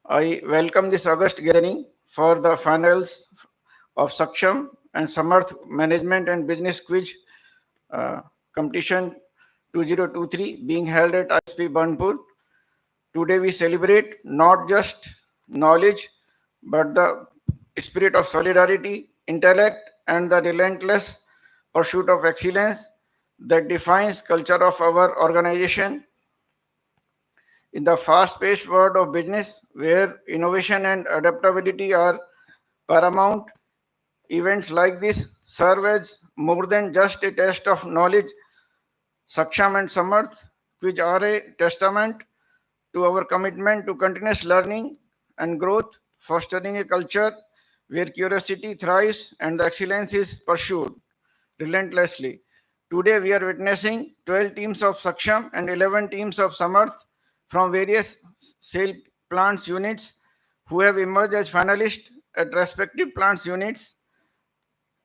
I welcome this August gathering for the finals of SAKSHAM and Samarth Management and Business Quiz uh, competition 2023 being held at IISP Burnpur. Today we celebrate not just knowledge but the spirit of solidarity, intellect and the relentless pursuit of excellence that defines culture of our organization. In the fast-paced world of business, where innovation and adaptability are paramount, events like this serve as more than just a test of knowledge. Saksham and Samarth, which are a testament to our commitment to continuous learning and growth, fostering a culture where curiosity thrives and the excellence is pursued relentlessly. Today, we are witnessing 12 teams of Saksham and 11 teams of Samarth from various SAIL plants units who have emerged as finalists at respective plants units.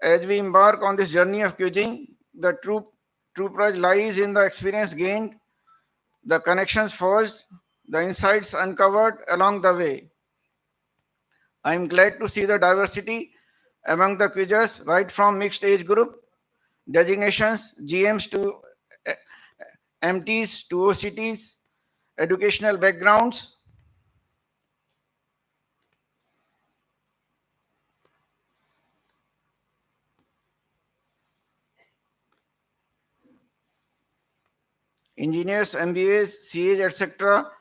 As we embark on this journey of quizzing, the true prize lies in the experience gained, the connections forged, the insights uncovered along the way. I am glad to see the diversity among the quizzers, right from mixed age group designations, GMs to MTs to OCTs, educational backgrounds. Engineers, MBAs, CAs, etc.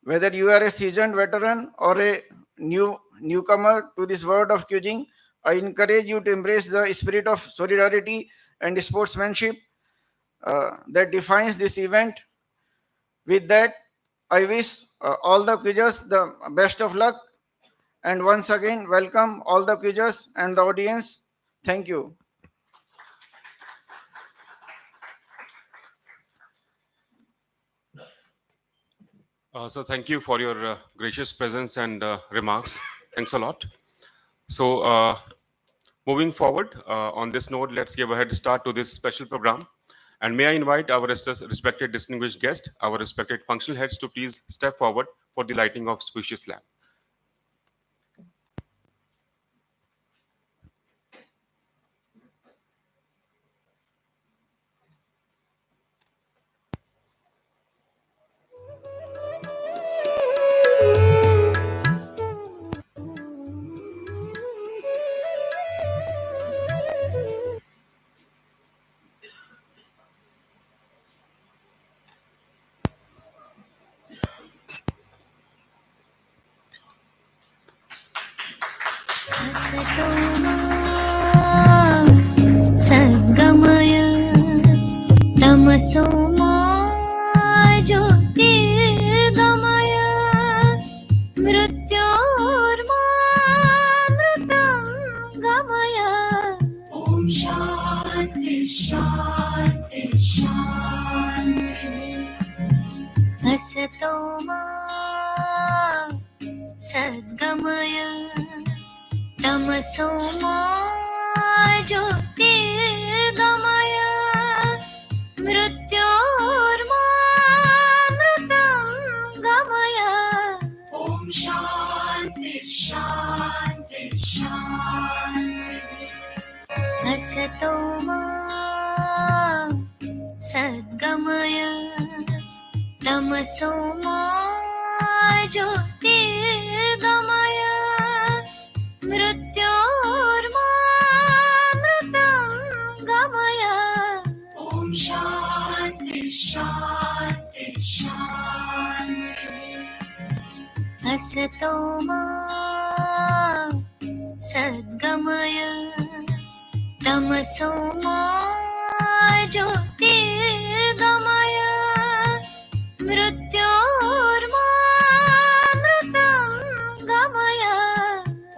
Whether you are a seasoned veteran or a newcomer to this world of quizzing, I encourage you to embrace the spirit of solidarity and sportsmanship that defines this event. With that, I wish all the quizzers the best of luck and once again welcome all the quizzers and the audience. Thank you. So thank you for your gracious presence and remarks. Thanks a lot. So moving forward, on this note, let's give a head start to this special program. And may I invite our respected distinguished guest, our respected functional heads to please step forward for the lighting of Species Lab. सद्गमय तमसो मा ज्योतिर्गमय मृत्योर्मामृतं गमय ॐ शान्ति शान्ति शान्ति असतो मा सद्गमय तमसो मा ज्योतिर्गमय मृत्योर्मामृतं गमय ॐ शान्ति शान्ति शान्ति असतो मा सद्गमय तमसो मा ज्योतिर्गमय मृत्योर्मामृतं गमय ॐ शान्ति शान्ति शान्ति असतो मा सद्गमय तमसो मा ज्योतिर्गमय मृत्योर्मामृतं गमय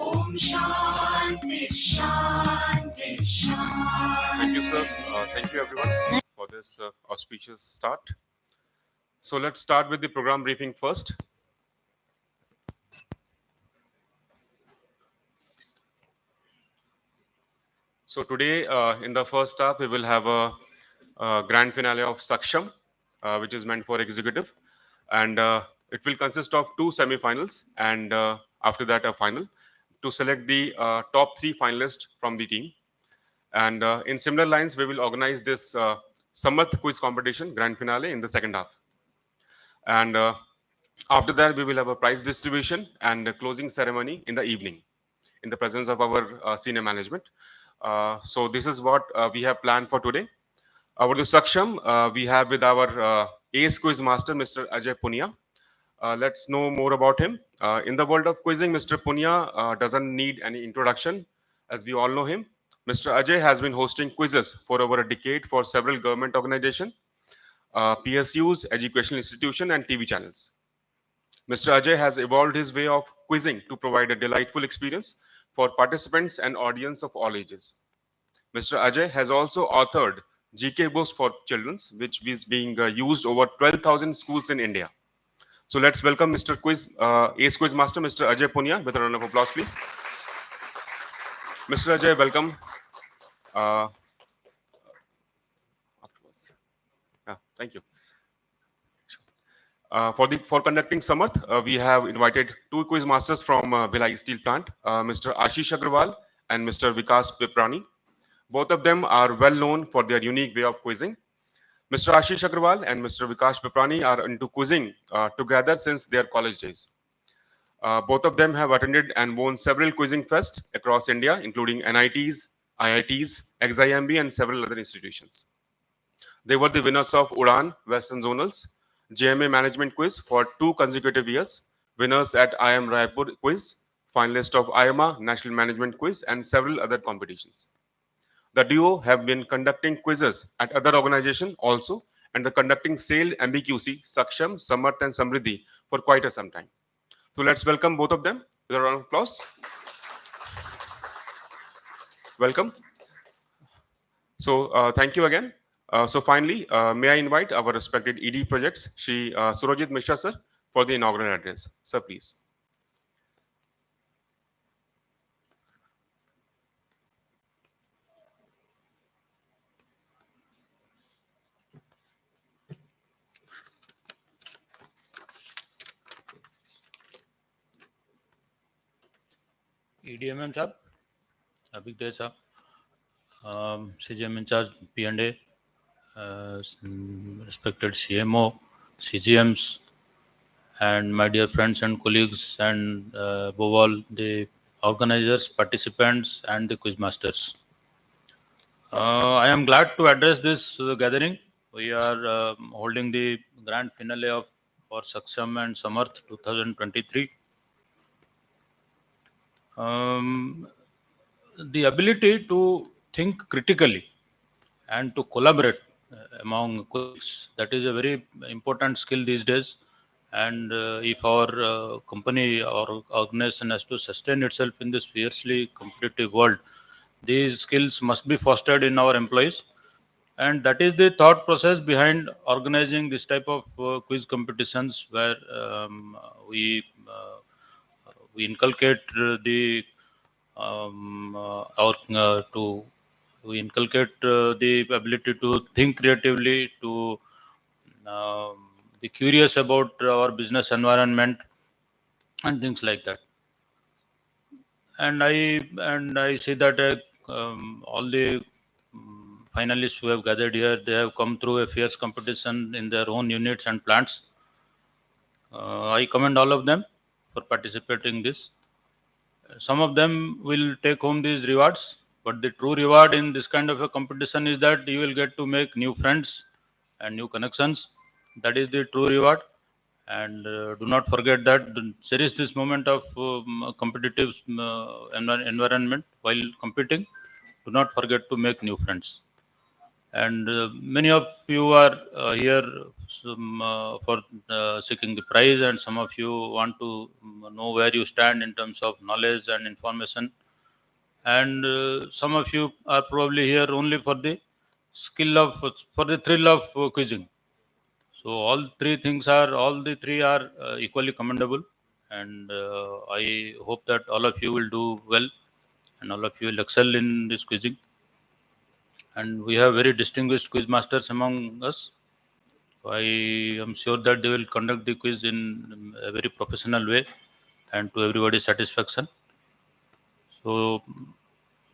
ॐ शान्ति शान्ति शान्ति Thank you, sirs. Thank you, everyone, for this auspicious start. So let's start with the program briefing first. So today, in the first half, we will have a grand finale of SAKSHAM, which is meant for executive. And It will consist of two semi-finals and after that a final to select the top three finalists from the team. And in similar lines, we will organize this Samarth quiz competition grand finale in the second half. And after that, we will have a prize distribution and a closing ceremony in the evening in the presence of our senior management. So this is what we have planned for today. Over to SAKSHAM, we have with our ace quiz master, Mr. Ajay Poonia. Let's know more about him. In the world of quizzing, Mr. Poonia doesn't need any introduction, as we all know him. Mr. Ajay has been hosting quizzes for over a decade for several government organizations, PSUs, educational institutions, and TV channels. Mr. Ajay has evolved his way of quizzing to provide a delightful experience for participants and audience of all ages. Mr. Ajay has also authored GK books for children, which is being used over 12,000 schools in India. So let's welcome Mr. Ace Quiz Master, Mr. Ajay Poonia, with a round of applause, please. Mr. Ajay, welcome. Uh, afterwards. Thank you. For conducting Samarth, we have invited two quiz masters from Bhilai Steel Plant, Mr. Ashish Agrawal and Mr. Vikas Piprani. Both of them are well known for their unique way of quizzing. Mr. Ashish Agrawal and Mr. Vikas Piprani are into quizzing together since their college days. Both of them have attended and won several quizzing fests across India, including NITs, IITs, XIMB, and several other institutions. They were the winners of Udan Western Zonals, JMA Management Quiz for 2 consecutive years, winners at IIM Raipur Quiz, finalist of IIMA National Management Quiz, and several other competitions. The duo have been conducting quizzes at other organizations also, and they're conducting SAIL MBQC, SAKSHAM, Samarth, and Samriddhi for quite some time. So let's welcome both of them with a round of applause. Welcome. So thank you again. So finally, may I invite our respected ED projects, Shri Surajit Mishra sir, for the inaugural address. Sir, please. EDMM साहब, Abhigday साहब, CGM in charge P&A, respected CMO, CGMs, and my dear friends and colleagues, and above all the organizers, participants, and the quiz masters. I am glad to address this gathering. We are holding the grand finale of our SAKSHAM and Samarth 2023. The ability to think critically and to collaborate among colleagues, that is a very important skill these days. And if our company or organization has to sustain itself in this fiercely competitive world, these skills must be fostered in our employees. And that is the thought process behind organizing this type of quiz competitions, where we inculcate the we inculcate the ability to think creatively, to be curious about our business environment and things like that. And I see that all the finalists who have gathered here, they have come through a fierce competition in their own units and plants. I commend all of them for participating in this. Some of them will take home these rewards, but the true reward in this kind of a competition is that you will get to make new friends and new connections. That is the true reward. And do not forget that, cherish this moment of competitive environment while competing. Do not forget to make new friends. And many of you are here for seeking the prize, and some of you want to know where you stand in terms of knowledge and information. And some of you are probably here only for the for the thrill of quizzing. So all the three are equally commendable, and I hope that all of you will do well, and all of you will excel in this quizzing. And we have very distinguished quiz masters among us. I am sure that they will conduct the quiz in a very professional way and to everybody's satisfaction. So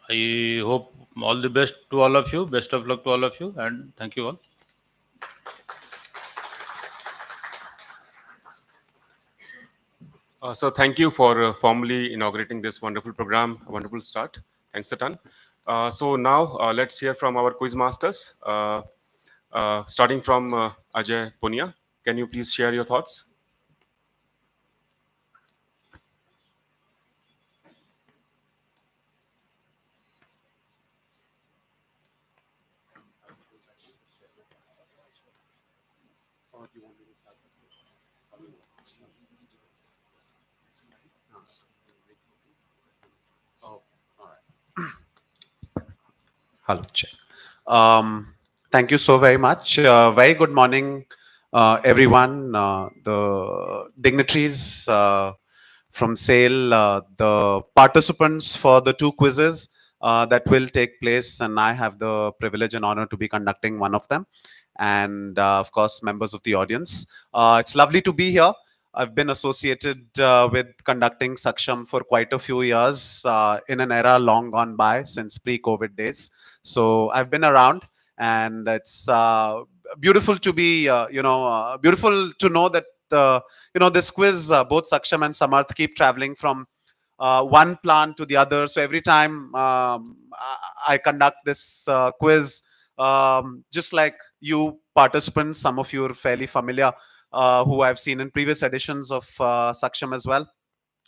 I hope all the best to all of you. Best of luck to all of you, and thank you all. So thank you for formally inaugurating this wonderful program, a wonderful start. Thanks a ton. So now let's hear from our quiz masters. Starting from Ajay, Poonia, can you please share your thoughts? Hello, check. Thank you so very much. Very good morning, everyone. The dignitaries from SAIL, the participants for the two quizzes that will take place, and I have the privilege and honor to be conducting one of them. And of course, members of the audience. It's lovely to be here. I've been associated with conducting SAKSHAM for quite a few years in an era long gone by since pre-COVID days. So I've been around, and it's beautiful to be, beautiful to know that this quiz, both SAKSHAM and Samarth keep traveling from one plant to the other. So every time I conduct this quiz, just like you participants, some of you are fairly familiar, who I've seen in previous editions of SAKSHAM as well.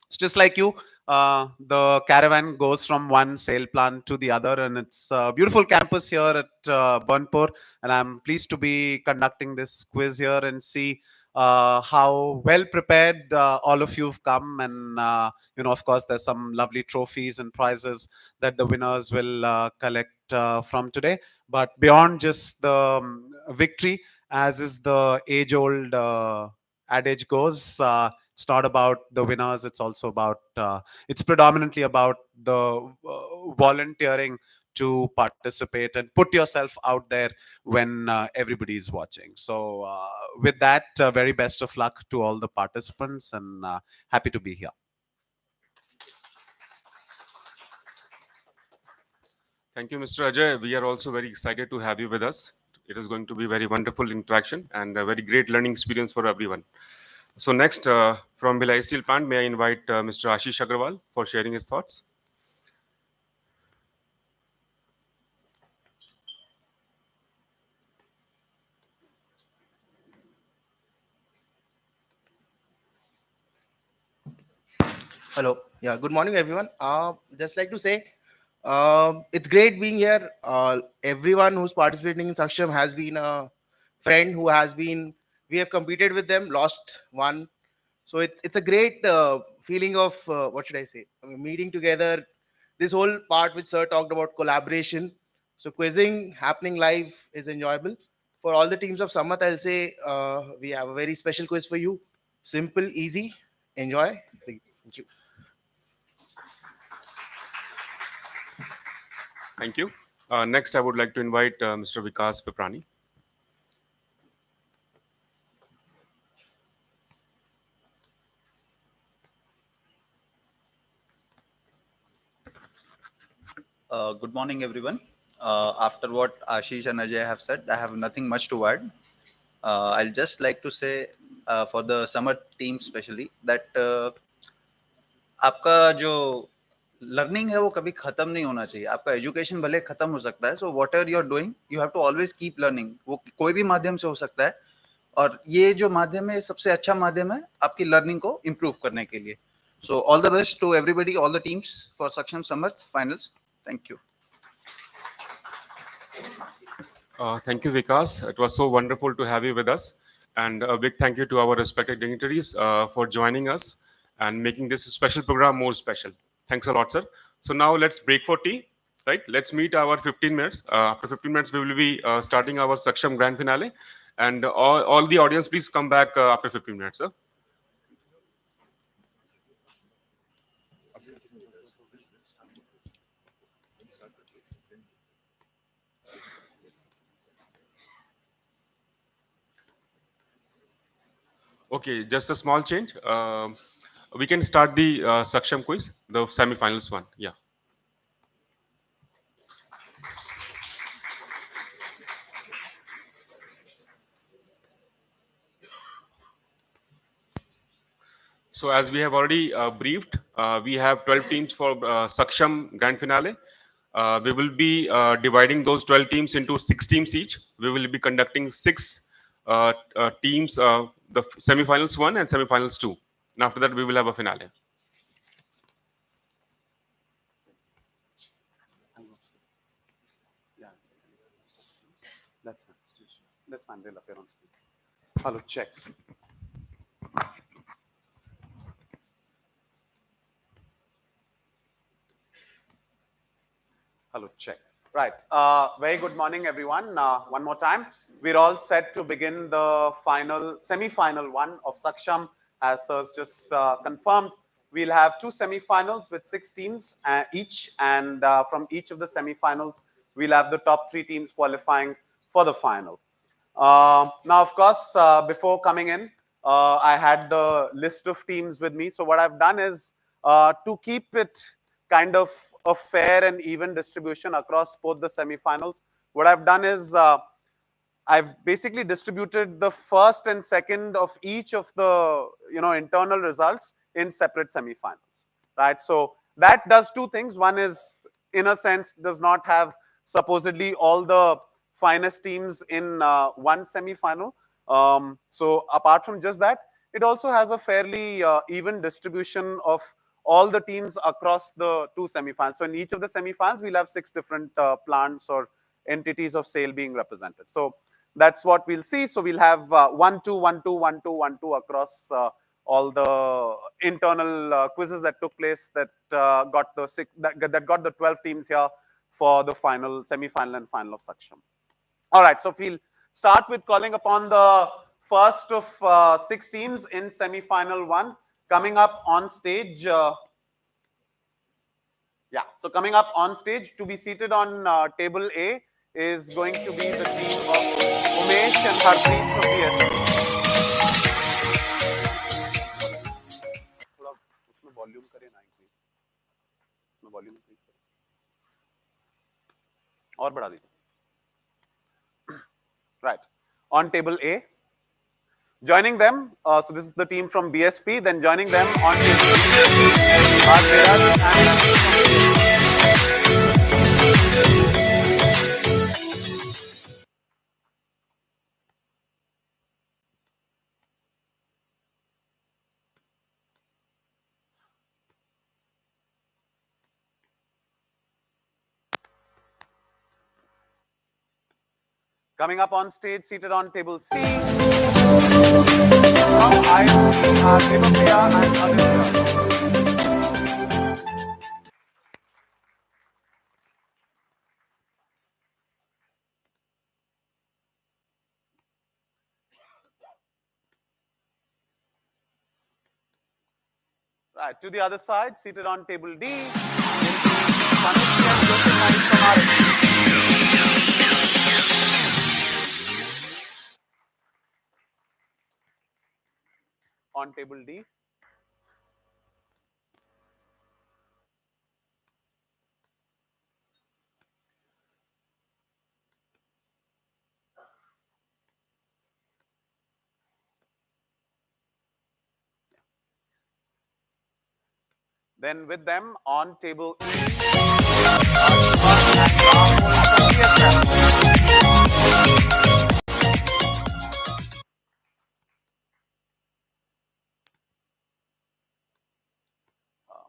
It's just like you, the caravan goes from one SAIL plant to the other, and it's a beautiful campus here at Burnpur. And I'm pleased to be conducting this quiz here and see how well prepared all of you've come. And, of course, there's some lovely trophies and prizes that the winners will collect from today. But beyond just the victory, as is the age-old adage goes, it's not about the winners. It's also about, it's predominantly about the volunteering to participate and put yourself out there when everybody is watching. So with that, very best of luck to all the participants, and happy to be here. Thank you, Mr. Ajay. We are also very excited to have you with us. It is going to be very wonderful interaction and a very great learning experience for everyone. So next, from Bhilai Steel Plant, may I invite Mr. Ashish Agrawal for sharing his thoughts. Hello. Yeah. Good morning, everyone. Just like to say, it's great being here. Everyone who's participating in SAKSHAM has been a friend who has been. We have competed with them, lost one. So it's a great feeling of what should I say? Meeting together. This whole part which Sir talked about collaboration. So quizzing happening live is enjoyable. For all the teams of Sammat, I'll say we have a very special quiz for you. Simple, easy, enjoy. Thank you. Thank you. Next, I would like to invite Mr. Vikas Piprani. Good morning, everyone. After what Ashish and Ajay have said, I have nothing much to add. I'll just like to say for the summer team especially that आपका जो learning है वो कभी खत्म नहीं होना चाहिए. आपका एजुकेशन भले खत्म हो सकता है, so whatever you are doing you have to always keep learning. वो कोई भी माध्यम से हो सकता है, और ये जो माध्यम है सबसे अच्छा माध्यम है आपकी लर्निंग को इम्प्रूव करने के लिए. So all the best to everybody, all the teams for SAKSHAM Samarth finals. Thank you. Thank you, Vikas. It was so wonderful to have you with us. And a big thank you to our respected dignitaries for joining us and making this special program more special. Thanks a lot, sir. So now let's break for tea, right? Let's meet our 15 minutes. After 15 minutes, we will be starting our SAKSHAM grand finale. And all the audience, please come back after 15 minutes, sir. Okay, just a small change. We can start the SAKSHAM quiz, the semi-finals one. Yeah. So as we have already briefed, we have 12 teams for SAKSHAM Grand Finale. We will be dividing those 12 teams into 6 teams each. We will be conducting 6 teams, the semi-finals 1 and semi-finals 2. And after that, we will have a finale. That's fine. That's fine. They'll appear on screen. Hello, check. Hello, check. Right. Very good morning, everyone. One more time. We're all set to begin the semi-final one of SAKSHAM. As Sir's just confirmed, we'll have 2 semi-finals with 6 teams each. And from each of the semi-finals, we'll have the top 3 teams qualifying for the final. Now, of course, before coming in, I had the list of teams with me. So what I've done is to keep it kind of a fair and even distribution across both the semifinals. What I've done is I've basically distributed the first and second of each of the internal results in separate semifinals, right? So that does 2 things. One is, in a sense, does not have supposedly all the finest teams in one semifinal. So apart from just that, it also has a fairly even distribution of all the teams across the 2 semifinals. So in each of the semifinals, we'll have 6 different plants or entities of SAIL being represented. So that's what we'll see. So we'll have 1, 2, 1, 2, 1, 2, 1, 2 across all the internal quizzes that took place that got the 12 teams here for the final, semi-final and final of SAKSHAM. All right, so we'll start with calling upon the first of 6 teams in semi-final 1 coming up on stage. So coming up on stage to be seated on table A is going to be the team of Umesh and Harpreet from BSP. थोड़ा उसमें volume करें ना increase, उसमें volume increase करें और बढ़ा दीजिए. Right, on table A. Joining them, so this is the team from BSP. Then joining them on table coming up on stage, seated on table C, from IISCO, Devapriya and Aditya. Right, to the other side, seated on table D, on table D. Then with them on table E,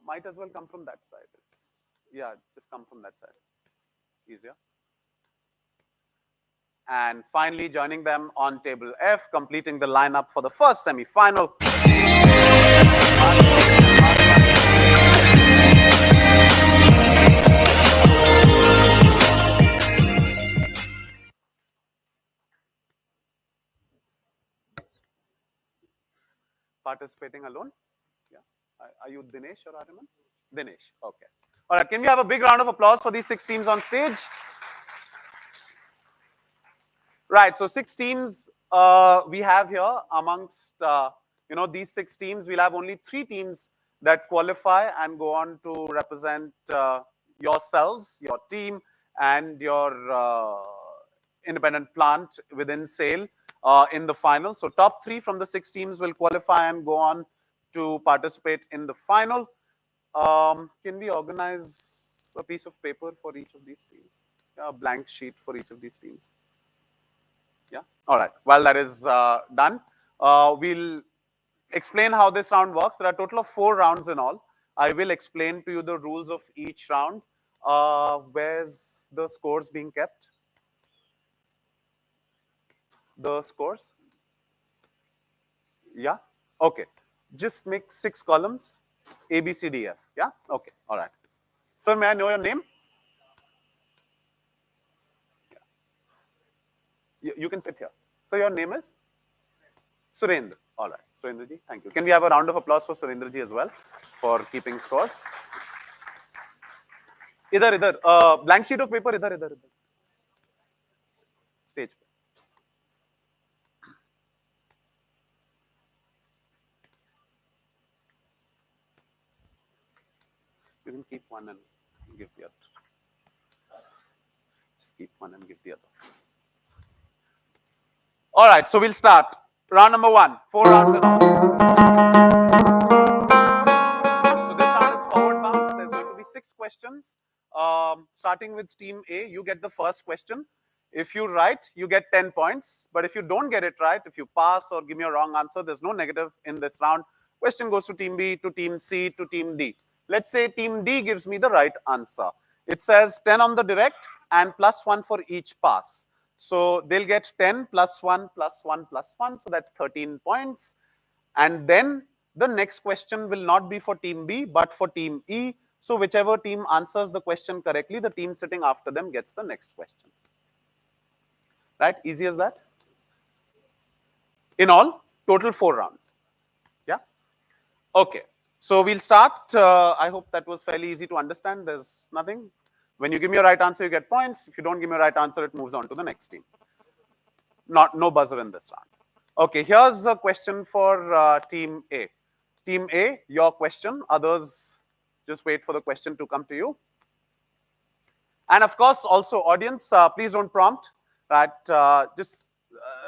might as well come from that side. Just come from that side. It's easier. And finally, joining them on table F, completing the lineup for the first semi-final. Participating alone? Yeah. Are you Dinesh or Ariman? Dinesh. Okay. All right. Can we have a big round of applause for these 6 teams on stage? Right. So 6 teams we have here amongst you know, these 6 teams, we'll have only 3 teams that qualify and go on to represent yourselves, your team, and your independent plant within SAIL in the final. So top 3 from the 6 teams will qualify and go on to participate in the final. Can we organize a piece of paper for each of these teams? A blank sheet for each of these teams. Yeah. All right. While that is done, we'll explain how this round works. There are a total of 4 rounds in all. I will explain to you the rules of each round. Where's the scores being kept? The scores? Yeah. Okay. Just make 6 columns. A, B, C, D, F. Yeah. Okay. All right. Sir, may I know your name? You can sit here. So your name is? Surendra. All right. Surendra ji, thank you. Can we have a round of applause for Surendra ji as well for keeping scores? Idhar. Blank sheet of paper, idhar. Stage. You can keep one and give the other. Just keep one and give the other. All right, so we'll start. Round number 1, 4 rounds in all. So this round is forward bounce. There's going to be 6 questions. Starting with team A, you get the first question. If you write, you get 10 points. But if you don't get it right, if you pass or give me a wrong answer, there's no negative in this round. Question goes to team B, to team C, to team D. Let's say team D gives me the right answer. It says 10 on the direct and +1 for each pass. So they'll get 10 +1 +1 +1. So that's 13 points. And then the next question will not be for team B, but for team E. So whichever team answers the question correctly, the team sitting after them gets the next question. Right? Easy as that. In all, total 4 rounds. Yeah. Okay. So we'll start. I hope that was fairly easy to understand. There's nothing. When you give me a right answer, you get points. If you don't give me a right answer, it moves on to the next team. No buzzer in this round. Okay, here's a question for team A. Team A, your question. Others, just wait for the question to come to you. And of course, also audience, please don't prompt. Right?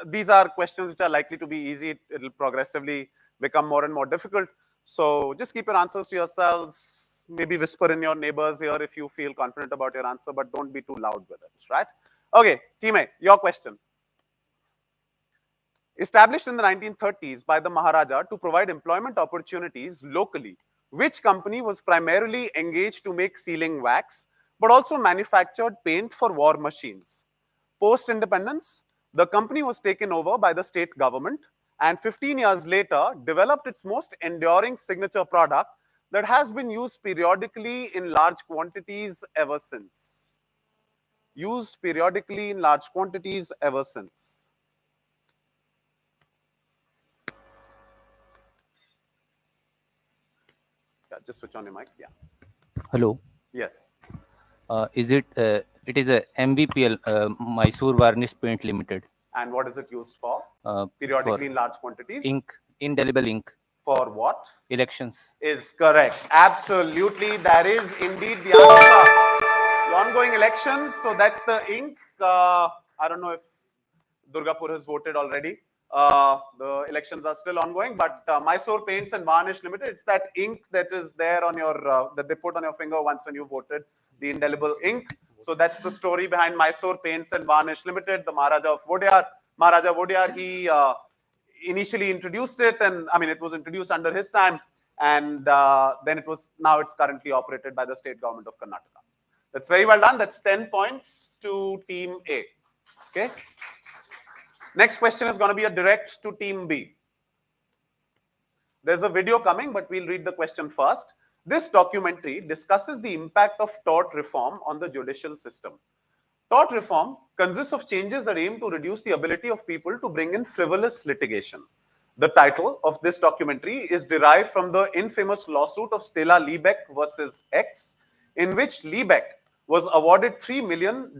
These are questions which are likely to be easy. It'll progressively become more and more difficult. So just keep your answers to yourselves. Maybe whisper in your neighbor's ear if you feel confident about your answer, but don't be too loud with it, right? Okay, team A, your question. Established in the 1930s by the Maharaja to provide employment opportunities locally, which company was primarily engaged to make sealing wax, but also manufactured paint for war machines? Post-independence, the company was taken over by the state government and 15 years later developed its most enduring signature product that has been used periodically in large quantities ever since. Used periodically in large quantities ever since. Yeah, just switch on your mic. Yeah. Hello. Yes. Is it? It is a MVPL, Mysore Varnish Paint Limited. And what is it used for? Periodically in large quantities. Ink, indelible ink. For what? Elections. Is correct. Absolutely, that is indeed the answer. The ongoing elections. So that's the ink. I don't know if Durgapur has voted already. The elections are still ongoing, but Mysore Paints and Varnish Limited, it's that ink that is there on your, that they put on your finger once when you voted, the indelible ink. So that's the story behind Mysore Paints and Varnish Limited. The Maharaja of Vodiyar, Maharaja Vodiyar, he initially introduced it, and I mean, it was introduced under his time, and then it was, now it's currently operated by the state government of Karnataka. That's very well done. That's 10 points to team A. Okay. Next question is going to be a direct to team B. There's a video coming, but we'll read the question first. This documentary discusses the impact of tort reform on the judicial system. Tort reform consists of changes that aim to reduce the ability of people to bring in frivolous litigation. The title of this documentary is derived from the infamous lawsuit of Stella Liebeck versus X, in which Liebeck was awarded $3 million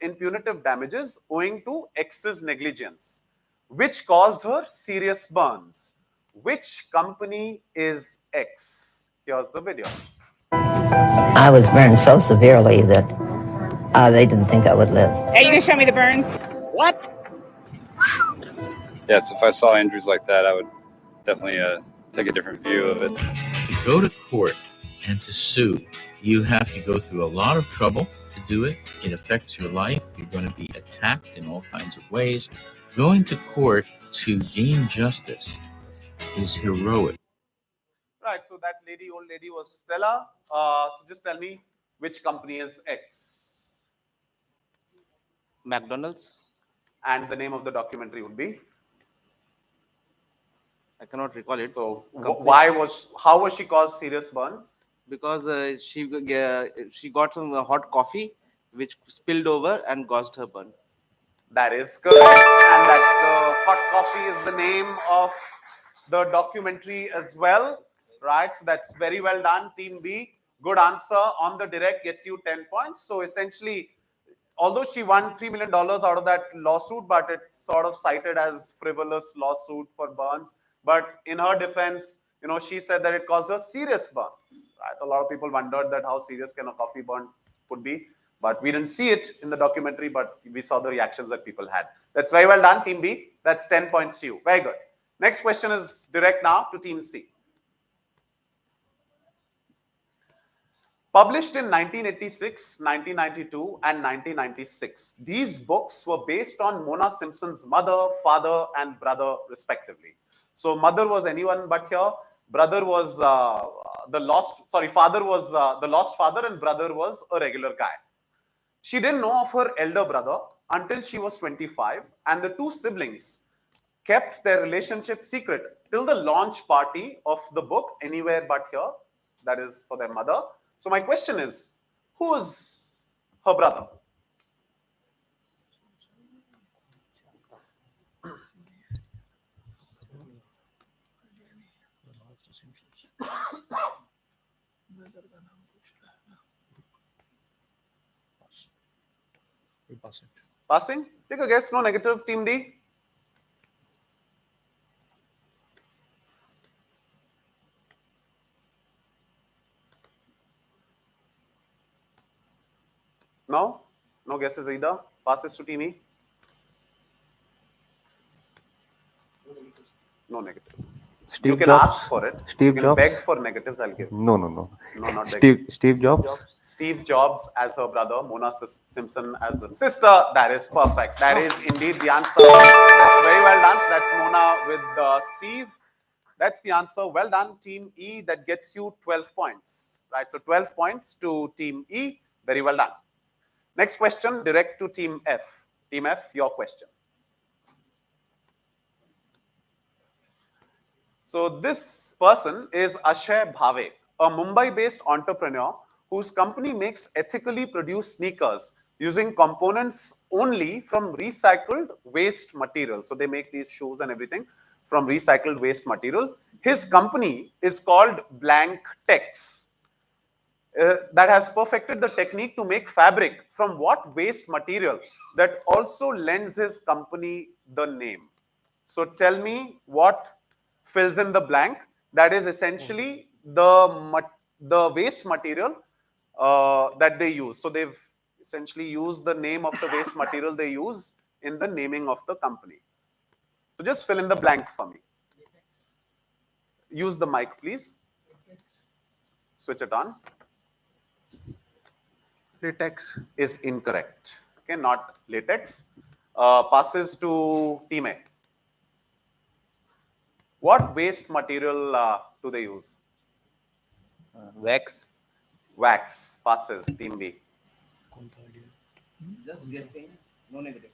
in punitive damages owing to X's negligence, which caused her serious burns. Which company is X? Here's the video. I was burned so severely that they didn't think I would live. Hey, you can show me the burns? Yes, if I saw injuries like that, I would definitely take a different view of it. To go to court and to sue, you have to go through a lot of trouble to do it. It affects your life. You're going to be attacked in all kinds of ways. Going to court to gain justice is heroic. Right, so that old lady was Stella. So just tell me, which company is X? McDonald's. And the name of the documentary would be? I cannot recall it. So how was she caused serious burns? Because she got some hot coffee which spilled over and caused her burn. That is correct. And that's the hot coffee is the name of the documentary as well. Right, so that's very well done, Team B. Good answer on the direct, gets you 10 points. So essentially, although she won $3 million out of that lawsuit, but it's sort of cited as frivolous lawsuit for burns. But in her defense, she said that it caused her serious burns. Right? A lot of people wondered that how serious can a coffee burn could be. But we didn't see it in the documentary, but we saw the reactions that people had. That's very well done, Team B. That's 10 points to you. Very good. Next question is direct now to Team C. Published in 1986, 1992, and 1996, these books were based on Mona Simpson's mother, father, and brother, respectively. So, mother was anyone but here. Brother was father was the lost father, and brother was a regular guy. She didn't know of her elder brother until she was 25, and the two siblings kept their relationship secret till the launch party of the book, Anywhere But Here, that is for their mother. So my question is, who is her brother? Passing? Take a guess, no negative, Team D. No? No guesses either. Passes to Team E. No negative. You can ask for it. Steve you can Jobs. beg for negatives, I'll give. No. No, not begging. Steve Jobs. Steve Jobs as her brother, Mona Simpson as the sister. That is perfect. That is indeed the answer. That's very well done. So that's Mona with Steve. That's the answer. Well done, Team E. That gets you 12 points. Right. So 12 points to Team E. Very well done. Next question, direct to Team F. Team F, your question. So this person is Ajay, a Mumbai-based entrepreneur whose company makes ethically produced sneakers using components only from recycled waste material. So they make these shoes and everything from recycled waste material. His company is called Blank Tex. That has perfected the technique to make fabric from what waste material that also lends his company the name. So tell me what fills in the blank. That is essentially the waste material that they use. So they've essentially used the name of the waste material they use in the naming of the company. So just fill in the blank for me. Use the mic, please. Switch it on. Latex is incorrect. Okay, not latex. Passes to Team A. What waste material do they use? Wax. Wax. Passes. Team B. Just guessing. No negative.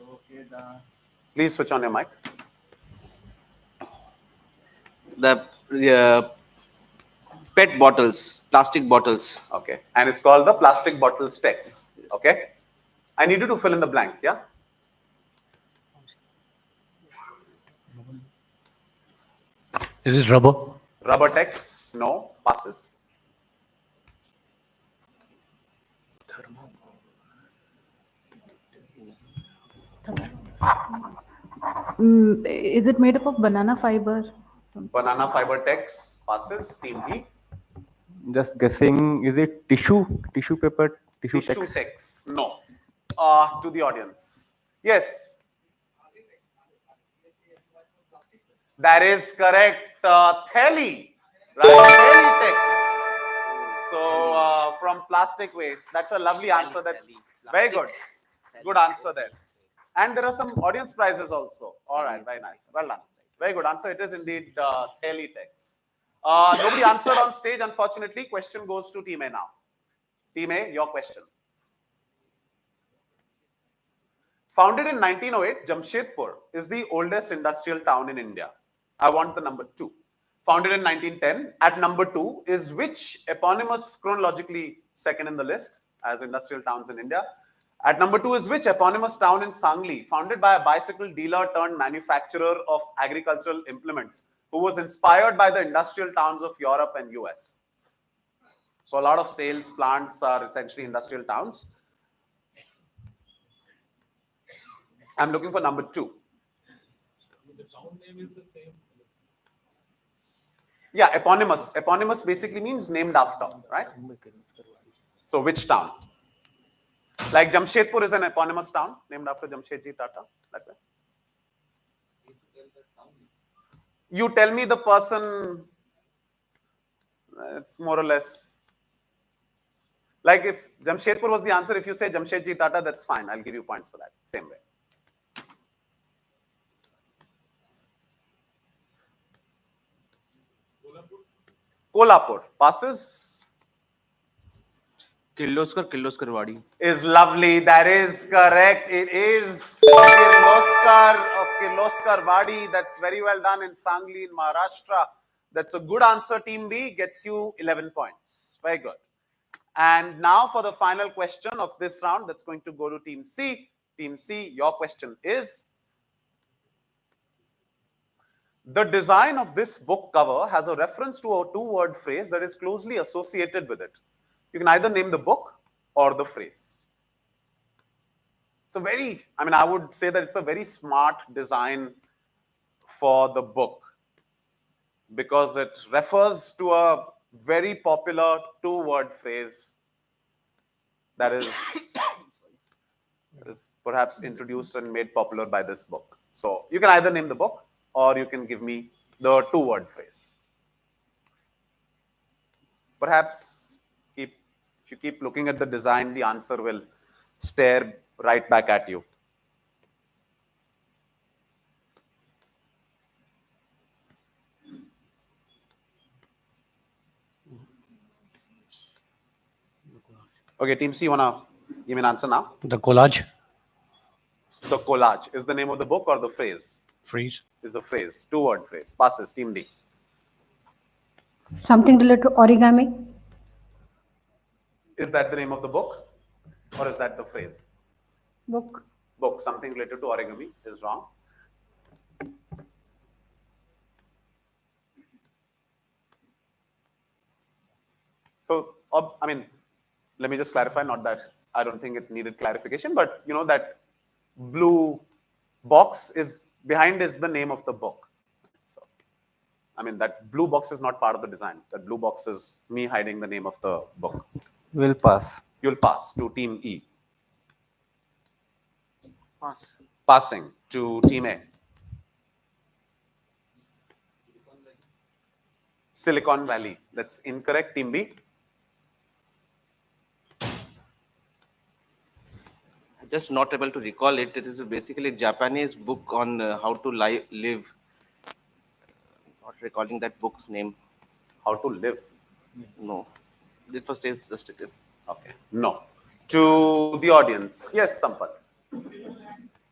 Okay, Please switch on your mic. The PET bottles, plastic bottles. Okay. And it's called the plastic bottles Tex. Okay. I need you to fill in the blank. Yeah. Is it rubber? Rubber Tex. No. Passes. Is it made up of banana fiber? Banana fiber text passes. Team E. Just guessing, is it tissue paper, tissue Tissue text? text. No. To the audience. Yes. That is correct. Theli. Right? Theli text. So from plastic waste. That's a lovely answer. That's very good. Good answer there. And there are some audience prizes also. All right, very nice. Well done. Very good answer. It is indeed teletext. Nobody answered on stage, unfortunately. Question goes to Team A now. Team A, your question. Founded in 1908, Jamshedpur is the oldest industrial town in India. I want the number 2. Founded in 1910, at number 2 is which eponymous, chronologically second in the list as industrial towns in India? At number 2 is which eponymous town in Sangli, founded by a bicycle dealer turned manufacturer of agricultural implements, who was inspired by the industrial towns of Europe and US. So a lot of sales plants are essentially industrial towns. I'm looking for number 2. The town name is the same. Yeah, eponymous. Eponymous basically means named after, right? So which town? Like Jamshedpur is an eponymous town named after Jamshedji Tata. Like that. You tell me the person. It's more or less. Like if Jamshedpur was the answer, if you say Jamshedji Tata, that's fine. I'll give you points for that. Same way. Kolhapur passes. Kirloskarwadi Is lovely. That is correct. It is Kirloskar of Kirloskarwadi. That's very well done in Sangli in Maharashtra. That's a good answer. Team B gets you 11 points. Very good. And now for the final question of this round, that's going to go to Team C. Team C, your question is: the design of this book cover has a reference to a 2-word phrase that is closely associated with it. You can either name the book or the phrase. It's a very, I would say that it's a very smart design for the book because it refers to a very popular 2-word phrase that is perhaps introduced and made popular by this book. So you can either name the book or you can give me the 2-word phrase. Perhaps if you keep looking at the design, the answer will stare right back at you. Okay, Team C, you want to give me an answer now? The collage. The collage is the name of the book or the phrase? Phrase. Is the phrase. 2-word phrase. Passes. Team D. Something related to origami? Is that the name of the book or is that the phrase? Book. Book. Something related to origami is wrong. So, let me just clarify, not that I don't think it needed clarification, but you know that blue box is behind is the name of the book. So, that blue box is not part of the design. That blue box is me hiding the name of the book. Will pass. You'll pass to Team E. Pass. Passing to Team A. Silicon Valley. That's incorrect. Team B. just not able to recall it. It is basically a Japanese book on how to live. Not recalling that book's name. How to live? No. It was just it is. Okay. No. To the audience. Yes, Sampath.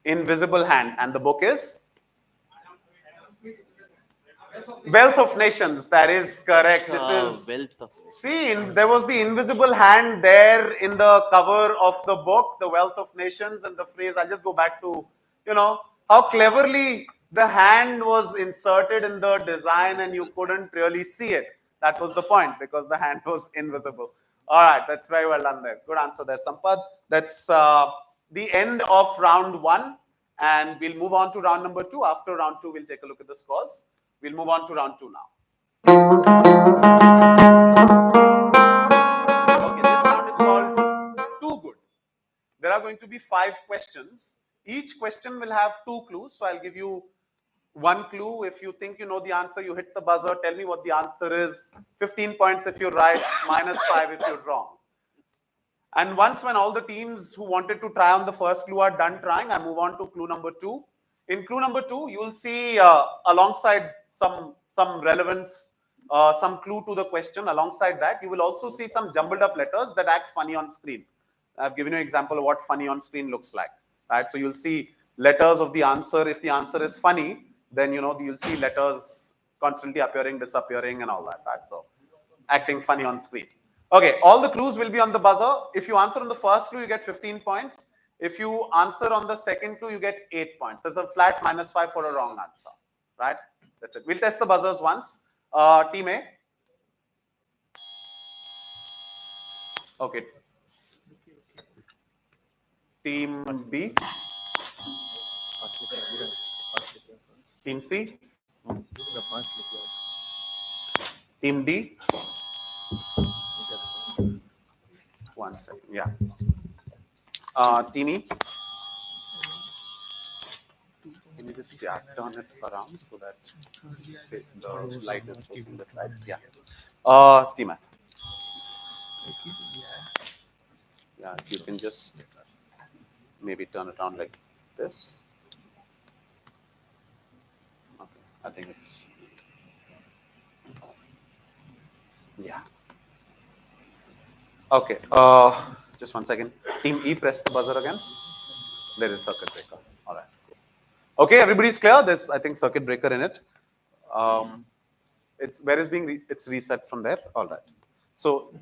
Invisible Hand. And the book is? Wealth of Nations. That is correct. This is Wealth of Nations. See, there was the invisible hand there in the cover of the book, The Wealth of Nations, and the phrase. I'll just go back to, how cleverly the hand was inserted in the design and you couldn't really see it. That was the point because the hand was invisible. All right, that's very well done there. Good answer there, Sampath. That's the end of round 1. and we'll move on to round number 2. After round 2, we'll take a look at the scores. We'll move on to round 2 now. Okay, this round is called Too Good. There are going to be 5 questions. Each question will have 2 clues. So I'll give you 1 clue. If you think you know the answer, you hit the buzzer. Tell me what the answer is. 15 points if you're right, -5 if you're wrong. And once when all the teams who wanted to try on the first clue are done trying, I move on to clue number 2. In clue number 2, you will see alongside some relevance, some clue to the question. Alongside that, you will also see some jumbled up letters that act funny on screen. I've given you an example of what funny on screen looks like. Right? So you'll see letters of the answer. If the answer is funny, then you'll see letters constantly appearing, disappearing, and all that. Right? So acting funny on screen. Okay, all the clues will be on the buzzer. If you answer on the first clue, you get 15 points. If you answer on the second clue, you get 8 points. There's a flat -5 for a wrong answer. Right? That's it. We'll test the buzzers once. Team A. Okay. Team B. Team C. Team D. 1 second. Yeah. Team E. Can you just turn it around so that the light is facing the side? Yeah. Team F. Yeah, you can just maybe turn it around like this. Okay, I think it's, yeah. Okay, just 1 second. Team E, press the buzzer again. There is circuit breaker. All right. Okay, everybody's clear. There's, I think, circuit breaker in it. It's where is being it's reset from there. All right. So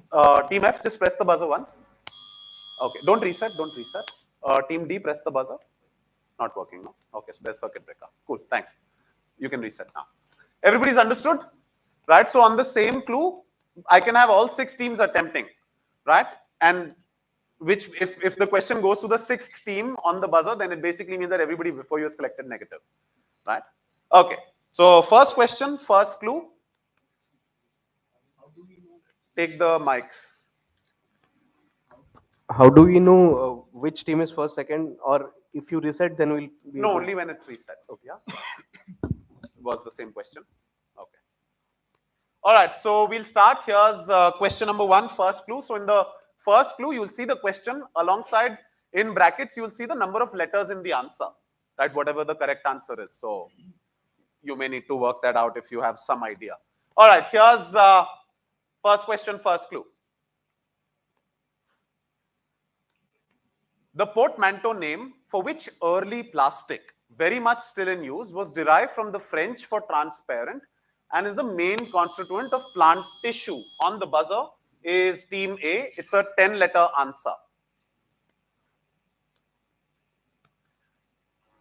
Team F, just press the buzzer once. Okay, don't reset. Team D, press the buzzer. Not working, no? Okay, so there's circuit breaker. Cool, thanks. You can reset now. Everybody's understood? Right, so on the same clue, I can have all 6 teams attempting, right? And which, if the question goes to the 6th team on the buzzer, then it basically means that everybody before you has collected negative, right? Okay, so first question, first clue. Take the mic. How do we know which team is first, second, or if you reset, then we'll be No, able- only when it's reset. Okay, yeah. Was the same question. Okay. All right, so we'll start. Here's question number 1, first clue. So in the first clue, you'll see the question alongside in brackets, you'll see the number of letters in the answer, right? Whatever the correct answer is. So you may need to work that out if you have some idea. All right, here's first question, first clue. The portmanteau name for which early plastic, very much still in use, was derived from the French for transparent and is the main constituent of plant tissue. On the buzzer is Team A. It's a 10-letter answer.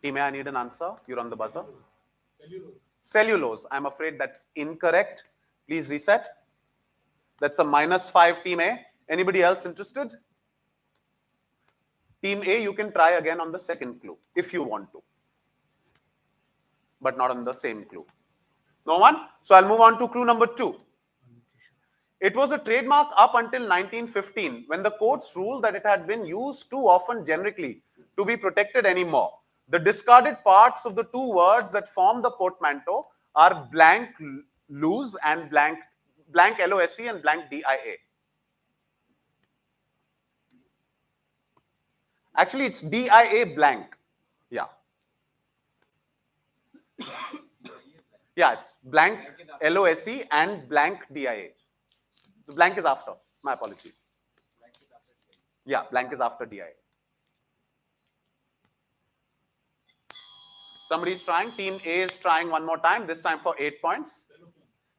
Team A, I need an answer. You're on the buzzer. Cellulose. I'm afraid that's incorrect. Please reset. That's a -5, Team A. Anybody else interested? Team A, you can try again on the second clue if you want to, but not on the same clue. No one? So I'll move on to clue number 2. It was a trademark up until 1915 when the courts ruled that it had been used too often generically to be protected anymore. The discarded parts of the 2 words that form the portmanteau are blank lose and blank LOSE and blank DIA. Actually, it's DIA blank. Yeah. Yeah, it's blank LOSE and blank DIA. So blank is after. My apologies. Yeah, blank is after DIA. Somebody's trying. Team A is trying one more time, this time for 8 points.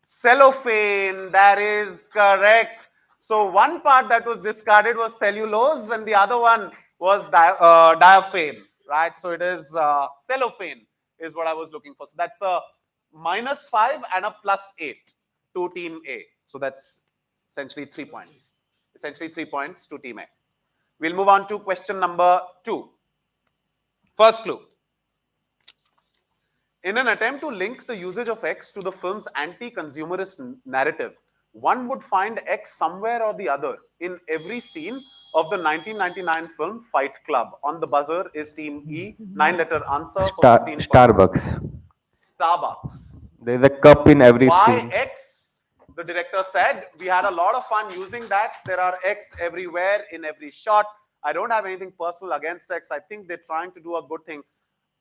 Cellophane, that is correct. So one part that was discarded was cellulose and the other one was diaphane, right? So it is cellophane is what I was looking for. So that's a -5 and a +8 to Team A. So that's essentially 3 points. Essentially 3 points to Team A. We'll move on to question number 2. First clue. In an attempt to link the usage of X to the film's anti-consumerist narrative, one would find X somewhere or the other in every scene of the 1999 film Fight Club. On the buzzer is Team E. 9-letter answer for 15 points. Starbucks. Starbucks. There is a cup in every Why scene. X? The director said, we had a lot of fun using that. There are X everywhere in every shot. I don't have anything personal against X. I think they're trying to do a good thing.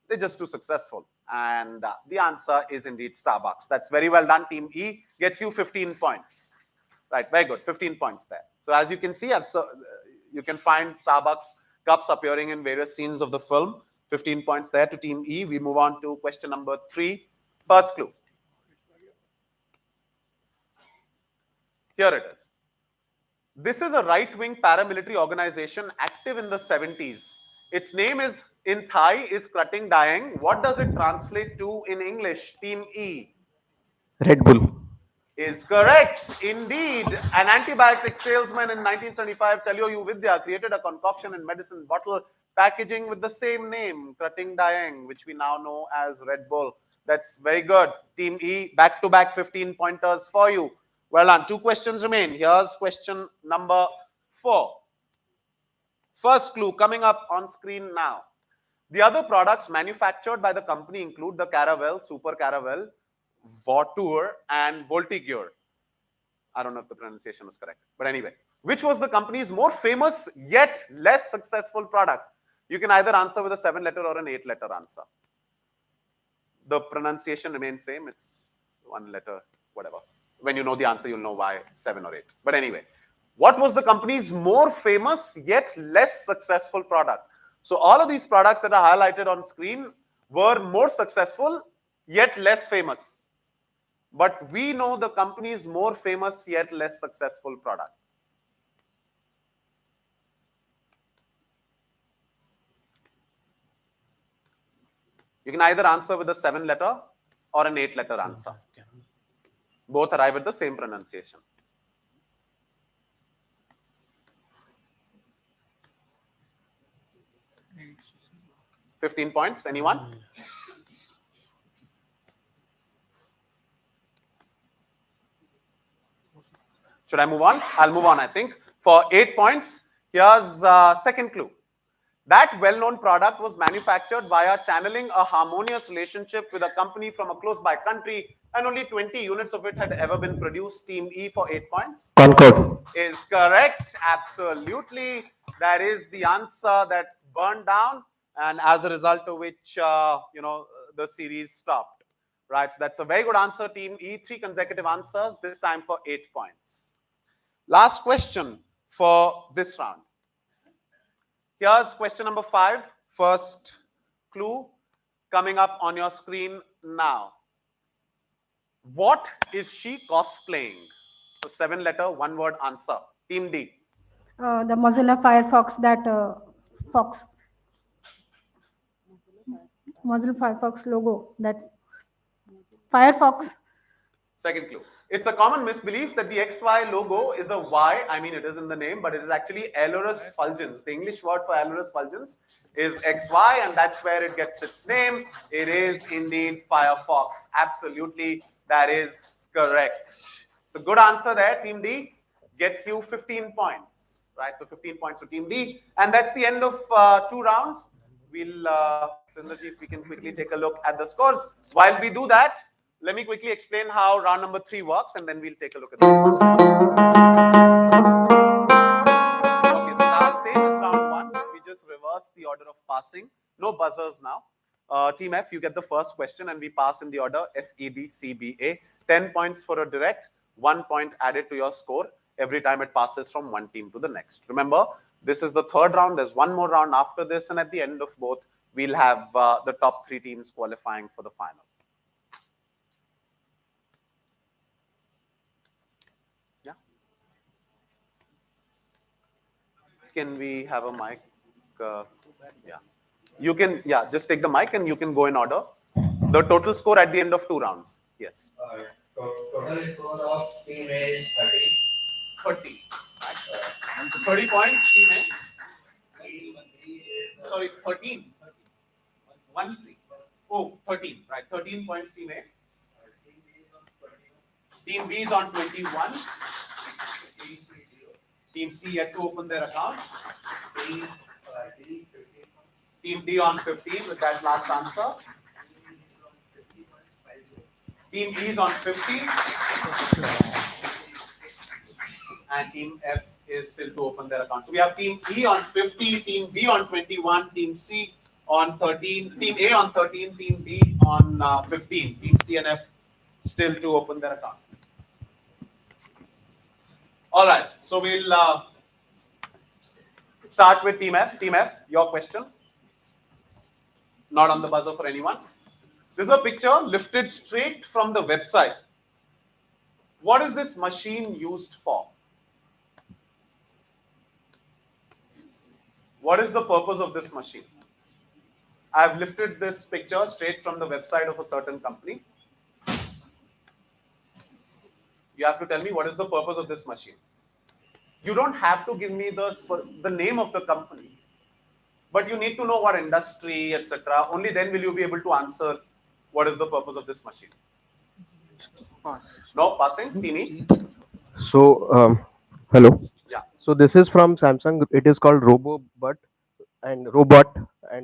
They're just too successful. And the answer is indeed Starbucks. That's very well done. Team E gets you 15 points. Right, very good. 15 points there. So as you can see, you can find Starbucks cups appearing in various scenes of the film. 15 points there to Team E. We move on to question number 3. First clue. Here it is. This is a right-wing paramilitary organization active in the 70s. Its name is, in Thai, is Krating Daeng. What does it translate to in English? Team E. Red Bull. Is correct. Indeed, an antibiotic salesman in 1975, Chalyo Vidya, created a concoction in medicine bottle packaging with the same name, Krating Daeng, which we now know as Red Bull. That's very good. Team E, back-to-back 15 pointers for you. Well done. 2 questions remain. Here's question number 4. First clue coming up on screen now. The other products manufactured by the company include the Caravelle, Super Caravelle, Vautour, and Voltigeur. I don't know if the pronunciation was correct, but anyway. Which was the company's more famous yet less successful product? You can either answer with a 7-letter or an 8-letter answer. The pronunciation remains same. It's 1 letter, whatever. When you know the answer, you'll know why 7 or 8. But anyway, what was the company's more famous yet less successful product? So all of these products that are highlighted on screen were more successful yet less famous. But we know the company's more famous yet less successful product. You can either answer with a 7-letter or an 8-letter answer. Both arrive at the same pronunciation. $15 points, anyone? Should I move on? I'll move on, I think. For 8 points, here's second clue. That well-known product was manufactured via channeling a harmonious relationship with a company from a close-by country, and only 20 units of it had ever been produced. Team E for 8 points. Concord. Is correct. Absolutely. That is the answer that burned down, and as a result of which, the series stopped. Right. So that's a very good answer, Team E. 3 consecutive answers, this time for 8 points. Last question for this round. Here's question number 5. First clue coming up on your screen now. What is she cosplaying? So 7-letter, 1-word answer. Team D. The Mozilla Firefox, that Mozilla Firefox logo, that Firefox. Second clue. It's a common misbelief that the XY logo is a Y. I mean, it is in the name, but it is actually Ailurus fulgens. The English word for Ailurus fulgens is XY, and that's where it gets its name. It is indeed Firefox. Absolutely, that is correct. So good answer there, Team D. Gets you 15 points. Right, so 15 points to Team D. And that's the end of 2 rounds. We'll, Sundarji, if we can quickly take a look at the scores. While we do that, let me quickly explain how round number 3 works, and then we'll take a look at the scores. Okay, so now same as round 1, we just reverse the order of passing. No buzzers now. Team F, you get the first question, and we pass in the order F, E, D, C, B, A. 10 points for a direct, 1 point added to your score every time it passes from one team to the next. Remember, this is the 3rd round. There's 1 more round after this, and at the end of both, we'll have the top 3 teams qualifying for the final. Yeah. Can we have a mic? Yeah. You can, just take the mic and you can go in order. The total score at the end of 2 rounds. Yes. Total score of team A is 30. 30. Right. 30 points, team A. Sorry, 13. 1-3. Oh, 13, right. 13 points, Team A. Team B is on 21. Team C yet to open their account. Team D on 15 with that last answer. Team E is on 50. And Team F is still to open their account. So we have Team E on 50, Team B on 21, Team C on 13, Team A on 13, Team B on 15. Team C and F still to open their account. All right, so we'll start with Team F. Team F, your question. Not on the buzzer for anyone. This is a picture lifted straight from the website. What is this machine used for? What is the purpose of this machine? I've lifted this picture straight from the website of a certain company. You have to tell me what is the purpose of this machine. You don't have to give me the name of the company, but you need to know what industry, etc. Only then will you be able to answer what is the purpose of this machine. Pass. No, passing, Tini. So, hello. Yeah. So this is from Samsung. It is called Robot, and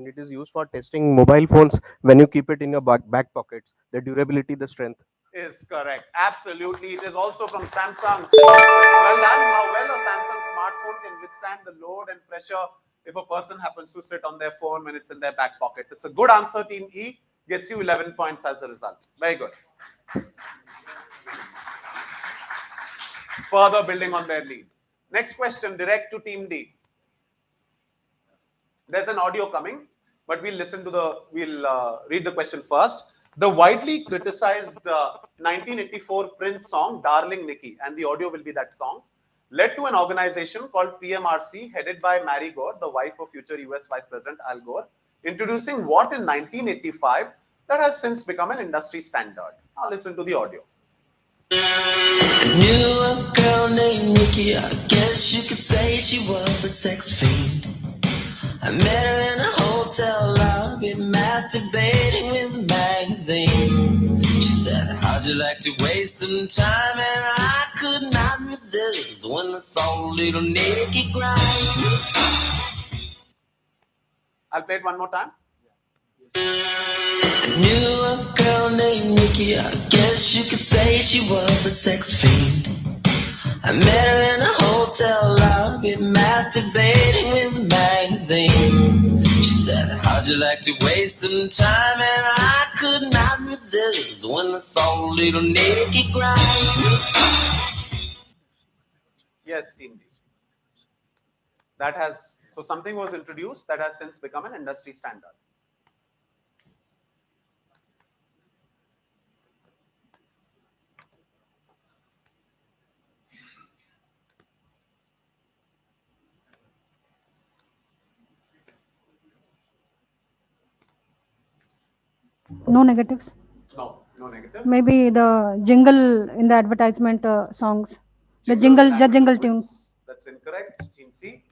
it is used for testing mobile phones when you keep it in your back pockets. The durability, the strength. Is correct. Absolutely. It is also from Samsung. It's well done. How well a Samsung smartphone can withstand the load and pressure if a person happens to sit on their phone when it's in their back pocket. It's a good answer. Team E gets you 11 points as a result. Very good. Further building on their lead. Next question, direct to Team D. There's an audio coming, but we'll read the question first. The widely criticized 1984 Prince song, Darling Nikki, and the audio will be that song, led to an organization called PMRC, headed by Mary Gore, the wife of future US Vice President Al Gore, introducing what in 1985 that has since become an industry standard. Now listen to the audio. Knew a girl named Nikki, I guess you could say she was a sex fiend. I met her in a hotel lobby, masturbating with a magazine. She said, how'd you like to waste some time? And I could not resist when I saw little Nikki grind. I'll play it one more time. I knew a girl named Nikki, I guess you could say she was a sex fiend. I met her in a hotel lobby, masturbating with a magazine. She said, how'd you like to waste some time? And I could not resist when I saw little Nikki grind. Yes, Team D. So something was introduced that has since become an industry standard. No negatives. No negative. Maybe the jingle in the advertisement songs. The jingle tune. That's incorrect. Team C.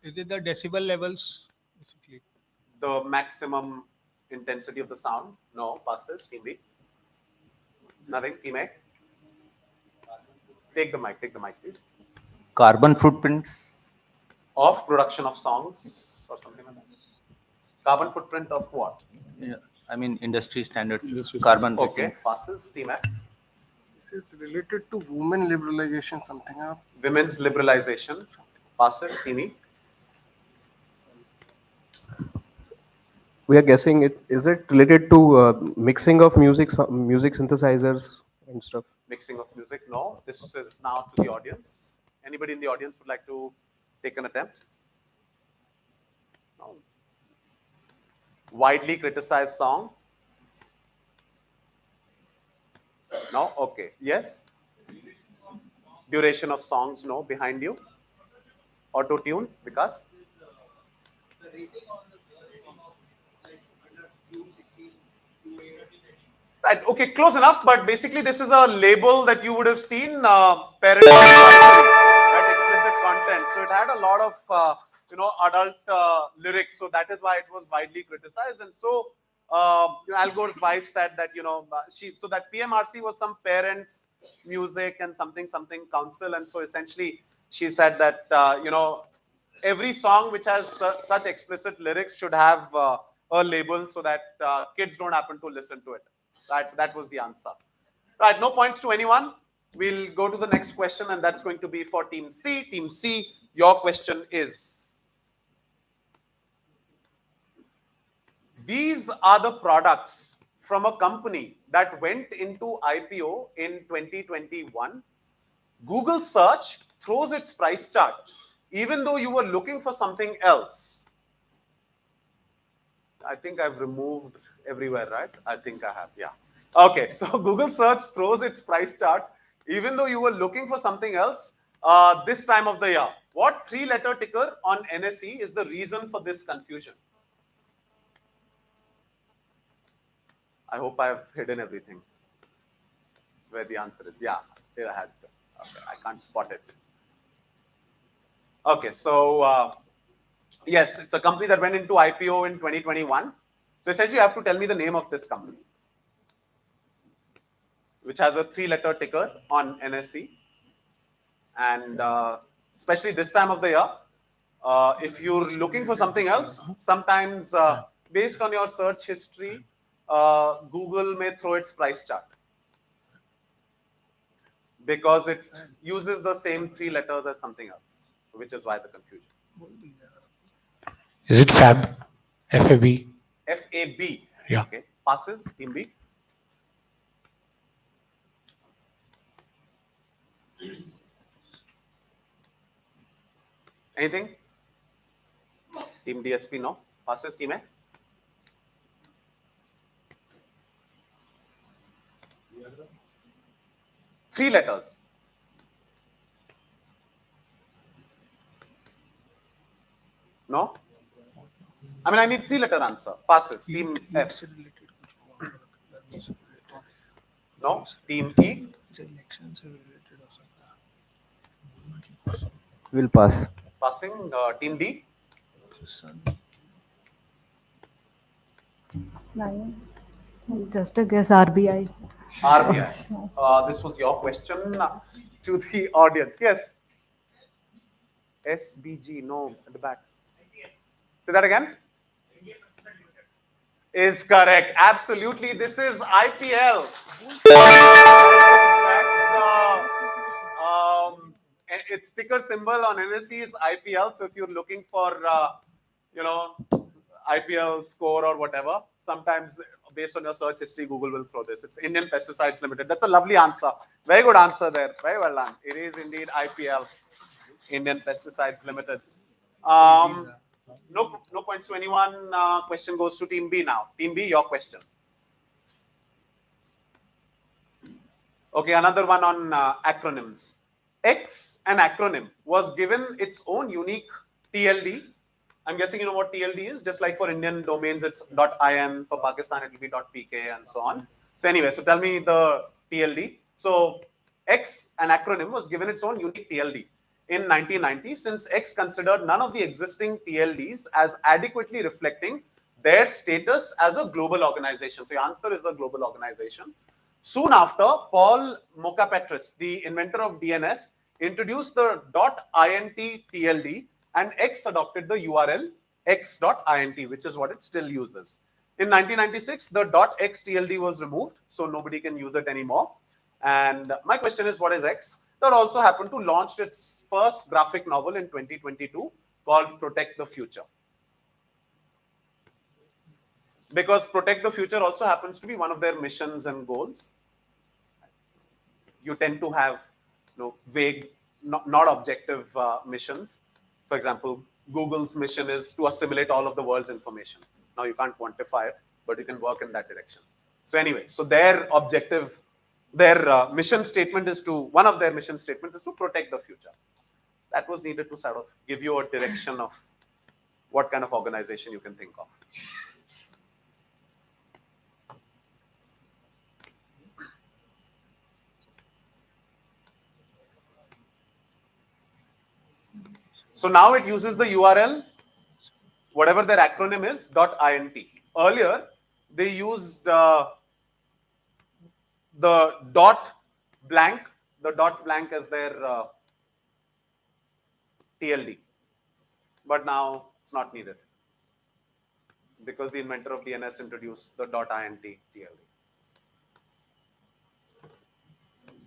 Is it the decibel levels? Basically. The maximum intensity of the sound? No, passes. Team B. Nothing. Team A. Take the mic, please. Carbon footprints. Of production of songs or something like that. Carbon footprint of what? Yeah, I mean industry standards. Carbon. Okay, ratings. passes. Team F. This is related to women liberalization, something. Women's liberalization. Passes. Team E. We are guessing it. Is it related to mixing of music synthesizers and stuff? Mixing of music? No. This is now to the audience. Anybody in the audience would like to take an attempt? No. Widely criticized song? No? Okay. Yes? Duration of songs? No. Behind you? Auto-tune? Because? Right. Okay, close enough. But basically, this is a label that you would have seen, parent at explicit content. So it had a lot of, adult lyrics. So that is why it was widely criticized. And so Al Gore's wife said that, so that PMRC was some parents, music and something council. And so essentially she said that, every song which has such explicit lyrics should have a label so that kids don't happen to listen to it. Right. So that was the answer. Right. No points to anyone. We'll go to the next question, and that's going to be for Team C. Team C, your question is: these are the products from a company that went into IPO in 2021. Google search throws its price chart, even though you were looking for something else. I think I've removed everywhere, right? I think I have, yeah. Okay, so Google search throws its price chart, even though you were looking for something else this time of the year. What three-letter ticker on NSE is the reason for this confusion? I hope I've hidden everything. Where the answer is, yeah, there has been. Okay, I can't spot it. Okay, so yes, it's a company that went into IPO in 2021. So essentially, you have to tell me the name of this company, which has a three-letter ticker on NSE. And especially this time of the year, if you're looking for something else, sometimes based on your search history, Google may throw its price chart because it uses the same three letters as something else. So which is why the confusion. Is it FAB? FAB? FAB. Yeah. Okay. Passes, Team B. Anything? Team DSP, no. Passes, Team A. Three letters. No? I mean, I need three-letter answer. Passes. Team F. No? Team E. Will pass. Passing. Team D. Just a guess, RBI. RBI. This was your question to the audience. Yes. SBG. No, at the back. Say that again. Is correct. Absolutely. This is IPL. That's the its ticker symbol on NSE is IPL. So if you're looking for IPL score or whatever, sometimes based on your search history, Google will throw this. It's Indian Pesticides Limited. That's a lovely answer. Very good answer there. Very well done. It is indeed IPL, Indian Pesticides Limited. No points to anyone. Question goes to Team B now. Team B, your question. Okay, another one on acronyms. X, an acronym, was given its own unique TLD. I'm guessing you know what TLD is. Just like for Indian domains, it's .in. For Pakistan, it will be .pk and so on. So anyway, so tell me the TLD. So X, an acronym, was given its own unique TLD in 1990, since X considered none of the existing TLDs as adequately reflecting their status as a global organization. So your answer is a global organization. Soon after, Paul Mokapetris, the inventor of DNS, introduced the .int TLD, and X adopted the URL x.int, which is what it still uses. In 1996, the .x TLD was removed, so nobody can use it anymore. And my question is, what is X? That also happened to launch its first graphic novel in 2022 called Protect the Future. Because Protect the Future also happens to be one of their missions and goals. You tend to have vague, not objective missions. For example, Google's mission is to assimilate all of the world's information. Now you can't quantify it, but you can work in that direction. So anyway, so their objective, their mission statement is to, one of their mission statements is to protect the future. That was needed to sort of give you a direction of what kind of organization you can think of. So now it uses the URL, whatever their acronym is, .int. Earlier, they used the dot blank as their TLD. But now it's not needed because the inventor of DNS introduced the .int TLD.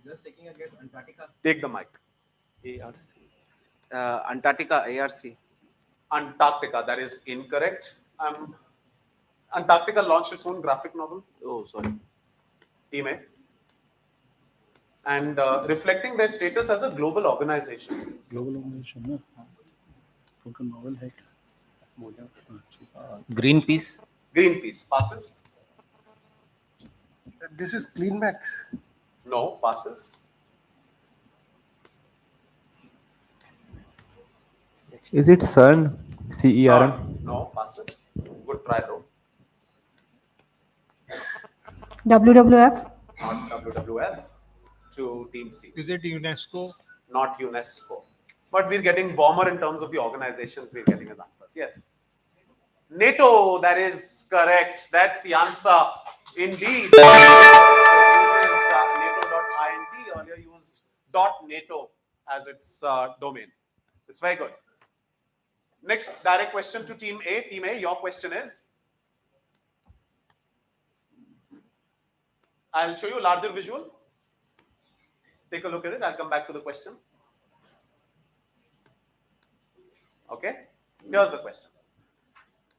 Just taking a guess, Antarctica. Take the mic. ARC. Antarctica, ARC. Antarctica, that is incorrect. Antarctica launched its own graphic novel. Oh, sorry. Team A. And reflecting their status as a global organization. Global organization, no? उनका novel है क्या? Greenpeace. Greenpeace passes. This is CleanMax. No, passes. Is it CERN? CERN? CERN. No, passes. Good try though. WWF. Not WWF. To Team C. Is it UNESCO? Not UNESCO. But we're getting warmer in terms of the organizations we're getting as answers. Yes. NATO, that is correct. That's the answer. Indeed. This is NATO.int. Earlier used .NATO as its domain. It's very good. Next direct question to Team A. Team A, your question is? I'll show you a larger visual. Take a look at it. I'll come back to the question. Okay. Here's the question.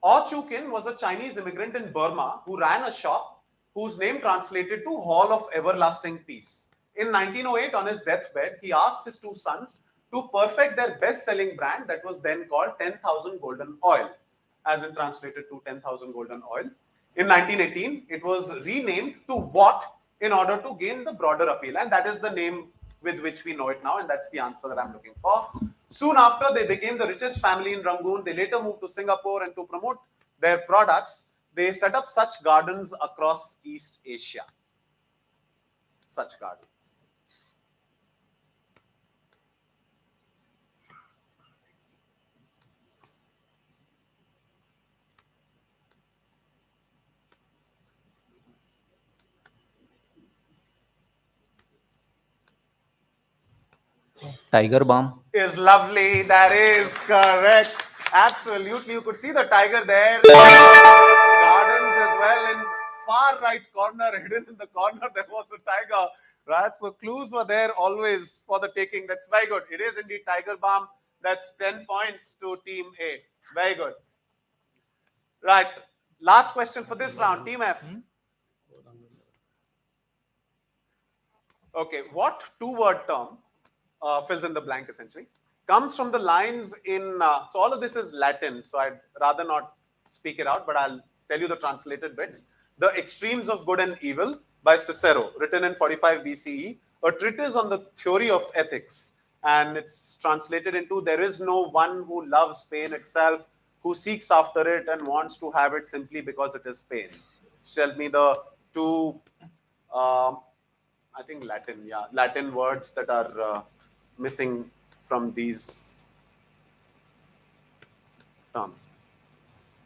Aw Chu Kin was a Chinese immigrant in Burma who ran a shop whose name translated to Hall of Everlasting Peace. In 1908, on his deathbed, he asked his two sons to perfect their best-selling brand that was then called 10,000 Golden Oil, as in translated to 10,000 Golden Oil. In 1918, it was renamed to what in order to gain the broader appeal, and that is the name with which we know it now, and that's the answer that I'm looking for. Soon after, they became the richest family in Rangoon. They later moved to Singapore, and to promote their products, they set up such gardens across East Asia. Such gardens. Tiger Balm. Is lovely. That is correct. Absolutely. You could see the tiger there. Gardens as well. In far right corner, hidden in the corner, there was a tiger. Right. So clues were there always for the taking. That's very good. It is indeed Tiger Balm. That's 10 points to Team A. Very good. Right. Last question for this round. Team F. Okay. What two-word term fills in the blank essentially? Comes from the lines in, so all of this is Latin, so I'd rather not speak it out, but I'll tell you the translated bits. The Extremes of Good and Evil by Cicero, written in 45 BCE, a treatise on the theory of ethics. And it's translated into, there is no one who loves pain itself, who seeks after it and wants to have it simply because it is pain. Tell me the two, I think Latin words that are missing from these terms.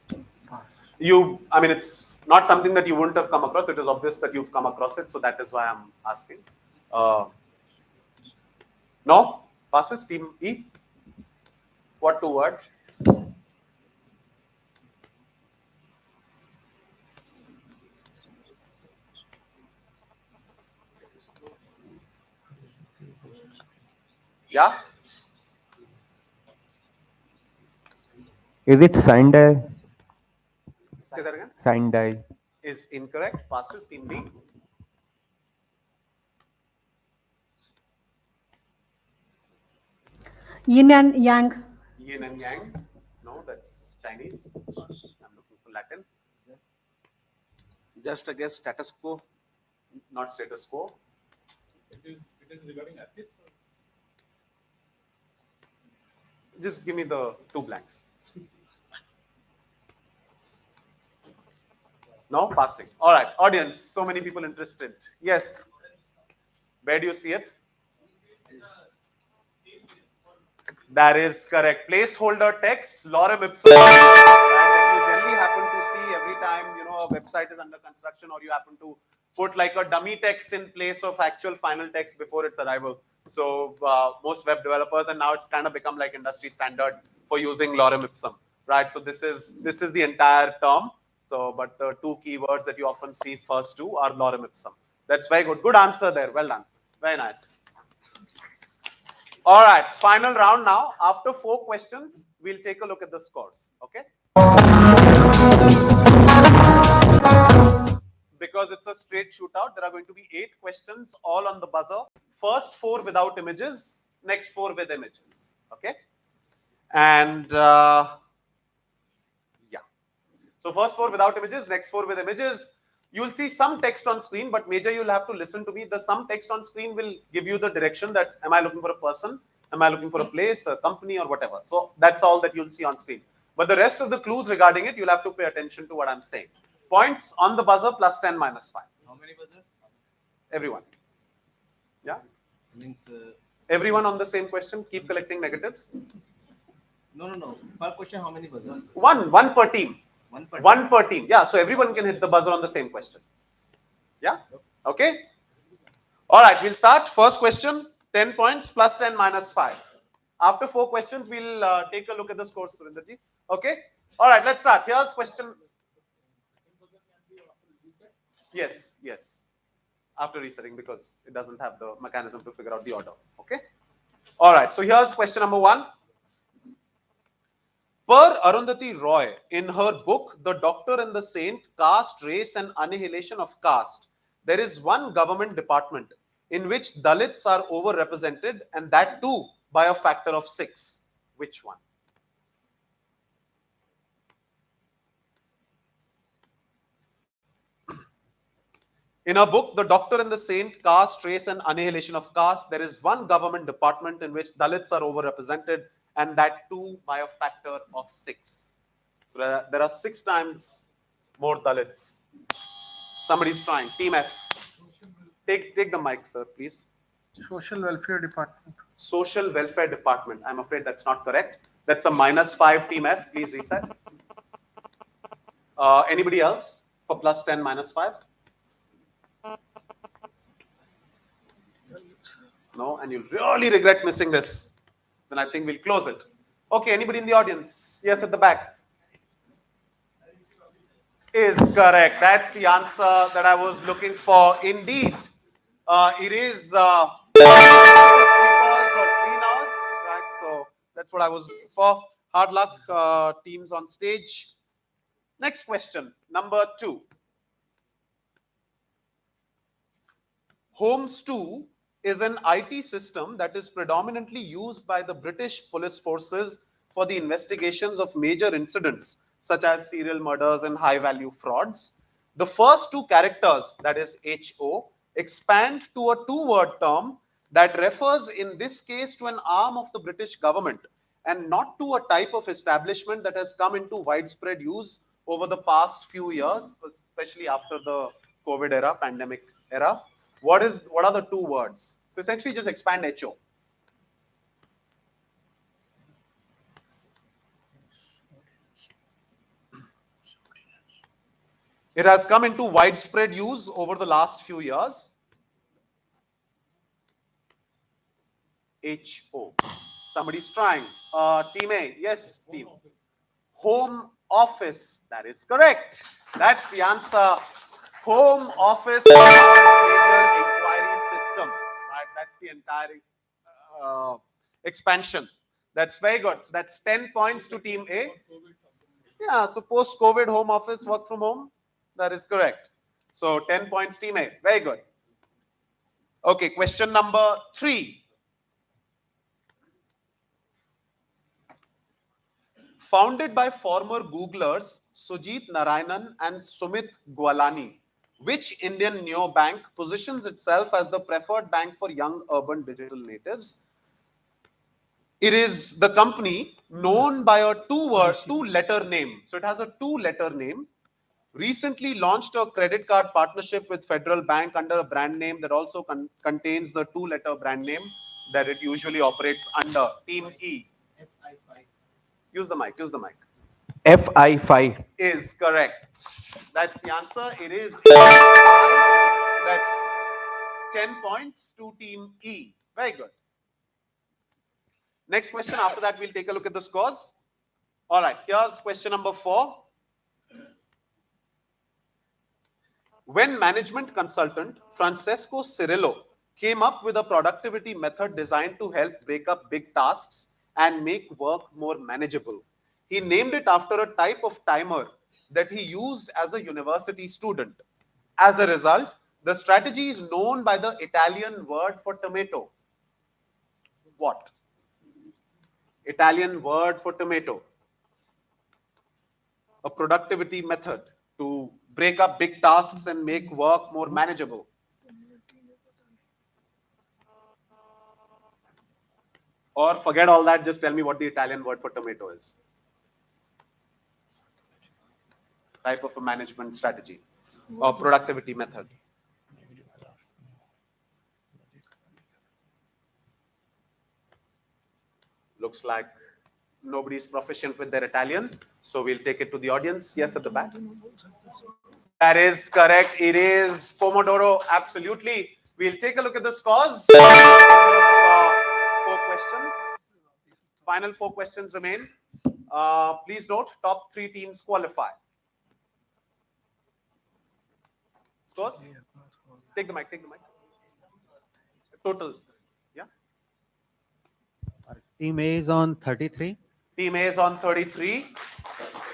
I mean, it's not something that you wouldn't have come across. It is obvious that you've come across it, so that is why I'm asking. No? Passes? Team E? What two words? Yeah? Is it Sunday? Say that again. Sunday. Is incorrect. Passes. Team B. Yin and Yang. Yin and Yang. No, that's Chinese. I'm looking for Latin. Just a guess, status quo. Not status quo. It is regarding ethics. Just give me the two blanks. No, passing. All right, audience. So many people interested. Yes. Where do you see it? That is correct. Placeholder text, lorem ipsum. That you generally happen to see every time, you know, a website is under construction, or you happen to put like a dummy text in place of actual final text before its arrival. So most web developers, and now it's kind of become like industry standard for using lorem ipsum, right? So this is the entire term. So, but the two keywords that you often see first two are lorem ipsum. That's very good. Good answer there. Well done. Very nice. All right, final round now. After 4 questions, we'll take a look at the scores. Okay? Because it's a straight shootout, there are going to be 8 questions, all on the buzzer. First 4 without images, next 4 with images. Okay? And yeah. So first 4 without images, next 4 with images. You'll see some text on screen, but major you'll have to listen to me. The some text on screen will give you the direction that am I looking for a person, am I looking for a place, a company, or whatever. So that's all that you'll see on screen. But the rest of the clues regarding it, you'll have to pay attention to what I'm saying. Points on the buzzer plus 10 minus 5. How many buzzers? Everyone. Yeah? Means, Everyone on the same question, keep collecting negatives. no. Per question, how many buzzers? One per team. One per team. Yeah, so everyone can hit the buzzer on the same question. Yeah? Okay? All right, we'll start. First question, 10 points plus 10 minus 5. After 4 questions, we'll take a look at the scores, Surinderji. Okay? All right, let's start. Here's question. Yes. After resetting, because it doesn't have the mechanism to figure out the order. Okay? All right, so here's question number 1. Per Arundhati Roy, in her book, The Doctor and the Saint, Caste, Race and Annihilation of Caste, there is one government department in which Dalits are overrepresented, and that too by a factor of 6. Which one? In her book, The Doctor and the Saint, Caste, Race and Annihilation of Caste, there is one government department in which Dalits are overrepresented, and that too by a factor of 6. So there are 6 times more Dalits. Somebody's trying. Team F. Take the mic, sir, please. Social Welfare Department. Social Welfare Department. I'm afraid that's not correct. That's a minus 5, Team F. Please reset. Anybody else for plus 10 minus 5? No, and you'll really regret missing this. Then I think we'll close it. Okay, anybody in the audience? Yes, at the back. Is correct. That's the answer that I was looking for. Indeed, it is sweepers or cleaners, right? So that's what I was looking for. Hard luck, teams on stage. Next question, number 2. Holmes 2 is an IT system that is predominantly used by the British police forces for the investigations of major incidents such as serial murders and high-value frauds. The first 2 characters, that is HO, expand to a 2-word term that refers in this case to an arm of the British government and not to a type of establishment that has come into widespread use over the past few years, especially after the COVID era, pandemic era. What are the 2 words? So essentially just expand HO. It has come into widespread use over the last few years. HO. Somebody's trying. Team A. Yes, team. Home Office. That is correct. That's the answer. Home Office major inquiry system. Right? That's the entire expansion. That's very good. So that's 10 points to Team A. Yeah, so post-COVID Home Office, work from home. That is correct. So 10 points Team A. Very good. Okay, question number 3. Founded by former Googlers Sujit Narayanan and Sumit Gwalani, which Indian neobank positions itself as the preferred bank for young urban digital natives? It is the company known by a 2-letter name. So it has a 2-letter name. Recently launched a credit card partnership with Federal Bank under a brand name that also contains the 2-letter brand name that it usually operates under. Team E. Use the mic. FI5. Is correct. That's the answer. It is. So that's 10 points to team E. Very good. Next question. After that, we'll take a look at the scores. All right. Here's question number 4. When management consultant Francesco Cirillo came up with a productivity method designed to help break up big tasks and make work more manageable, he named it after a type of timer that he used as a university student. As a result, the strategy is known by the Italian word for tomato. What? Italian word for tomato. A productivity method to break up big tasks and make work more manageable. Or forget all that, just tell me what the Italian word for tomato is. Type of a management strategy or productivity method. Looks like nobody is proficient with their Italian, so we'll take it to the audience. Yes, at the back. That is correct. It is Pomodoro. Absolutely. We'll take a look at the scores. 4 questions. Final 4 questions remain. Please note, top 3 teams qualify. Scores? Take the mic. Total. Yeah. Team A is on 33. Team A is on 33.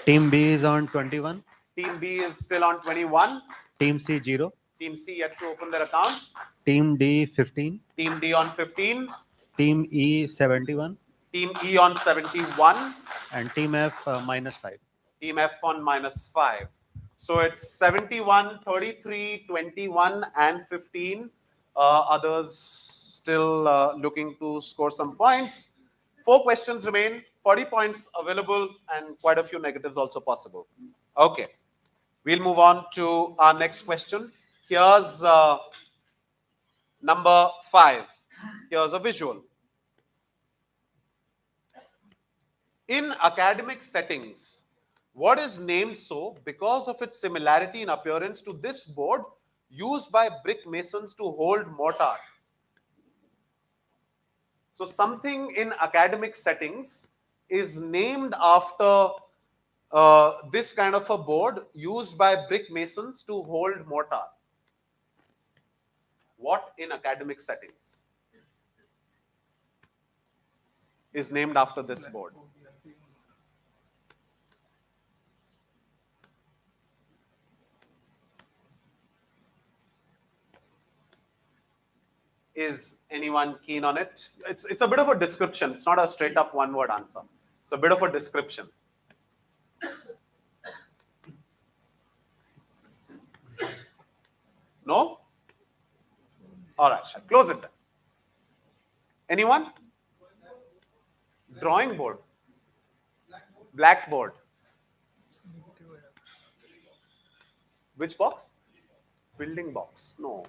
Team B is on 21. Team B is still on 21. Team C 0. Team C yet to open their account. Team D 15. Team D on 15. Team E 71. Team E on 71. And Team F -5. Team F on -5. So it's 71, 33, 21, and 15. Others still looking to score some points. 4 questions remain, 40 points available, and quite a few negatives also possible. Okay. We'll move on to our next question. Here's number 5. Here's a visual. In academic settings, what is named so because of its similarity in appearance to this board used by brick masons to hold mortar? So something in academic settings is named after this kind of a board used by brick masons to hold mortar. What in academic settings is named after this board? Is anyone keen on it? It's a bit of a description. It's not a straight up one word answer. It's a bit of a description. No? All right, I'll close it then. Anyone? Drawing board. Blackboard. Which box? Building box. No.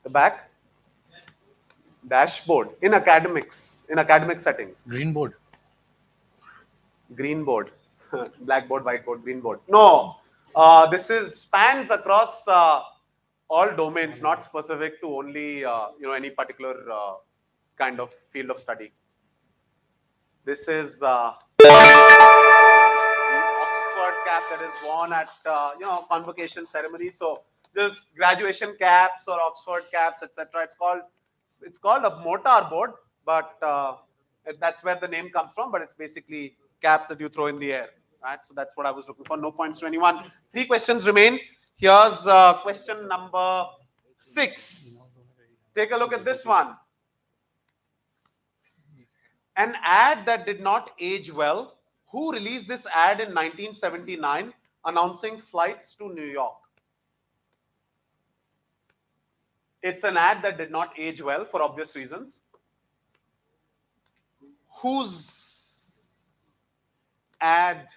The back? Dashboard. In academics, in academic settings. Green board. Green board. Blackboard, whiteboard, green board. No. This is spans across all domains, not specific to only any particular kind of field of study. This is the Oxford cap that is worn at convocation ceremonies. So just graduation caps or Oxford caps, etc. It's called a mortar board, but that's where the name comes from. But it's basically caps that you throw in the air, right? So that's what I was looking for. No points to anyone. 3 questions remain. Here's question number 6. Take a look at this one. An ad that did not age well. Who released this ad in 1979 announcing flights to New York? It's an ad that did not age well for obvious reasons. Whose ad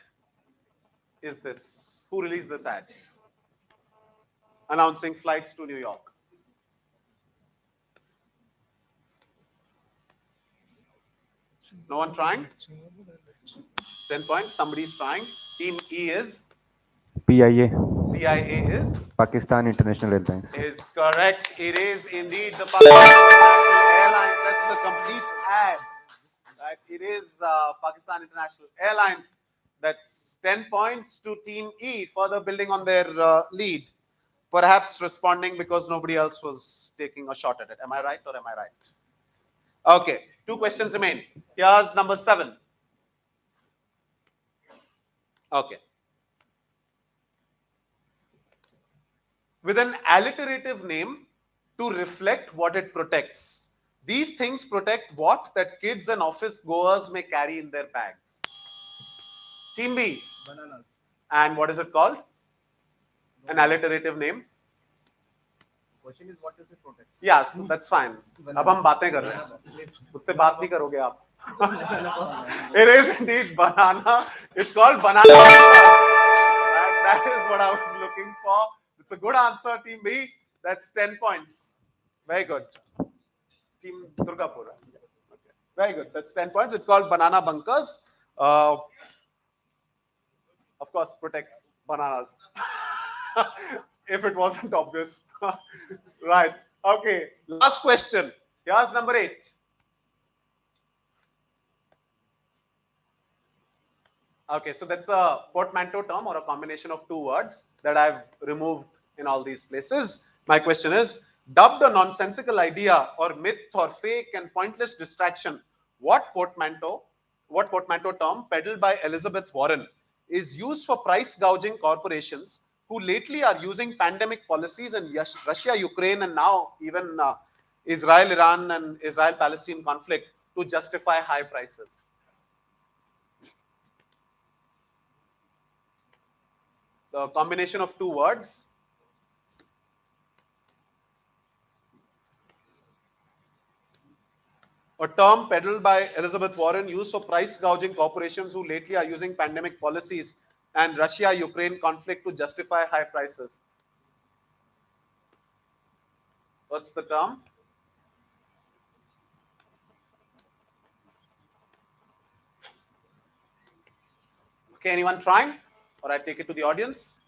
is this? Who released this ad? Announcing flights to New York. No one trying? 10 points. Somebody's trying. Team E is? PIA. PIA is? Pakistan International Airlines. Is correct. It is indeed the Pakistan International Airlines. That's the complete ad. Right? It is Pakistan International Airlines. That's 10 points to Team E, further building on their lead. Perhaps responding because nobody else was taking a shot at it. Am I right or am I right? Okay, 2 questions remain. Here's number 7. Okay. With an alliterative name to reflect what it protects. These things protect what that kids and office goers may carry in their bags. Team B. Bananas. And what is it called? An alliterative name. Question is, what does it protect? Yeah, so that's fine. अब हम बातें कर रहे हैं. मुझसे बात नहीं करोगे आप. It is indeed banana. It's called banana. That is what I was looking for. It's a good answer, Team B. That's 10 points. Very good. Team Durgapur. Okay. Very good. That's 10 points. It's called banana bunkers. Of course, protects bananas. If it wasn't obvious. Right. Okay. Last question. Here's number 8. Okay, so that's a portmanteau term or a combination of 2 words that I've removed in all these places. My question is, dubbed a nonsensical idea or myth or fake and pointless distraction, what portmanteau term peddled by Elizabeth Warren is used for price gouging corporations who lately are using pandemic policies in Russia, Ukraine, and now even Israel-Iran and Israel-Palestine conflict to justify high prices? So a combination of 2 words. A term peddled by Elizabeth Warren used for price gouging corporations who lately are using pandemic policies and Russia-Ukraine conflict to justify high prices. What's the term? Okay, anyone trying? Or I take it to the audience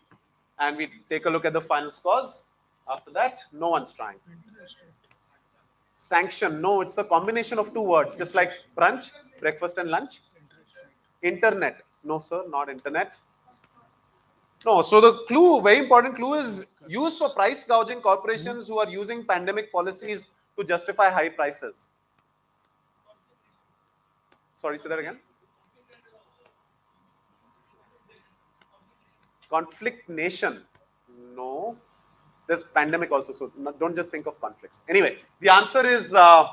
and we take a look at the final scores. After that, no one's trying. Sanction, no, it's a combination of 2 words, just like brunch, breakfast and lunch. Internet, no sir, not internet. No, so the clue, very important clue, is used for price gouging corporations who are using pandemic policies to justify high prices. Sorry, say that again. Conflict nation, no. There's pandemic also, so don't just think of conflicts. Anyway, the answer is price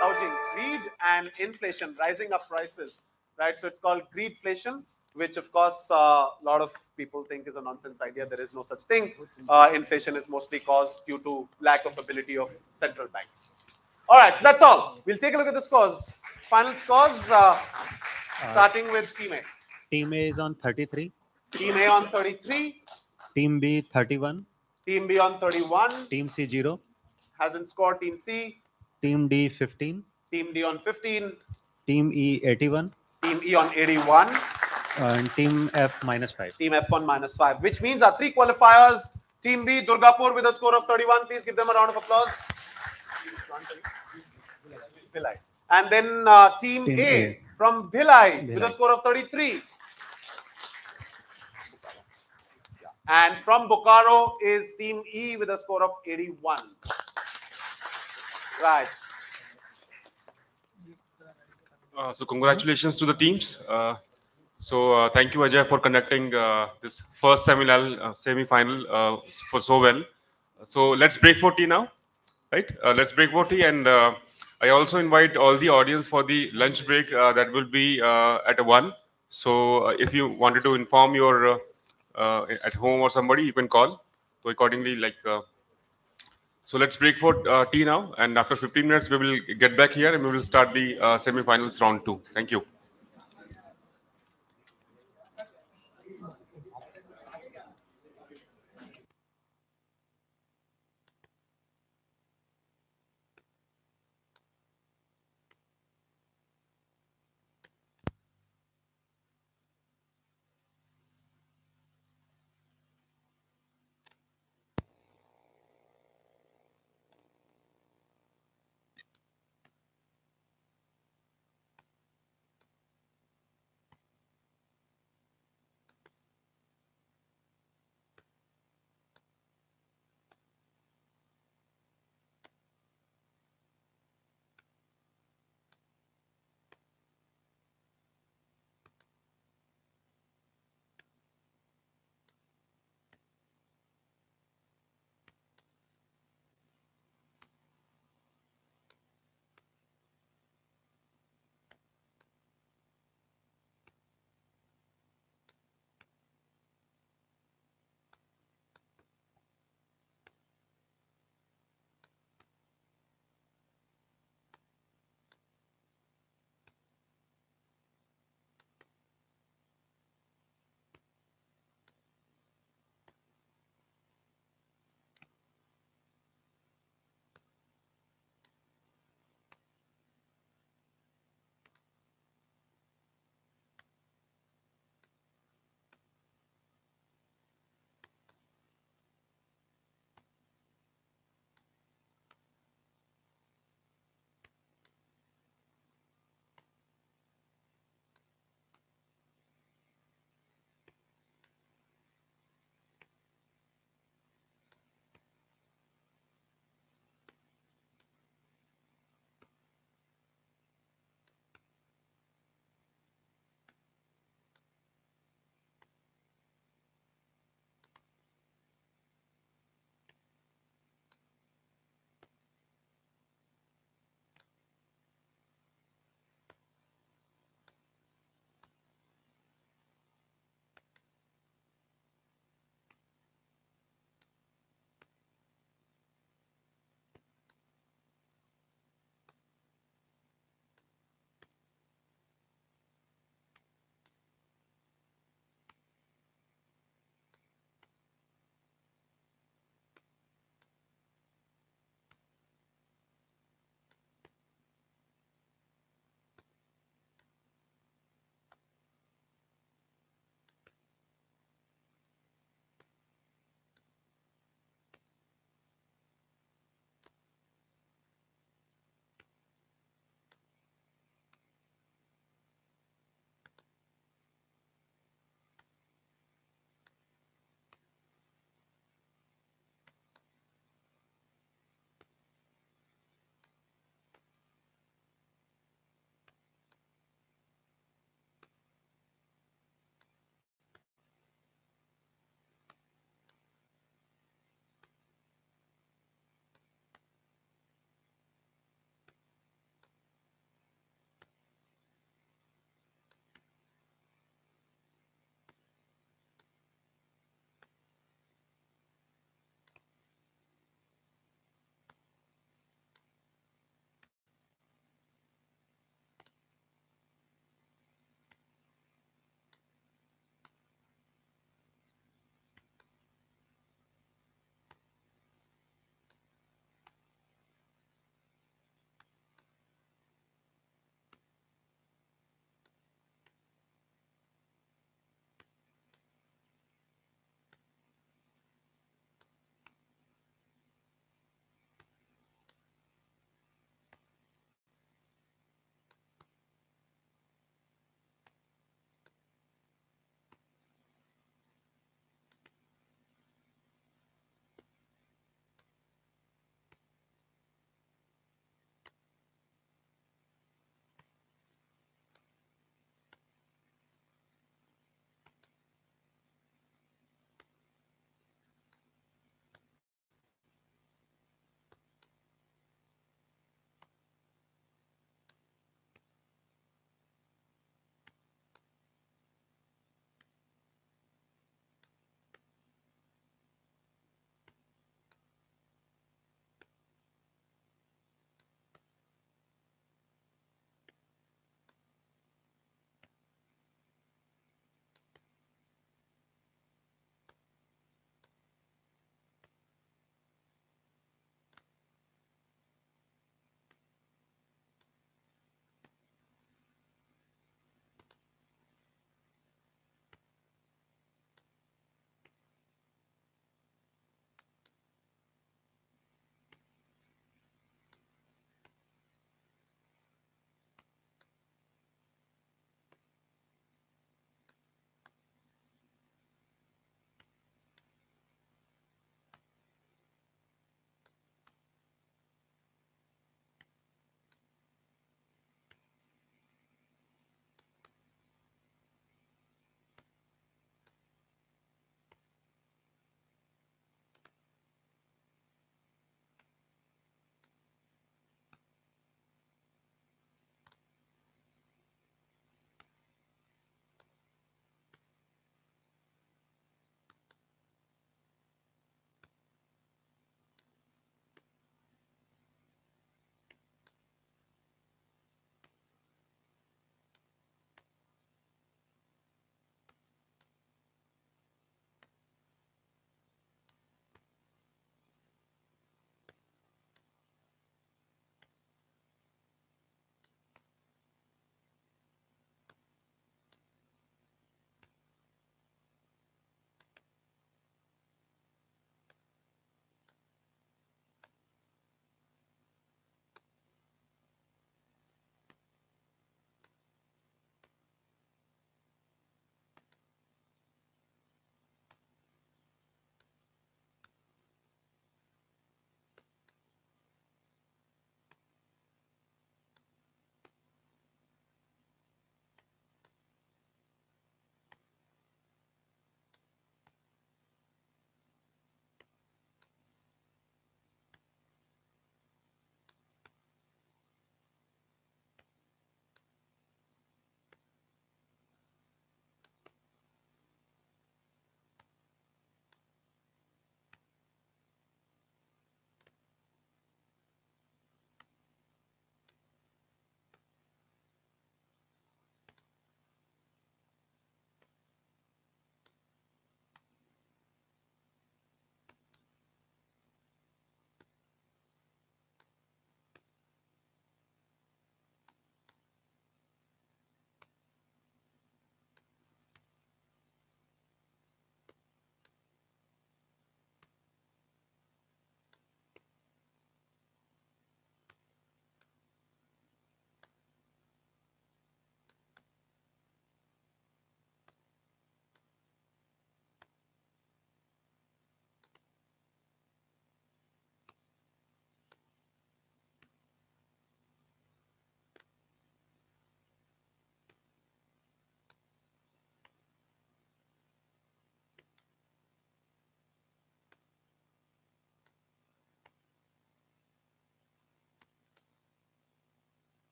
gouging, greed and inflation, rising up prices, right? So it's called greedflation, which of course a lot of people think is a nonsense idea. There is no such thing. Inflation is mostly caused due to lack of ability of central banks. All right, so that's all. We'll take a look at the scores. Final scores, starting with Team A. Team A is on 33. Team A on 33. Team B 31. Team B on 31. Team C 0. Hasn't scored. Team C. Team D 15. Team D on 15. Team E 81. Team E on 81. And Team F -5. Team F on -5, which means our 3 qualifiers. Team B, Durgapur with a score of 31. Please give them a round of applause. And then Team A from Bhilai with a score of 33. And from Bokaro is Team E with a score of 81. Right. So congratulations to the teams. Thank you, Ajay, for conducting this first semi-final for so well. So let's break for tea now, right? Let's break for tea, and I also invite all the audience for the lunch break that will be at 1. So if you wanted to inform your at home or somebody, you can call. So accordingly, so let's break for tea now, and after 15 minutes, we will get back here and we will start the semi-finals round 2. Thank you.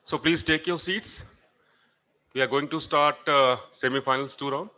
So please take your seats. We are going to start semi-finals 2 round.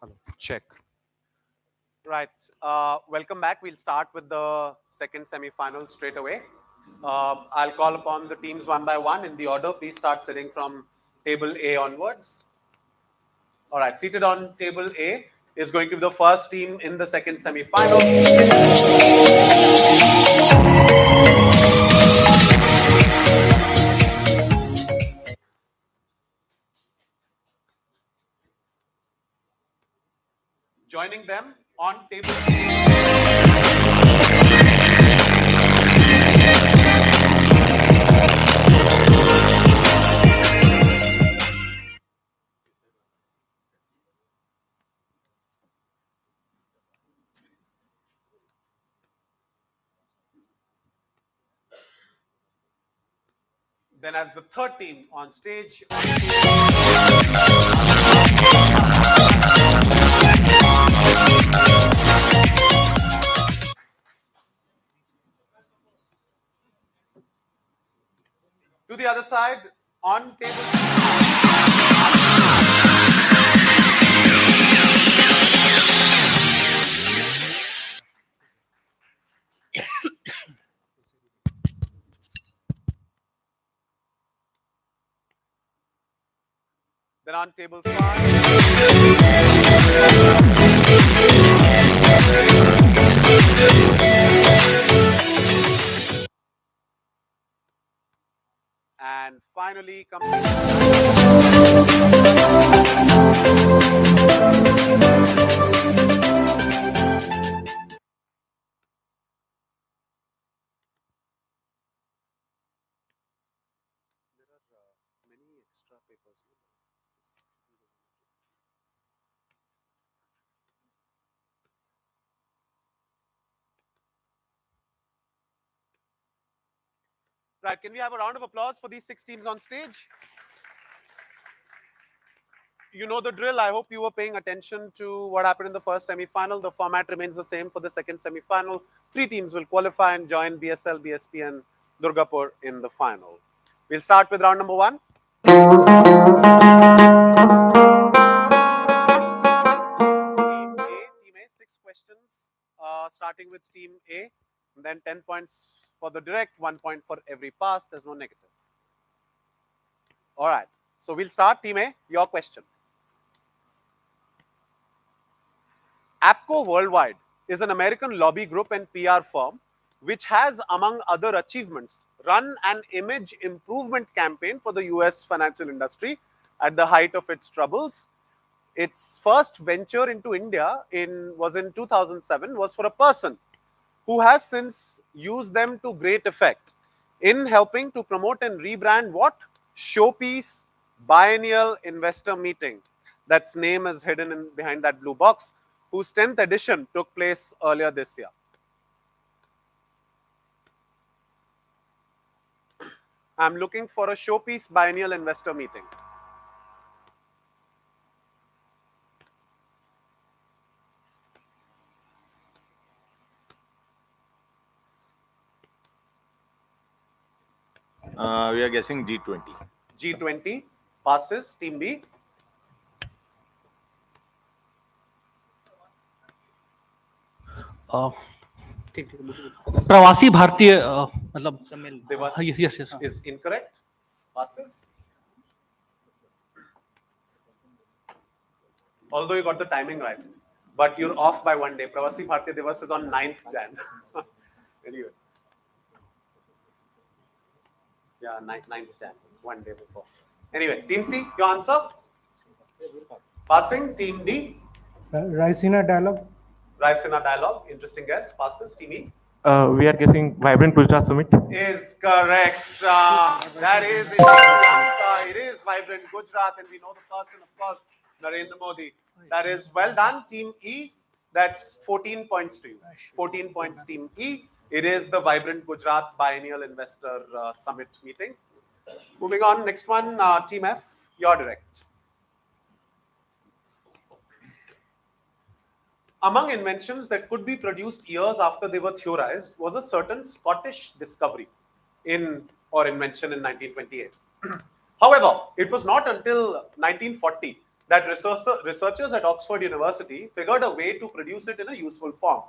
Hello, check. Right. Welcome back. We'll start with the second semi-final straight away. I'll call upon the teams one by one in the order. Please start sitting from table A onwards. All right. Seated on table A is going to be the first team in the second semi-final. Joining them on table then as the third team on stage. To the other side on table. Then on table 5. And finally Right, can we have a round of applause for these 6 teams on stage? You know the drill. I hope you were paying attention to what happened in the first semi-final. The format remains the same for the second semi-final. 3 teams will qualify and join BSL, BSP and Durgapur in the final. We'll start with round number 1. Team A, 6 questions, starting with Team A. And then 10 points for the direct, 1 point for every pass. There's no negative. All right. So we'll start. Team A, your question. APCO Worldwide is an American lobby group and PR firm which has, among other achievements, run an image improvement campaign for the US financial industry at the height of its troubles. Its first venture into India was in 2007, was for a person who has since used them to great effect in helping to promote and rebrand what? Showpiece Biennial Investor Meeting. That's name is hidden behind that blue box, whose 10th edition took place earlier this year. I'm looking for a Showpiece Biennial Investor Meeting. We are guessing G20. G20 passes. Team B. प्रवासी भारतीय मतलब yes is incorrect. Passes. Although you got the timing right, but you're off by 1 day. Pravasi Bharatiya Divas is on 9th Jan. Very good. Yeah, 9th Jan, 1 day before. Anyway, Team C, your answer? Passing. Team D. Raisina Dialogue. Raisina Dialogue. Interesting guess. Passes. Team E. We are guessing Vibrant Gujarat Summit. Is correct. That is the answer. It is Vibrant Gujarat, and we know the person, of course, Narendra Modi. That is well done, Team E. That's 14 points to you. 14 points, Team E. It is the Vibrant Gujarat Biennial Investor Summit meeting. Moving on, next one, Team F, you're direct. Among inventions that could be produced years after they were theorized was a certain Scottish discovery or invention in 1928. However, it was not until 1940 that researchers at Oxford University figured a way to produce it in a useful form.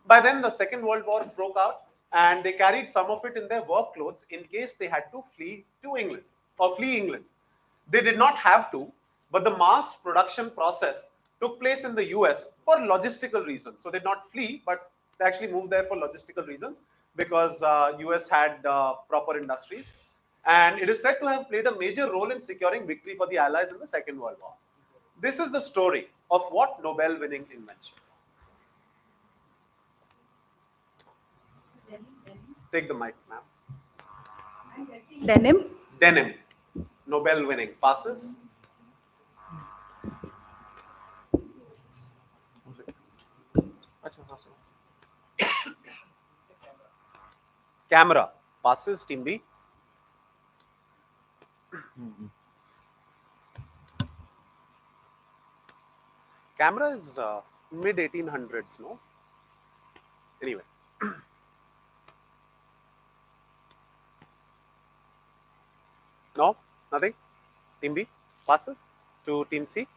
By then, the Second World War broke out, and they carried some of it in their work clothes in case they had to flee to England or flee England. They did not have to, but the mass production process took place in the US for logistical reasons. So they did not flee, but they actually moved there for logistical reasons because US had proper industries. And it is said to have played a major role in securing victory for the Allies in the Second World War. This is the story of what Nobel-winning invention? Take the mic, ma'am. Denim. Denim. Nobel-winning. Passes. Camera. Passes. Team B. Camera is mid 1800s, no? Anyway. No? Nothing? Team B passes to Team C.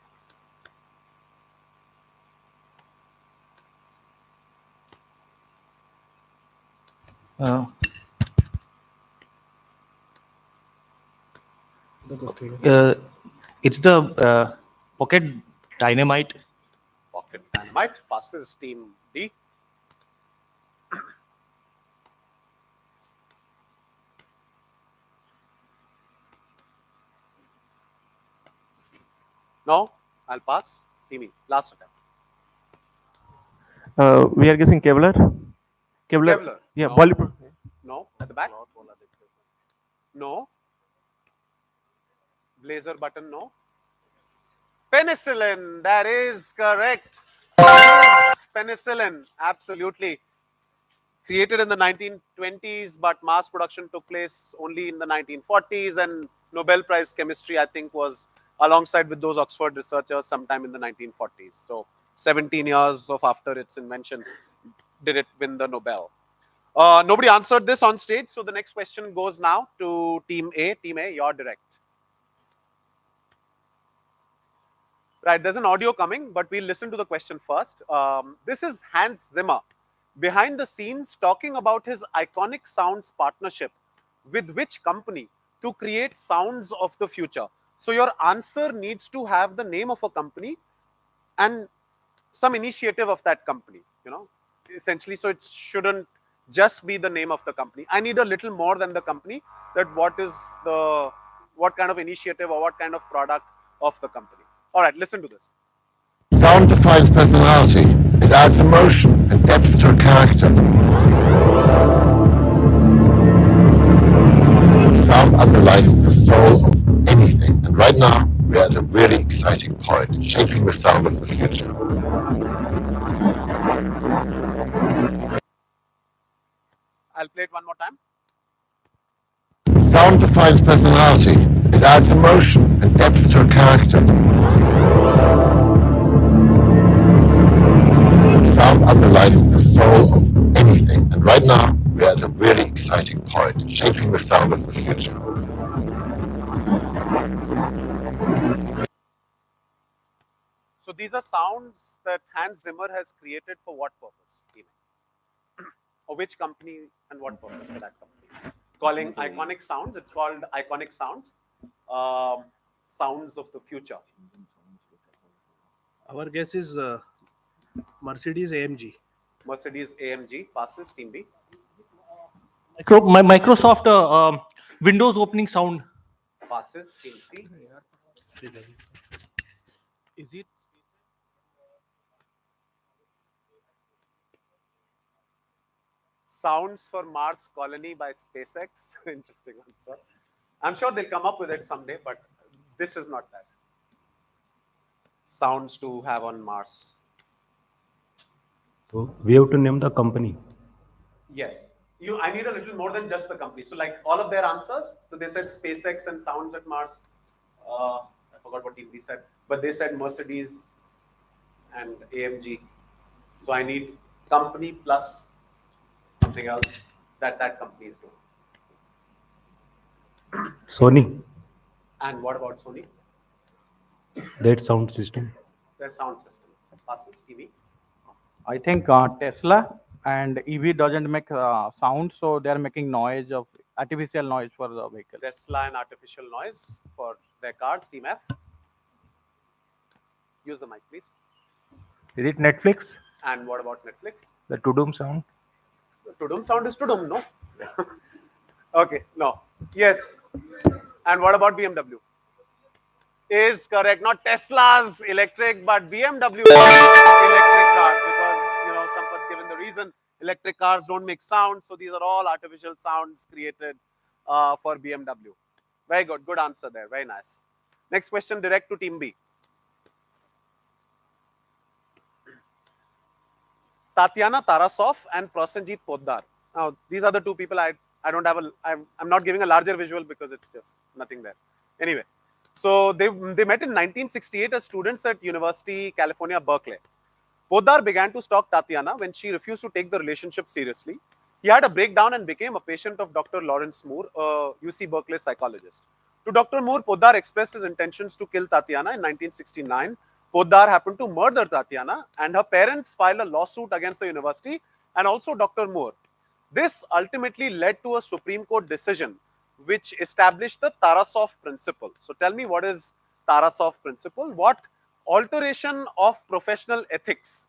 It's the pocket dynamite. Pocket dynamite passes Team D. No, I'll pass. Team E. Last attempt. We are guessing Kevlar. Kevlar. Yeah, No. Bollywood. No, at the back. No. Blazer button. No. Penicillin. That is correct. Penicillin. Absolutely. Created in the 1920s, but mass production took place only in the 1940s, and Nobel Prize Chemistry, I think, was alongside with those Oxford researchers sometime in the 1940s. So 17 years of after its invention did it win the Nobel. Nobody answered this on stage, so the next question goes now to Team A. Team A, you're direct. Right, there's an audio coming, but we'll listen to the question first. This is Hans Zimmer, behind the scenes talking about his iconic sounds partnership with which company to create sounds of the future. So your answer needs to have the name of a company and some initiative of that company, you know, essentially. So it shouldn't just be the name of the company. I need a little more than the company, that what kind of initiative or what kind of product of the company. All right, listen to this. Sound defines personality. It adds emotion and depth to a character. Sound underlines the soul of anything, and right now we're at a really exciting point, shaping the sound of the future. I'll play it one more time. Sound defines personality. It adds emotion and depth to a character. Sound underlines the soul of anything, and right now we're at a really exciting point, shaping the sound of the future. So these are sounds that Hans Zimmer has created for what purpose? Or which company and what purpose for that company? Calling iconic sounds, it's called iconic sounds, sounds of the future. Our guess is Mercedes AMG. Mercedes AMG passes. Team B. Microsoft Windows opening sound. Passes. Team C. Is it? Sounds for Mars Colony by SpaceX. Interesting answer. I'm sure they'll come up with it someday, but this is not that. Sounds to have on Mars. So we have to name the company. Yes. I need a little more than just the company. So like all of their answers. So they said SpaceX and sounds at Mars. I forgot what team we said, but they said Mercedes and AMG. So I need company plus something else that company is doing. Sony. And what about Sony? That sound system. Their sound systems. Passes TV. I think Tesla and EV doesn't make sound, so they are making noise of artificial noise for the vehicle. Tesla and artificial noise for their cars. Team F. Use the mic, please. Is it Netflix? And what about Netflix? The Tudum sound? Tudum sound is Tudum, no? Okay, no. Yes. And what about BMW? Is correct. Not Tesla's electric, but BMW electric cars, because Sampat's given the reason electric cars don't make sound. So these are all artificial sounds created for BMW. Very good. Good answer there. Very nice. Next question direct to Team B. Tatiana Tarasov and Prosenjit Poddar. Now, these are the two people I don't have I'm not giving a larger visual because it's just nothing there. Anyway, so they met in 1968 as students at University California, Berkeley. Poddar began to stalk Tatiana when she refused to take the relationship seriously. He had a breakdown and became a patient of Dr. Lawrence Moore, a UC Berkeley psychologist. To Dr. Moore, Poddar expressed his intentions to kill Tatiana in 1969. Poddar happened to murder Tatiana, and her parents filed a lawsuit against the university and also Dr. Moore. This ultimately led to a Supreme Court decision which established the Tarasov principle. So tell me, what is Tarasov principle? What alteration of professional ethics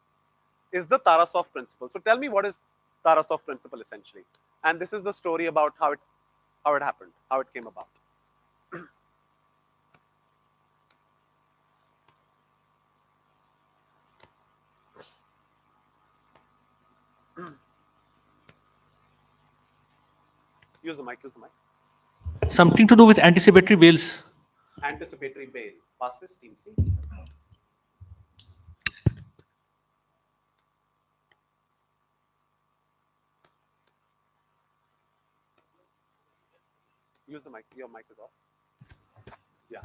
is the Tarasov principle? So tell me, what is Tarasov principle essentially? And this is the story about how it happened, how it came about. Use the mic, use the mic. Something to do with anticipatory bails. Anticipatory bail. Passes, Team C. Use the mic. Your mic is off. Yeah.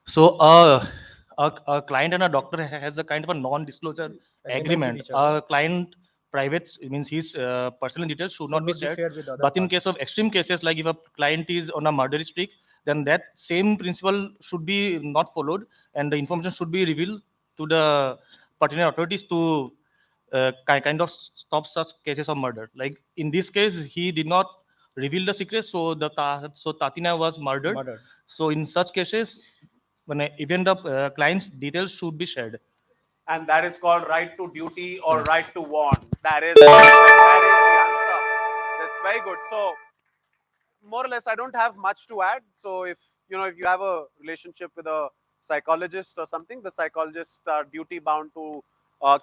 So a client and a doctor has a kind of a non-disclosure agreement. A client privates means his personal details should not be shared. But in case of extreme cases, like if a client is on a murder streak, then that same principle should be not followed, and the information should be revealed to the pertinent authorities to kind of stop such cases of murder. Like in this case, he did not reveal the secret, so Tatina was murdered. So in such cases, when even the client's details should be shared. And that is called right to duty or right to warn. That is the answer. That's very good. So more or less, I don't have much to add. So if you have a relationship with a psychologist or something, the psychologists are duty bound to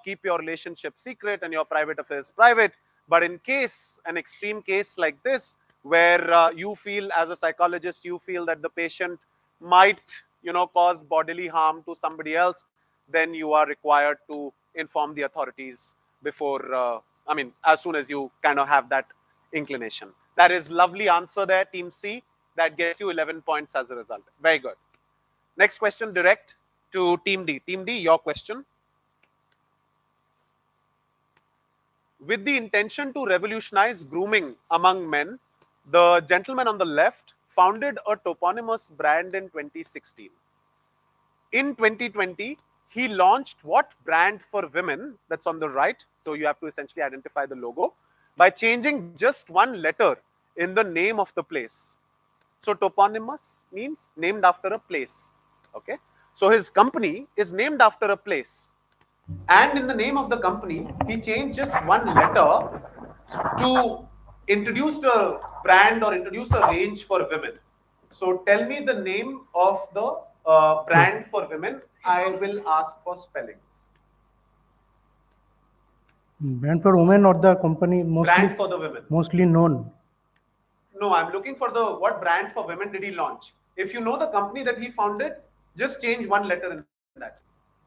keep your relationship secret and your private affairs private. But in case, an extreme case like this, where you feel as a psychologist, you feel that the patient might cause bodily harm to somebody else, then you are required to inform the authorities before, as soon as you kind of have that inclination. That is lovely answer there, Team C. That gets you 11 points as a result. Very good. Next question direct to Team D. Team D, your question. With the intention to revolutionize grooming among men, the gentleman on the left founded a toponymous brand in 2016. In 2020, he launched what brand for women? That's on the right. So you have to essentially identify the logo by changing just one letter in the name of the place. So toponymous means named after a place. Okay. So his company is named after a place. And in the name of the company, he changed just one letter to introduce a brand or introduce a range for women. So tell me the name of the brand for women. I will ask for spellings. Brand for women or the company mostly? Brand for the women. Mostly known. No, I'm looking for what brand for women did he launch? If you know the company that he founded, just change one letter in that,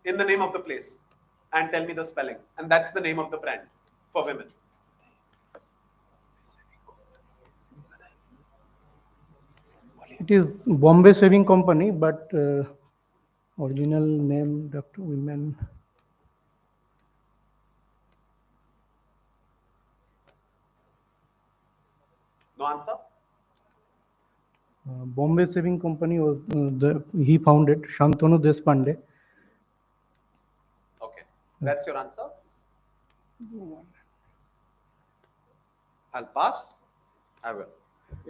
in the name of the place, and tell me the spelling. And that's the name of the brand for women. It is Bombay Shaving Company, but original name Dr. Women. No answer? Bombay Saving Company was he founded Shantanu Deshpande. Okay, that's your answer. I'll pass. I will.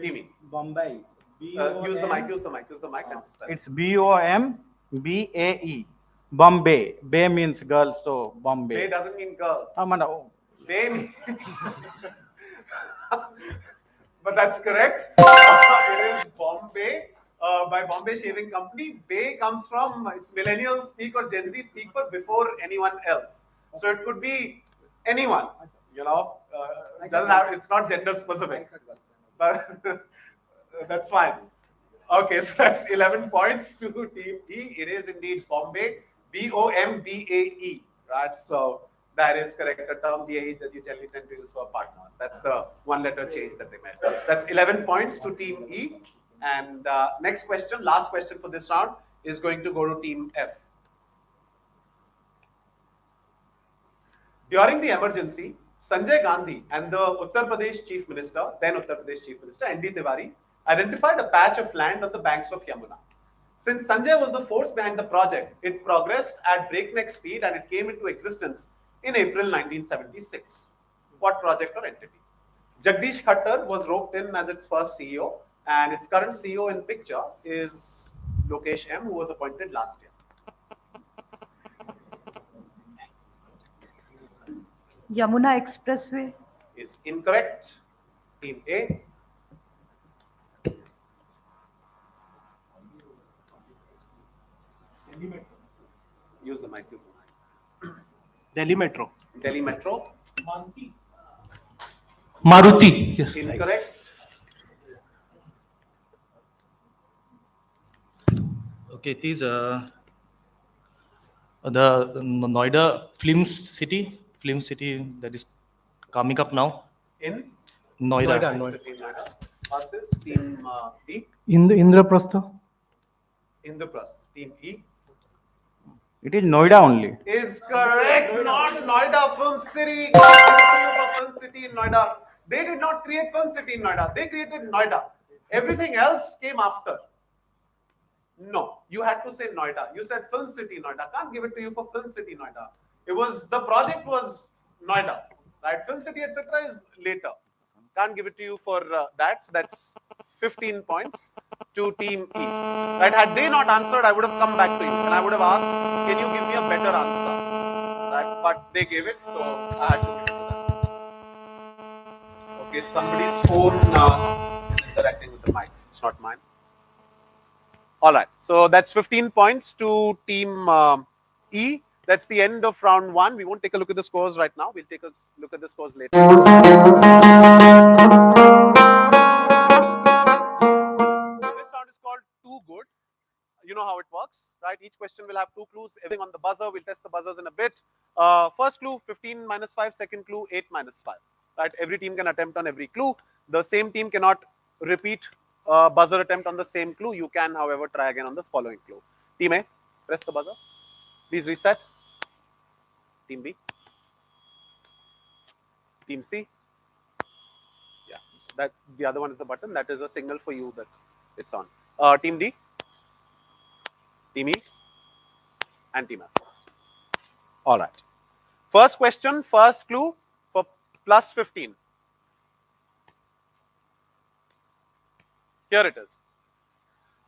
Timmy. Bombay. Use the mic. Use the mic. Use the mic. And start. It's BOMBAE. Bombay. Bay means girls, so Bombay. Bay doesn't mean girls. Bay means. But that's correct. It is Bombay by Bombay Shaving Company. Bay comes from, it's millennial speak or Gen Z speak for before anyone else. So it could be anyone, you know. Doesn't have, it's not gender specific. But that's fine. Okay, so that's 11 points to Team E. It is indeed Bombay, BOMBAE, right? So that is correct. A term BAE that you generally tend to use for partners. That's the one letter change that they made. That's 11 points to Team E. And next question, last question for this round, is going to go to Team F. During the emergency, Sanjay Gandhi and the Uttar Pradesh Chief Minister, then Uttar Pradesh Chief Minister, N.D. Tiwari, identified a patch of land on the banks of Yamuna. Since Sanjay was the force behind the project, it progressed at breakneck speed and it came into existence in April 1976. What project or entity? Jagdish Khattar was roped in as its first CEO, and its current CEO in picture is Lokesh M, who was appointed last year. Yamuna Expressway. Is incorrect. Team A. Use the mic. Use the mic. Delhi Metro. Delhi Metro. Maruti. Yes. Incorrect. Okay, it is the Noida Film City that is coming up now. In Noida. Noida. Passes Team D. Indraprastha. Indraprastha. Team E. It is Noida only. Is correct. Not Noida Film City. Film City in Noida. They did not create Film City in Noida. They created Noida. Everything else came after. No, you had to say Noida. You said Film City Noida. Can't give it to you for Film City Noida. It was, the project was Noida, right? Film City, etc. is later. Can't give it to you for that. So that's 15 points to Team E. Right? Had they not answered, I would have come back to you and I would have asked, can you give me a better answer? Right? But they gave it, so I had to give it to them. Okay, somebody's phone is interacting with the mic. It's not mine. All right, so that's 15 points to Team E. That's the end of round one. We won't take a look at the scores right now. We'll take a look at the scores later. So this round is called Too Good. You know how it works, right? Each question will have two clues. Everything on the buzzer. We'll test the buzzers in a bit. First clue, 15 minus 5. Second clue, 8 minus 5. Right? Every team can attempt on every clue. The same team cannot repeat buzzer attempt on the same clue. You can, however, try again on the following clue. Team A, press the buzzer. Please reset. Team B. Team C. Yeah, that the other one is the button. That is a signal for you that it's on. Team D. Team E. And Team F. All right. First question, first clue for plus 15. Here it is.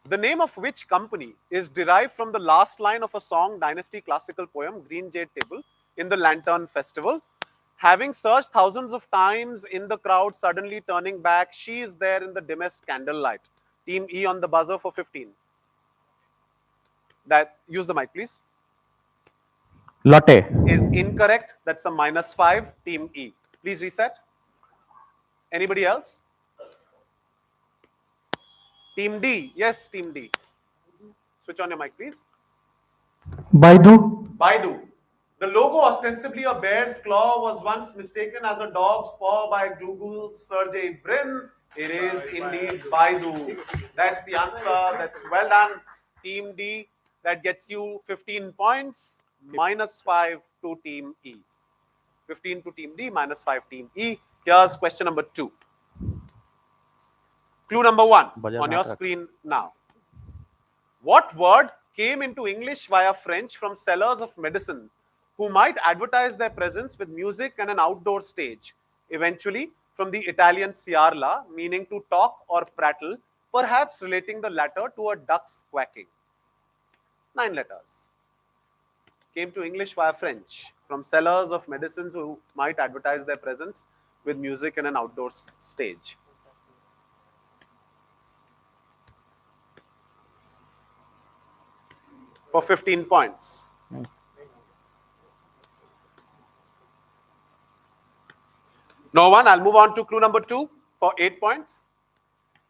The name of which company is derived from the last line of a song Dynasty classical poem Green Jade Table in the Lantern Festival? Having searched thousands of times in the crowd, suddenly turning back, she is there in the dimmest candlelight. Team E on the buzzer for 15. That, use the mic, please. Lotte. Is incorrect. That's a minus 5. Team E. Please reset. Anybody else? Team D. Yes, Team D. Switch on your mic, please. Baidu. Baidu. The logo, ostensibly a bear's claw, was once mistaken as a dog's paw by Google's Sergey Brin. It is indeed Baidu. That's the answer. That's well done. Team D. That gets you 15 points. Minus 5 to Team E. 15 to Team D, minus 5 Team E. Here's question number 2. Clue number 1 Bajar on your Natak. screen now. What word came into English via French from sellers of medicine who might advertise their presence with music and an outdoor stage? Eventually, from the Italian ciarla, meaning to talk or prattle, perhaps relating the latter to a duck's quacking. 9 letters. Came to English via French from sellers of medicines who might advertise their presence with music and an outdoor stage. For 15 points. No one. I'll move on to clue number 2 for 8 points.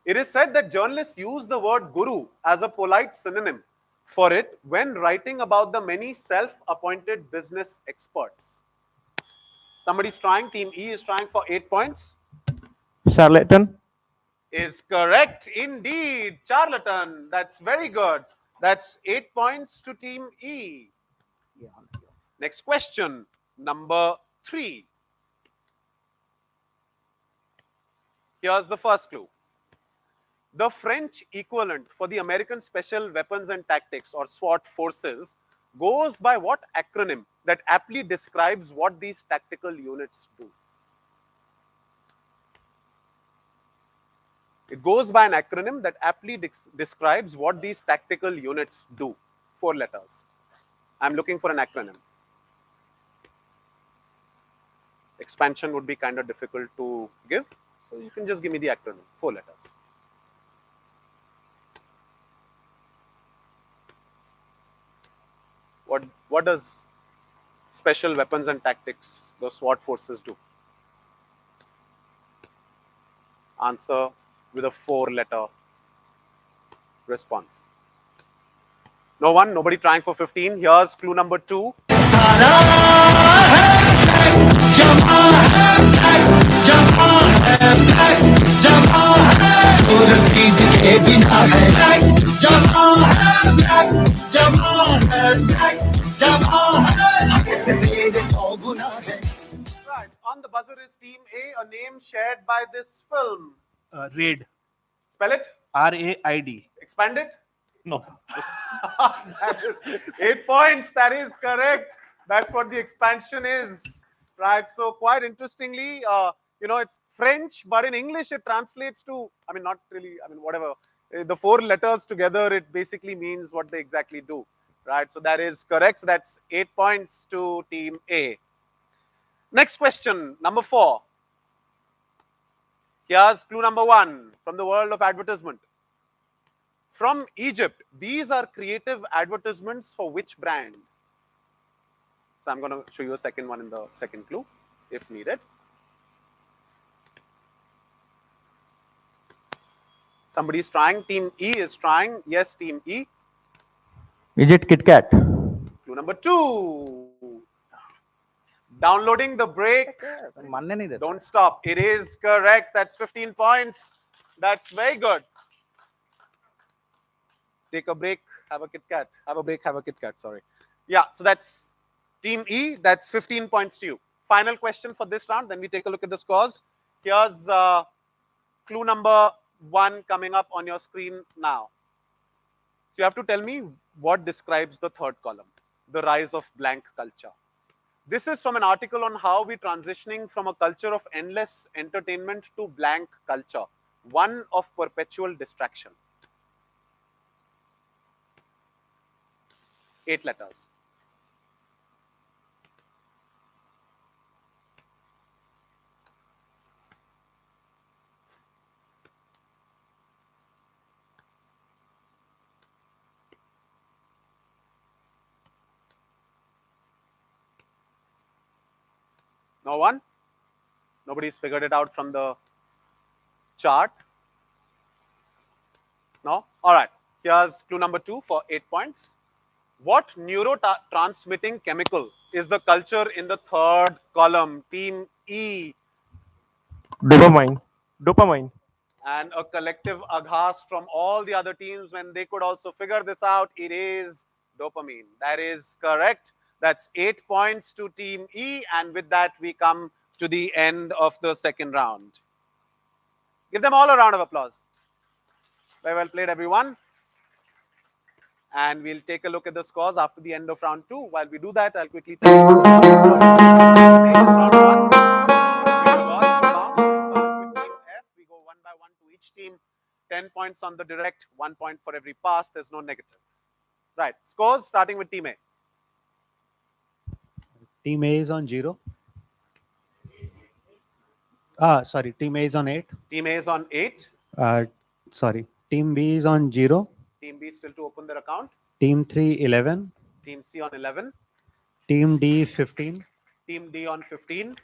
It is said that journalists use the word guru as a polite synonym for it when writing about the many self-appointed business experts. Somebody's trying. Team E is trying for 8 points. Charlatan. Is correct indeed. Charlatan. That's very good. That's 8 points to Team E. Next question, number 3. Here's the first clue. The French equivalent for the American Special Weapons and Tactics, or SWAT forces, goes by what acronym that aptly describes what these tactical units do? It goes by an acronym that aptly describes what these tactical units do. 4 letters. I'm looking for an acronym. Expansion would be kind of difficult to give, so you can just give me the acronym. 4 letters. What does Special Weapons and Tactics, the SWAT forces, do? Answer with a 4-letter response. No one, nobody trying for 15. Here's clue number 2. Right, on the buzzer is Team A, a name shared by this film. Raid. Spell it. RAID. Expand it. No. 8 points. That is correct. That's what the expansion is. Right. So quite interestingly, it's French, but in English it translates to, not really, whatever. The 4 letters together, it basically means what they exactly do. Right. So that is correct. So that's 8 points to Team A. Next question, number 4. Here's clue number 1 from the world of advertisement. From Egypt, these are creative advertisements for which brand? So I'm going to show you a second one in the second clue, if needed. Somebody's trying. Team E is trying. Yes, Team E. Is it Kit Kat? Clue number 2. Downloading the break. Don't stop. It is correct. That's 15 points. That's very good. Take a break, have a Kit Kat. Have a break, have a Kit Kat, sorry. Yeah, so that's Team E. That's 15 points to you. Final question for this round. Then we take a look at the scores. Here's clue number 1 coming up on your screen now. So you have to tell me what describes the third column, the rise of blank culture. This is from an article on how we're transitioning from a culture of endless entertainment to blank culture, one of perpetual distraction. 8 letters. No one? Nobody's figured it out from the chart? No? All right. Here's clue number 2 for 8 points. What neurotransmitting chemical is the culture in the third column? Team E. Dopamine. And a collective aghast from all the other teams when they could also figure this out. It is dopamine. That is correct. That's 8 points to Team E. And with that, we come to the end of the second round. Give them all a round of applause. Very well played, everyone. And we'll take a look at the scores after the end of round 2. While we do that, I'll quickly tell you. Round 1. We reverse the counts. We start with team F. We go one by one to each team. 10 points on the direct, 1 point for every pass. There's no negative. Right. Scores starting with team A. Team A is on 0. Sorry, team A is on 8. Team A is on 8. Sorry, team B is on 0. Team B still to open their account. Team 3, 11. Team C on 11. Team D, 15. Team D on 15.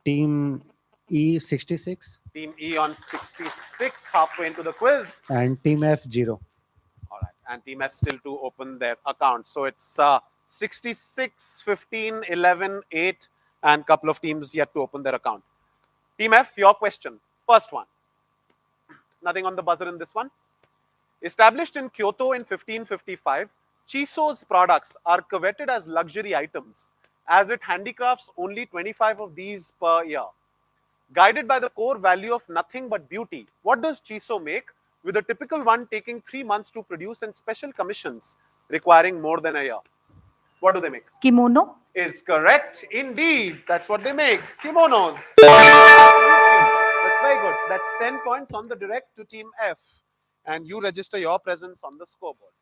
Team E, 66. Team E on 66, halfway into the quiz. And Team F, 0. All right. And Team F still to open their account. So it's 66, 15, 11, 8, and a couple of teams yet to open their account. Team F, your question. First one. Nothing on the buzzer in this one. Established in Kyoto in 1555, Chiso's products are coveted as luxury items, as it handicrafts only 25 of these per year. Guided by the core value of nothing but beauty, what does Chiso make, with a typical one taking 3 months to produce and special commissions requiring more than a year? What do they make? Kimono. Is correct. Indeed, that's what they make. Kimonos. That's very good. So that's 10 points on the direct to Team F. And you register your presence on the scoreboard.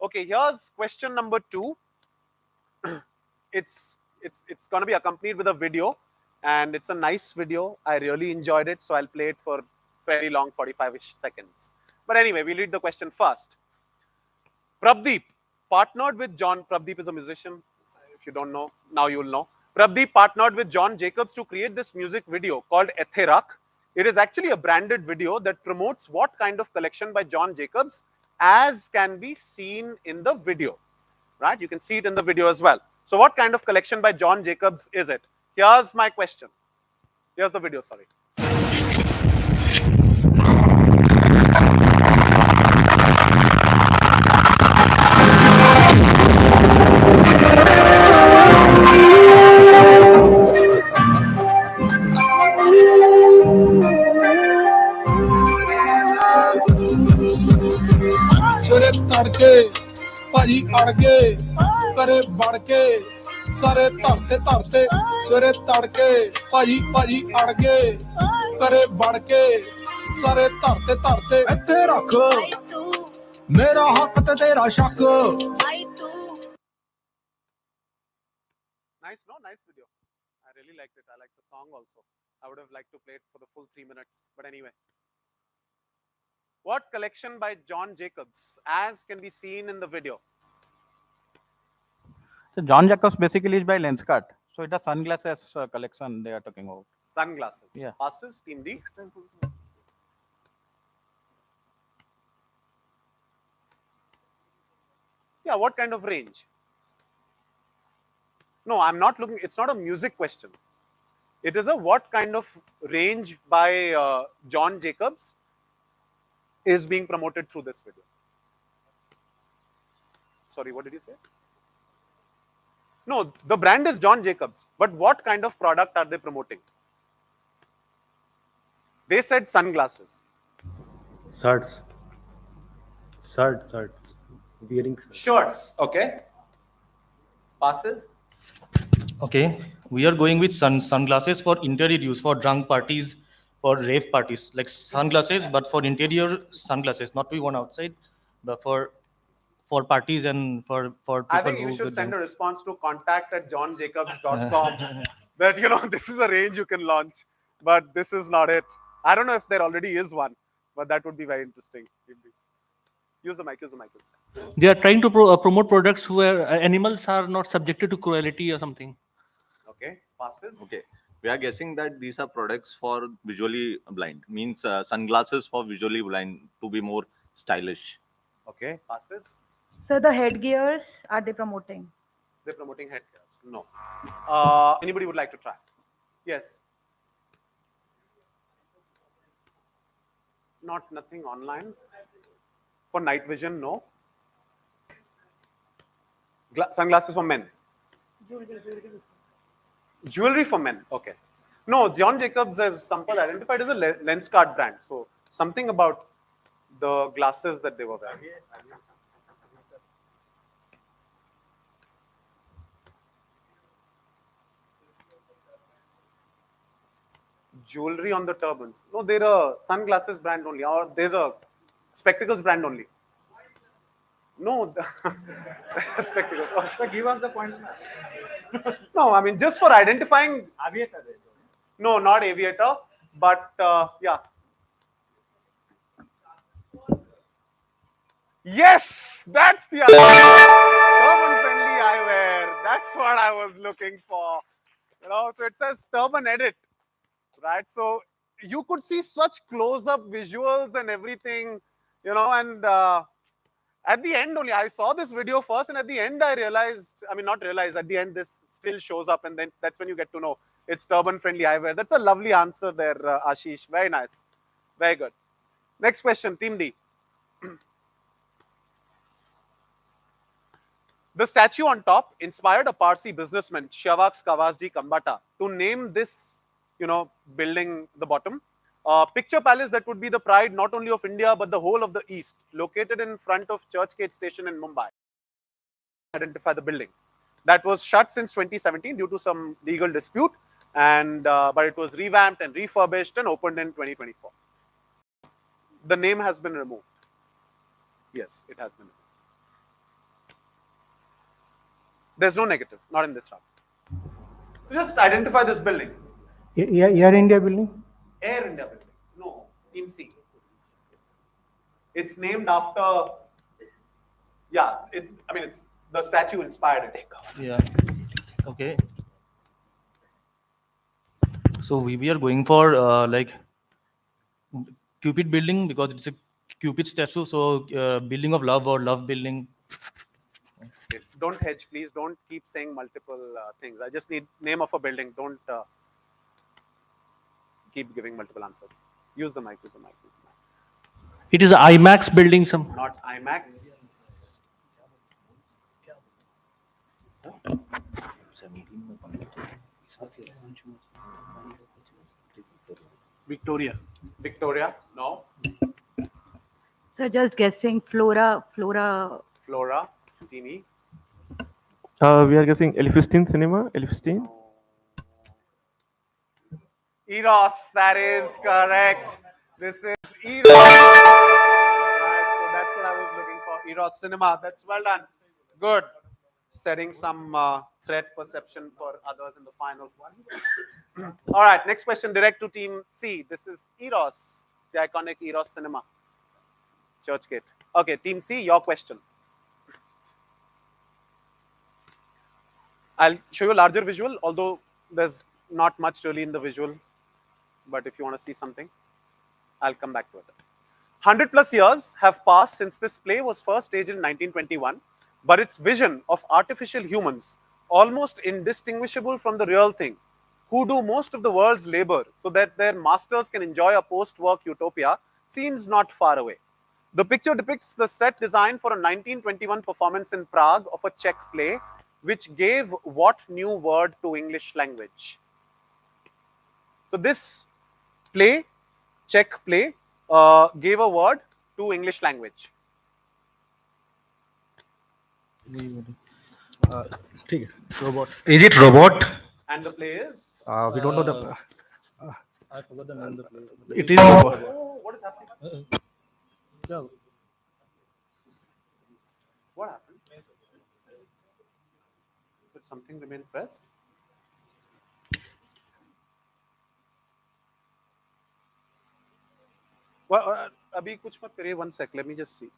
Okay, here's question number 2. It's going to be accompanied with a video. And it's a nice video. I really enjoyed it. So I'll play it for very long, 45-ish seconds. But anyway, we'll read the question first. Prabdeep partnered with John. Prabdeep is a musician. If you don't know, now you'll know. Prabdeep partnered with John Jacobs to create this music video called Etherak. It is actually a branded video that promotes what kind of collection by John Jacobs, as can be seen in the video, right? You can see it in the video as well. So what kind of collection by John Jacobs is it? Here's my question. Here's the video, sorry. ਸਵੇਰੇ ਤੜਕੇ ਭਾਜੀ ਅੜ ਗਏ ਕਰੇ ਵੜ ਕੇ ਸਾਰੇ ਧਰਤੇ ਸਵੇਰੇ ਤੜਕੇ ਭਾਜੀ ਅੜ ਗਏ ਕਰੇ ਵੜ ਕੇ ਸਾਰੇ ਧਰਤੇ ਇੱਥੇ ਰੱਖ ਮੇਰਾ ਹੱਕ ਤੇ ਤੇਰਾ ਸ਼ੱਕ Nice, no? Nice video. I really liked it. I liked the song also. I would have liked to play it for the full 3 minutes. But anyway. What collection by John Jacobs, as can be seen in the video? So John Jacobs basically is by Lenskart. So it's a sunglasses collection they are talking about. Sunglasses. Yeah. Passes, Team D. Yeah, what kind of range? No, I'm not looking, it's not a music question. It is a what kind of range by John Jacobs is being promoted through this video. Sorry, what did you say? No, the brand is John Jacobs, but what kind of product are they promoting? They said sunglasses. Shirts. Shirts. Wearing shirts. Okay. Passes. Okay, we are going with sunglasses for interior use, for drunk parties, for rave parties, like sunglasses, but for interior sunglasses, not to be worn outside, but for parties and for people. I think you should send a response to contact@johnjacobs.com that, you know, this is a range you can launch, but this is not it. I don't know if there already is one, but that would be very interesting. Use the mic. They are trying to promote products where animals are not subjected to cruelty or something. Okay, passes. Okay, we are guessing that these are products for visually blind, means sunglasses for visually blind to be more stylish. Okay, passes. So the headgears, are they promoting? They're promoting headgears. No. Anybody would like to try? Yes. Nothing online. For night vision, no. Sunglasses for men. Jewelry for men. Okay. No, John Jacobs, as Sampad identified, as a Lenskart brand. So something about the glasses that they were wearing. Jewelry on the turbans. No, they're a sunglasses brand only, or there's a spectacles brand only. No, spectacles. So give us the point. No, I mean just for identifying. Aviator. No, not aviator, but yeah. Yes, that's the turban-friendly eyewear. That's what I was looking for. You know, so it says turban edit, right? So you could see such close-up visuals and everything, you know, and at the end only, I saw this video first, and at the end I realized, I mean, not realized, at the end this still shows up, and then that's when you get to know it's turban-friendly eyewear. That's a lovely answer there, Ashish. Very nice. Very good. Next question, Team D. The statue on top inspired a Parsi businessman, Shavaks Kawasji Kambata, to name this, you know, building the bottom. Picture palace that would be the pride not only of India but the whole of the East, located in front of Churchgate Station in Mumbai. Identify the building. That was shut since 2017 due to some legal dispute, and but it was revamped and refurbished and opened in 2024. The name has been removed. Yes, it has been removed. There's no negative, not in this round. Just identify this building. Air India building? Air India building. No, Team C. It's named after, yeah, I mean, it's the statue inspired it. Yeah. Okay. So we are going for like Cupid building because it's a Cupid statue. So building of love or love building. Okay. Don't hedge, please. Don't keep saying multiple things. I just need name of a building. Don't keep giving multiple answers. Use the mic. Use the mic. Use the mic. It is IMAX building. Some. Not IMAX. Victoria. Victoria. No. So just guessing. Flora. Flora. Steamy. We are guessing Elphinstone Cinema. Elphinstone. Eros. That is correct. This is Eros. Right, so that's what I was looking for. Eros Cinema. That's well done. Good. Setting some threat perception for others in the final one. All right. Next question. Direct to Team C. This is Eros, the iconic Eros Cinema. Churchgate. Okay. Team C. Your question. I'll show you a larger visual, although there's not much really in the visual. But if you want to see something, I'll come back to it. 100+ years have passed since this play was first staged in 1921, but its vision of artificial humans, almost indistinguishable from the real thing, who do most of the world's labor so that their masters can enjoy a post-work utopia, seems not far away. The picture depicts the set design for a 1921 performance in Prague of a Czech play, which gave what new word to English language? So this play, Czech play, gave a word to English language. Robot. Is it robot? And the play is? We don't know the. I forgot the name of the play. It is robot. Oh, what is happening? What happened? Did something remain pressed? Well, abhi kuch mat kariye, 1 sec. Let me just see.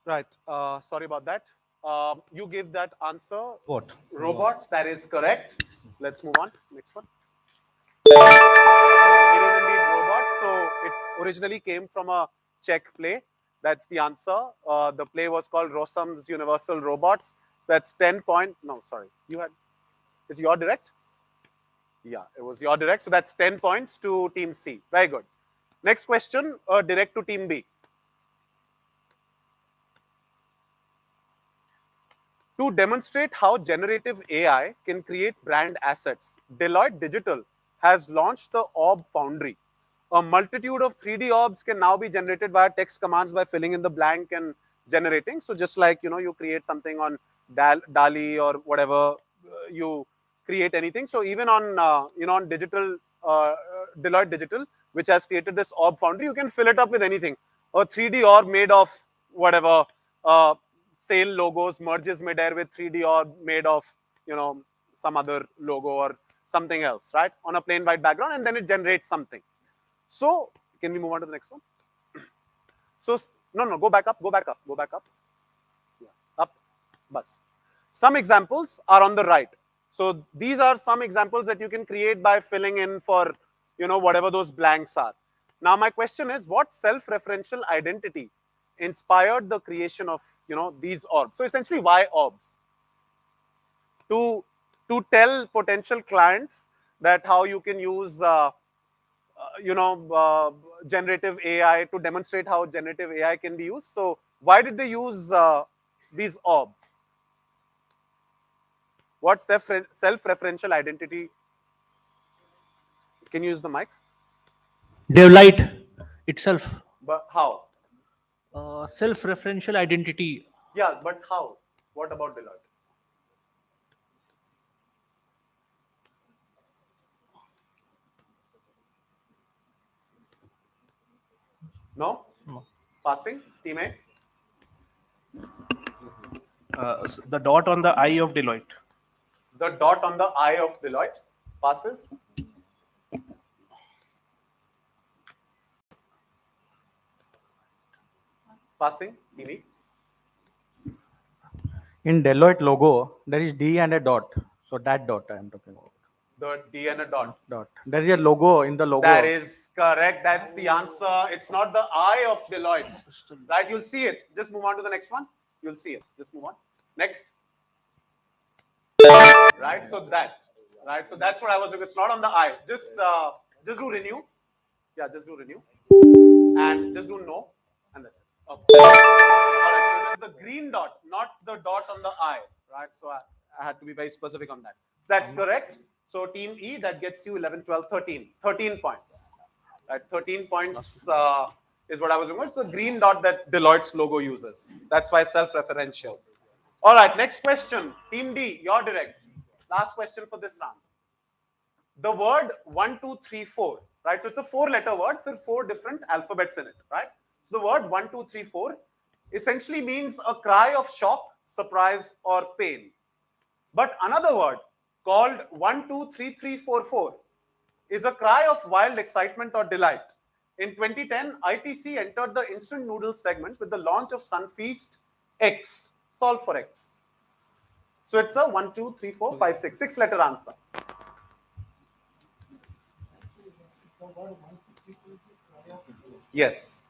Right. Sorry about that. You gave that answer. What? Robots. That is correct. Let's move on. Next one. It is indeed robots. So it originally came from a Czech play. That's the answer. The play was called Rossum's Universal Robots. That's 10 point. No, sorry. You had. Is your direct? Yeah, it was your direct. So that's 10 points to Team C. Very good. Next question. Direct to Team B. To demonstrate how generative AI can create brand assets, Deloitte Digital has launched the Orb Foundry. A multitude of 3D orbs can now be generated via text commands by filling in the blank and generating. So just like, you create something on DALI or whatever, you create anything. So even on, on digital, Deloitte Digital, which has created this Orb Foundry, you can fill it up with anything. A 3D orb made of whatever, SAIL logos merges midair with 3D orb made of, some other logo or something else, right? On a plain white background, and then it generates something. So, can we move on to the next one? So, no, go back up. Yeah, up, bus. Some examples are on the right. So, these are some examples that you can create by filling in for, whatever those blanks are. Now, my question is, what self-referential identity inspired the creation of, these orbs? So, essentially, why orbs? To tell potential clients that how you can use generative AI, to demonstrate how generative AI can be used. So why did they use these orbs? What self-referential identity? Can you use the mic? Deloitte itself. But how? Self-referential identity. Yeah, but how? What about Deloitte? No? No. Passing? Team A? The dot on the eye of Deloitte. The dot on the eye of Deloitte. Passes? Passing? TV? In Deloitte logo, there is D and a dot. So that dot I am talking about. The D and a dot. There is a logo in the logo. That is correct. That's the answer. It's not the eye of Deloitte. Right? You'll see it. Just move on to the next one. You'll see it. Just move on. Next. Right? So that. Right? So that's what I was doing. It's not on the eye. Just do renew. Yeah, just do renew. And just do no. And that's it. Okay. All right. So it is the green dot, not the dot on the eye. Right? So I had to be very specific on that. So that's correct. So team E, that gets you 11, 12, 13. 13 points. Right? 13 points is what I was doing. It's the green dot that Deloitte's logo uses. That's why self-referential. All right, next question. Team D, you're direct. Last question for this round. The word 1, 2, 3, 4. Right? So it's a 4-letter word with 4 different alphabets in it. Right? So the word 1, 2, 3, 4 essentially means a cry of shock, surprise, or pain. But another word called 1, 2, 3, 3, 4, 4 is a cry of wild excitement or delight. In 2010, ITC entered the instant noodles segment with the launch of Sunfeast X. Solve for X. So it's a 1, 2, 3, 4, 5, 6. 6-letter answer. Yes.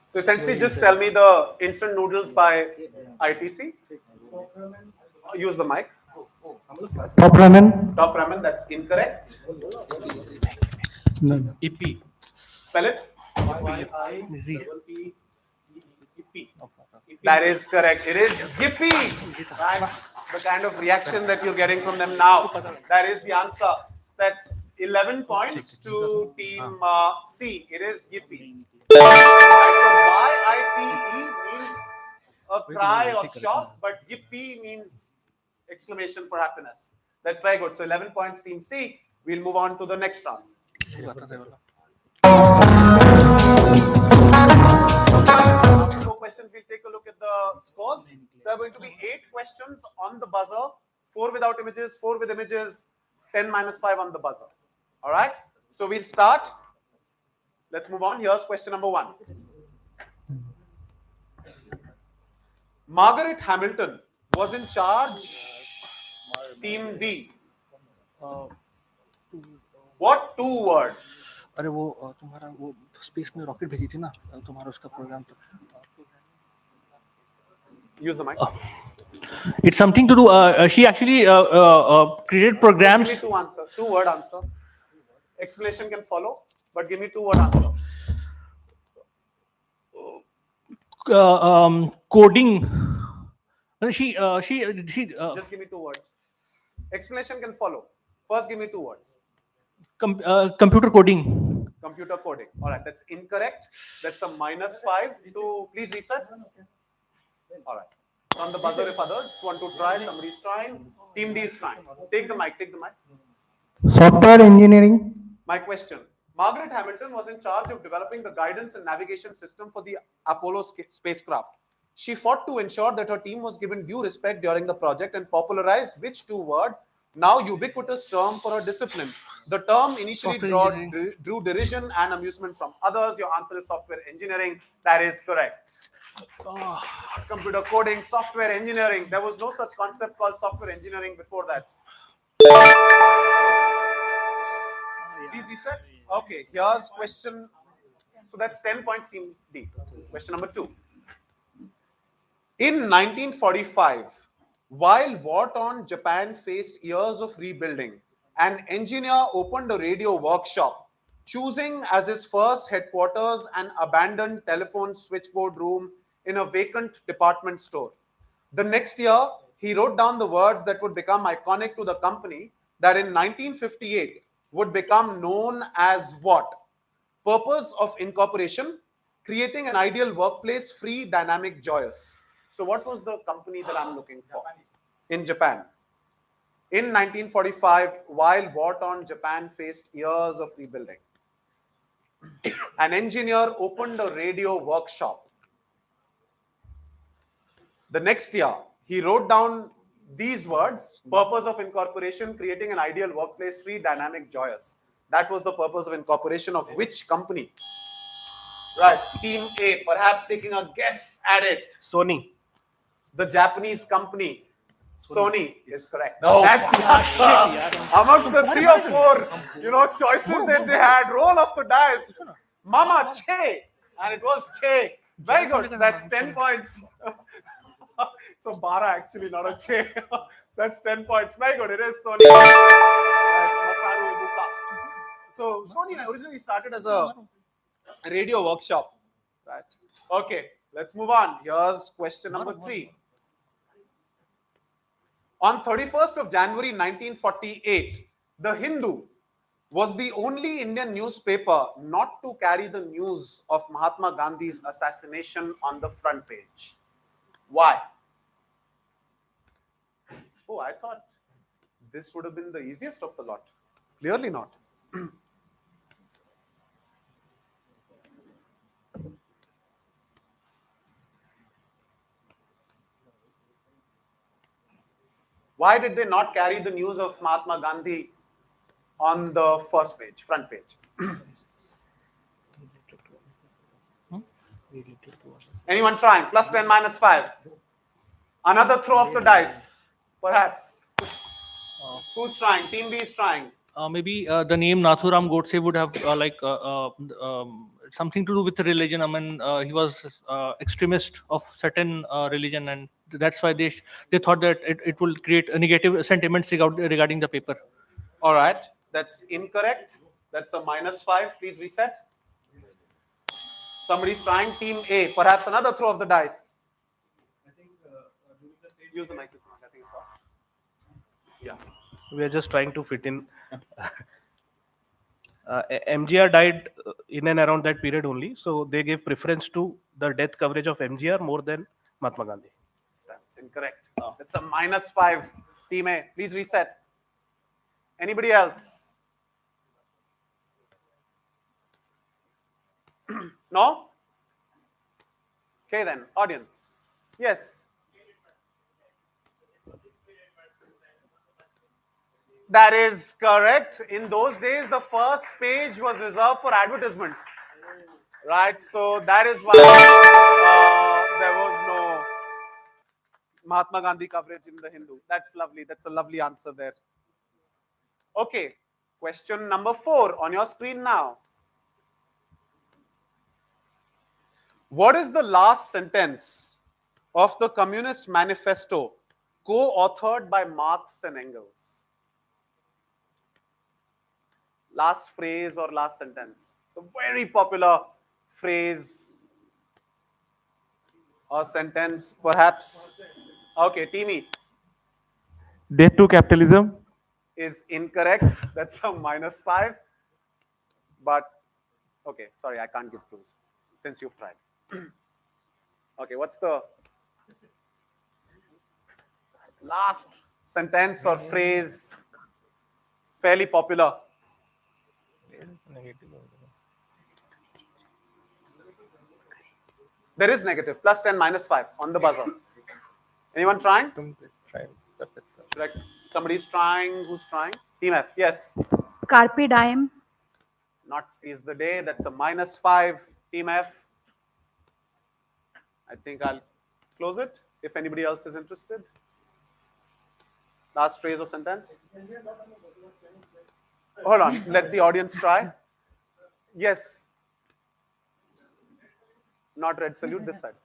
So essentially, just tell me the instant noodles by ITC. Use the mic. Top ramen. Top ramen, that's incorrect. No. EP. Spell it. Z. That is correct. It is Yippee. Right? The kind of reaction that you're getting from them now. That is the answer. That's 11 points to team C. It is Yippee. Right, so YIPE means a cry of shock, but Yippee means exclamation for happiness. That's very good. So 11 points team C. We'll move on to the next round. After 4 questions, we'll take a look at the scores. There are going to be 8 questions on the buzzer, 4 without images, 4 with images, 10 minus 5 on the buzzer. All right. So we'll start. Let's move on. Here's question number 1. Margaret Hamilton was in charge. Team B. What 2 word? अरे वो तुम्हारा वो space में rocket भेजी थी ना तुम्हारा उसका प्रोग्राम तो Use the mic. It's something to do. She actually created programs. Give me 2 answer. 2 word answer. Explanation can follow, but give me 2 word answer. Coding. She. Just give me 2 words. Explanation can follow. First, give me 2 words. Computer coding. Computer coding. All right, that's incorrect. That's a minus 5 to please reset. All right. On the buzzer, if others want to try, somebody's trying. Team D is trying. Take the mic. Take the mic. Software engineering. My question. Margaret Hamilton was in charge of developing the guidance and navigation system for the Apollo spacecraft. She fought to ensure that her team was given due respect during the project and popularized which 2 word, now ubiquitous term for her discipline. The term initially drew derision and amusement from others. Your answer is software engineering. That is correct. Computer coding, software engineering. There was no such concept called software engineering before that. Please reset. Okay, here's question. So that's 10 points, Team D. Question number 2. In 1945, while war-torn Japan faced years of rebuilding, an engineer opened a radio workshop, choosing as his first headquarters an abandoned telephone switchboard room in a vacant department store. The next year, he wrote down the words that would become iconic to the company that in 1958 would become known as what? Purpose of incorporation, creating an ideal workplace, free, dynamic, joyous. So what was the company that I'm looking for? In Japan. In 1945, while war-torn Japan faced years of rebuilding, an engineer opened a radio workshop. The next year, he wrote down these words, purpose of incorporation, creating an ideal workplace, free, dynamic, joyous. That was the purpose of incorporation of which company? Right, Team A, perhaps taking a guess at it. Sony. The Japanese company. Sony is correct. No. That's the answer. Amongst the 3 or 4, choices that they had, roll of the dice. Mama Che, and it was Che. Very good. That's 10 points. So Bara actually, not a Che. That's 10 points. Very good. It is Sony. Masaru Ibuka. So Sony originally started as a radio workshop. Right. Okay. Let's move on. Here's question number 3. On 31st of January 1948, The Hindu was the only Indian newspaper not to carry the news of Mahatma Gandhi's assassination on the front page. Why? Oh, I thought this would have been the easiest of the lot. Clearly not. Why did they not carry the news of Mahatma Gandhi on the first page, front page? Anyone trying? Plus 10, minus 5. Another throw of the dice, perhaps. Who's trying? Team B is trying. Maybe the name Nathuram Godse would have something to do with religion. I mean, he was extremist of certain religion, and that's why they thought that it will create a negative sentiments regarding the paper. All right, that's incorrect. That's a minus 5. Please reset. Somebody's trying. Team A, perhaps another throw of the dice. I think Use the microphone. I think it's off. Yeah, we are just trying to fit in. MGR died in and around that period only, so they gave preference to the death coverage of MGR more than Mahatma Gandhi. That's incorrect. That's a minus 5. Team A, please reset. Anybody else? No? Okay then, audience. Yes. That is correct. In those days, the first page was reserved for advertisements. Right, so that is why there was no Mahatma Gandhi coverage in the Hindu. That's lovely. That's a lovely answer there. Okay, question number 4 on your screen now. What is the last sentence of the Communist Manifesto co-authored by Marx and Engels? Last phrase or last sentence. It's a very popular phrase or sentence, perhaps. Okay, Teamy. Death to capitalism. Is incorrect. That's a -5. But okay, sorry, I can't give clues since you've tried. Okay, what's the last sentence or phrase? It's fairly popular. There is negative, +10, -5 on the buzzer. Anyone trying? Should somebody's trying. Who's trying? Team F, yes. Carpe diem. Not seize the day. That's a -5. Team F. I think I'll close it if anybody else is interested. Last phrase or sentence. Hold on. Let the audience try. Yes. Not red salute this side.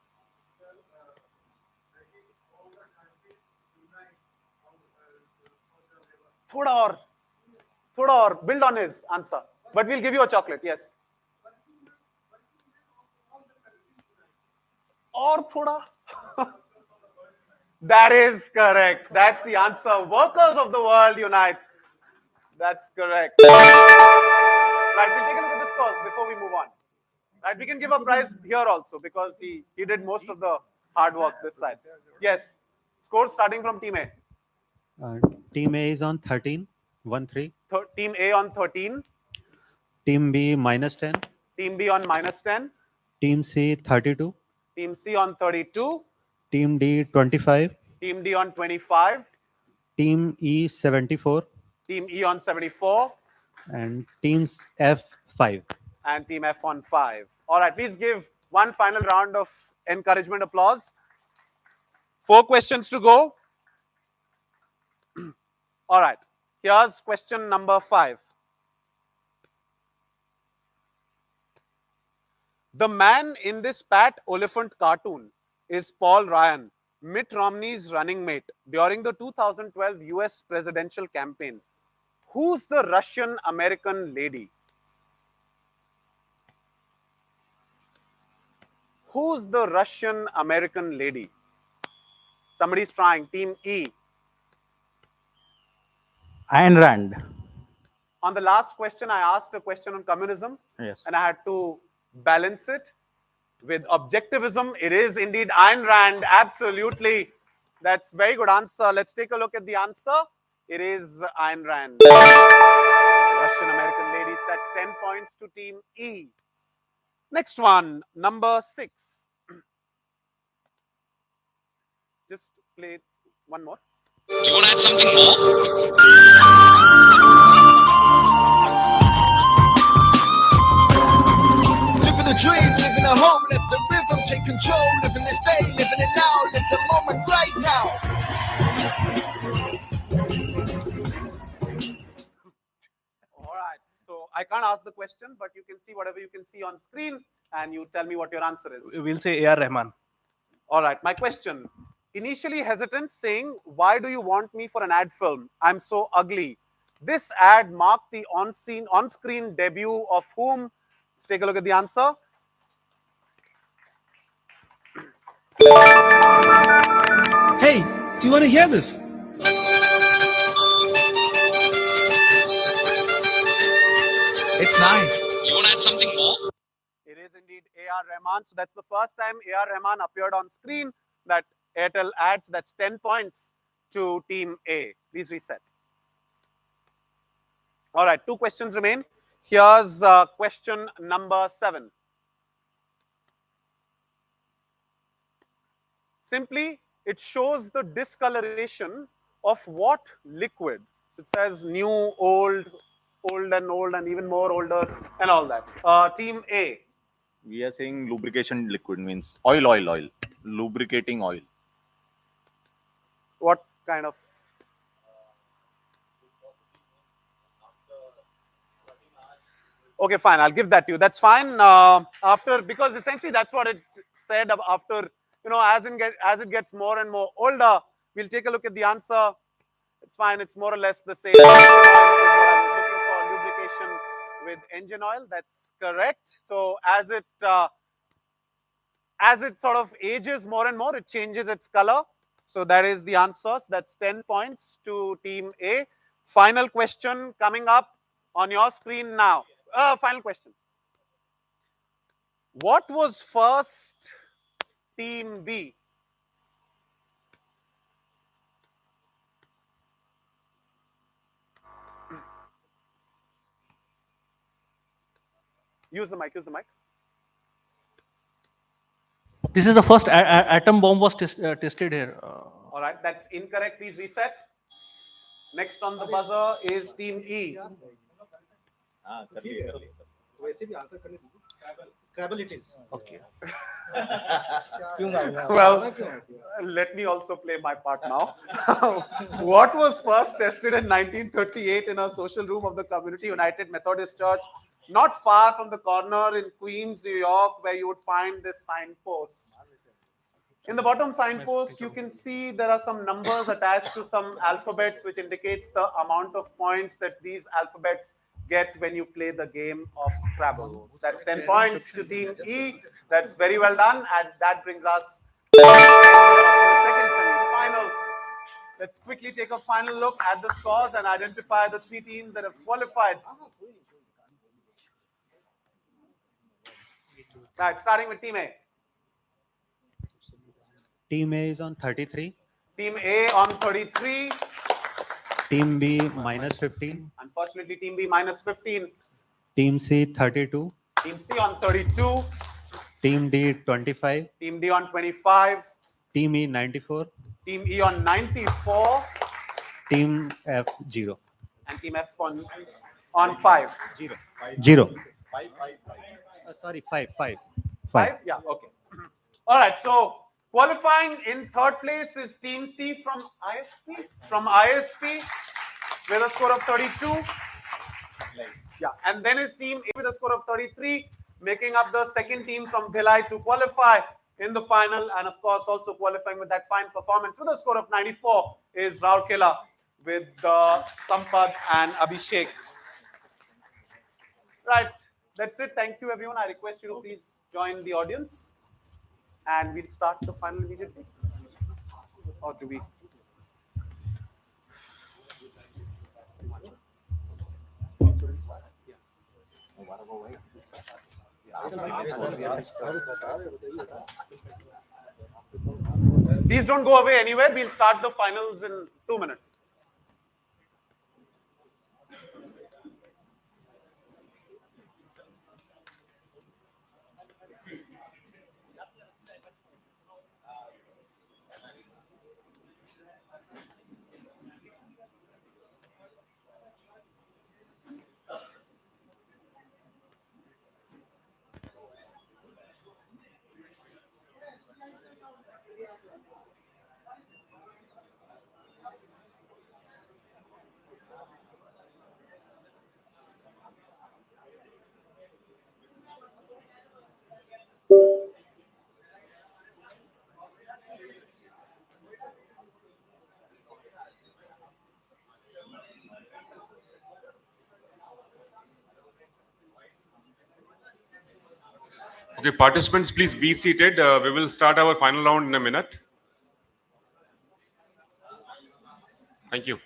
Thoda or build on his answer. But we'll give you a chocolate, yes. Or thoda. That is correct. That's the answer. Workers of the world unite. That's correct. Right, we'll take a look at the scores before we move on. Right, we can give a prize here also because he did most of the hard work this side. Yes. Score starting from Team A. Team A is on 13, 1-3. Team A on 13. Team B -10. Team B on -10. Team C 32. Team C on 32. Team D 25. Team D on 25. Team E 74. Team E on 74. And Team F 5. And Team F on 5. All right, please give one final round of encouragement applause. 4 questions to go. All right, here's question number 5. The man in this Pat Oliphant cartoon is Paul Ryan, Mitt Romney's running mate during the 2012 US presidential campaign. Who's the Russian-American lady? Who's the Russian-American lady? Somebody's trying. Team E. Ayn Rand. On the last question, I asked a question on communism. Yes. And I had to balance it with objectivism. It is indeed Ayn Rand. Absolutely. That's very good answer. Let's take a look at the answer. It is Ayn Rand. Russian-American ladies. That's 10 points to Team E. Next one, number 6. Just play one more. You want to add something more? Living a dream, living a hope, let the rhythm take control. Living this day, living it now, live the moment right now. All right, so I can't ask the question, but you can see whatever you can see on screen and you tell me what your answer is. We'll say A.R. Rahman. All right, my question. Initially hesitant, saying, why do you want me for an ad film? I'm so ugly. This ad marked the on-screen debut of whom? Let's take a look at the answer. Hey, do you want to hear this? It's nice. You want to add something more? It is indeed A.R. Rahman. So that's the first time A.R. Rahman appeared on screen. That Airtel ads. That's 10 points to Team A. Please reset. All right, 2 questions remain. Here's question number 7. Simply, it shows the discoloration of what liquid? So it says new, old, old and even more older and all that. Team A. We are saying lubrication liquid means oil. Lubricating oil. What kind of? Okay, fine. I'll give that to you. That's fine. Because essentially that's what it's said after, as it gets more and more older, we'll take a look at the answer. It's fine. It's more or less the same. Engine oil is what I was looking for. Lubrication with engine oil. That's correct. So as it sort of ages more and more, it changes its color. So that is the answer. So that's 10 points to Team A. Final question coming up on your screen now. Final question. What was first, Team B? Use the mic. This is the first atom bomb was tested here. All right, that's incorrect. Please reset. Next on the buzzer is Team E. Scrabble it is. Okay. Well, let me also play my part now. What was first tested in 1938 in a social room of the Community United Methodist Church, not far from the corner in Queens, New York, where you would find this signpost? In the bottom signpost, you can see there are some numbers attached to some alphabets, which indicates the amount of points that these alphabets get when you play the game of Scrabble. That's 10 points to Team E. That's very well done. And that brings us to the end of the second semi-final. Let's quickly take a final look at the scores and identify the three teams that have qualified. Right, starting with Team A. Team A is on 33. Team A on 33. Team B minus 15. Unfortunately, Team B minus 15. Team C 32. Team C on 32. Team D 25. Team D on 25. Team E 94. Team E on 94. Team F 0. And Team F on 5. 0. Sorry, 5. 5? Yeah, okay. All right, so qualifying in third place is Team C from IISP with a score of 32. Yeah, and then is Team A with a score of 33, making up the second team from Bhilai to qualify in the final, and of course also qualifying with that fine performance with a score of 94 is Rourkela with Sampad and Abhishek. Right, that's it. Thank you, everyone. I request you to please join the audience, and we'll start the final immediately. Or do we? Please don't go away anywhere. We'll start the finals in 2 minutes. Okay, participants, please be seated. We will start our final round in a minute. Thank you.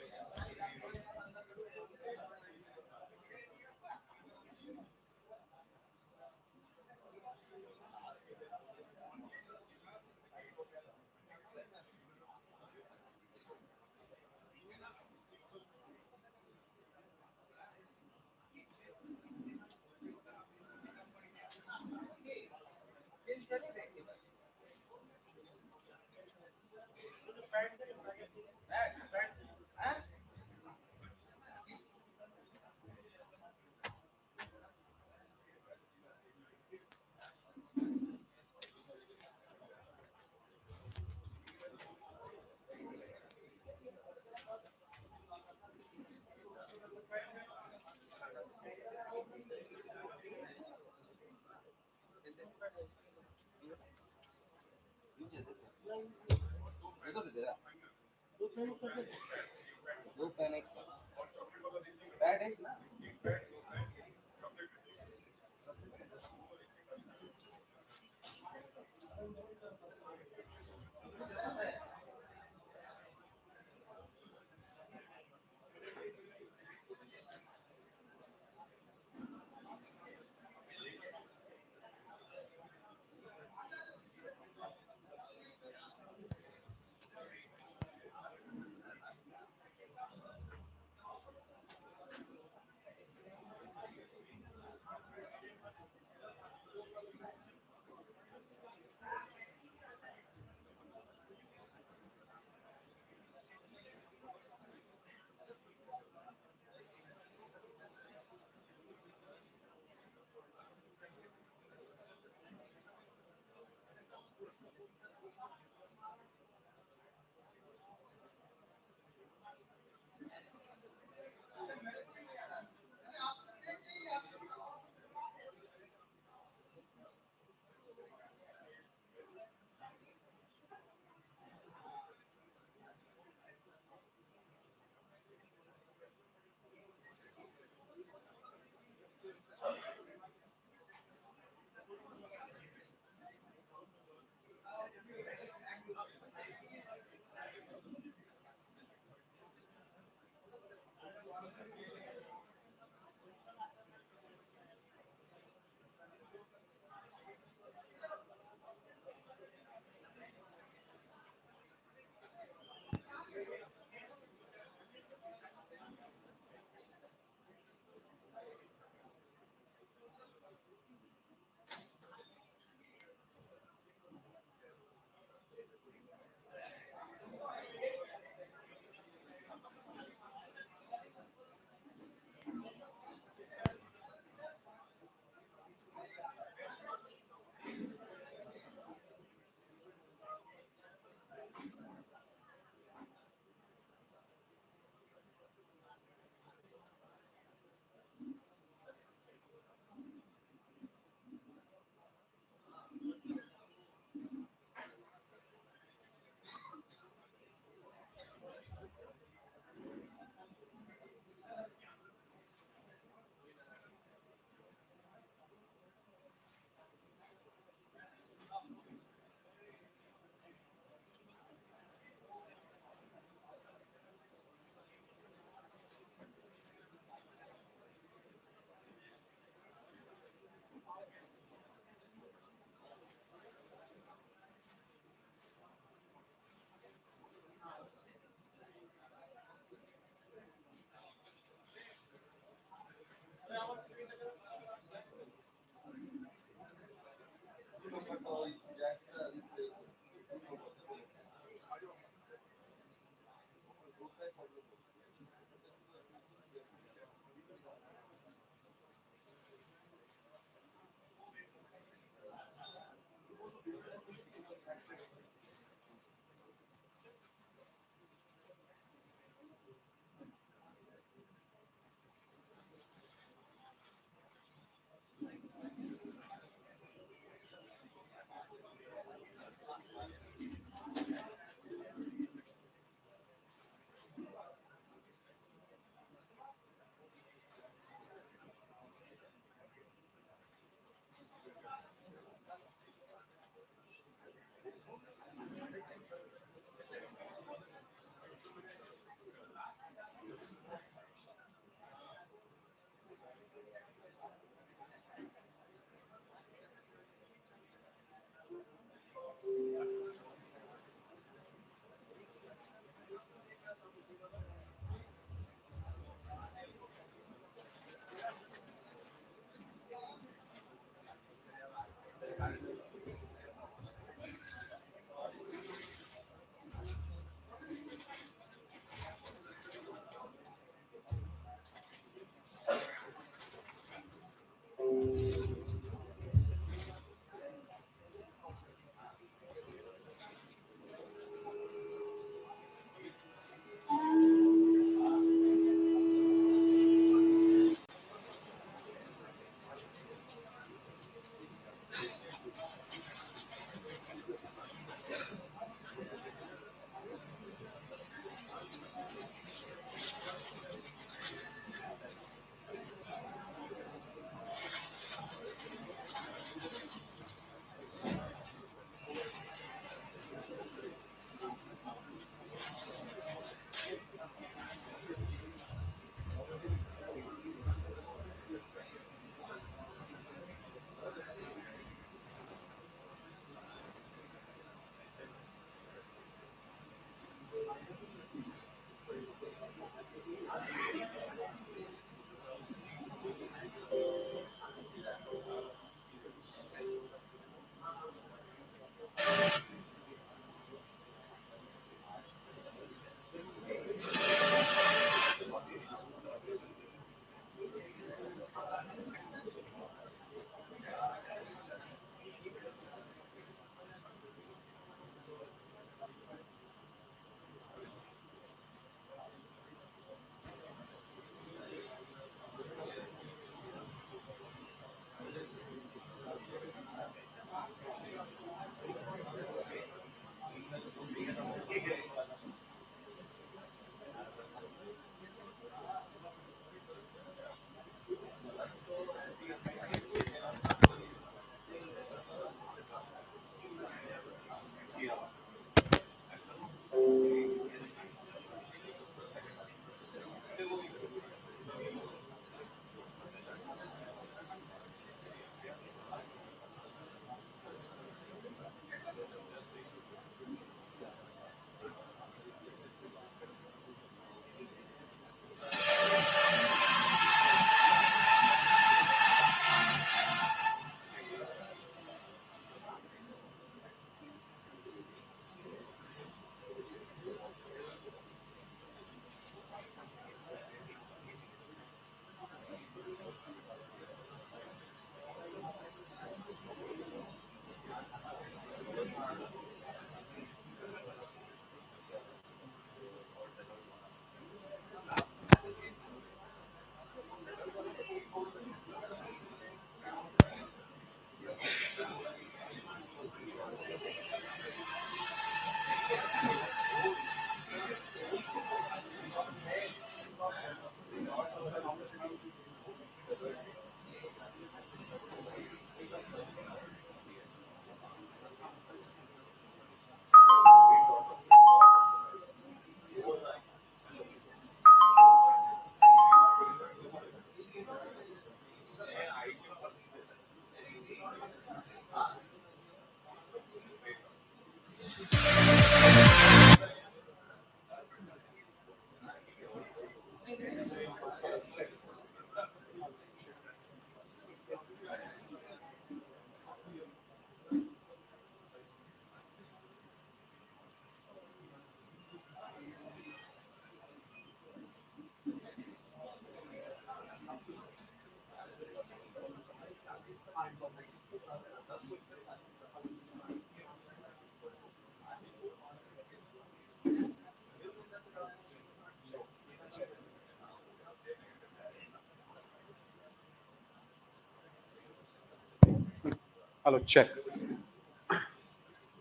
Hello, check.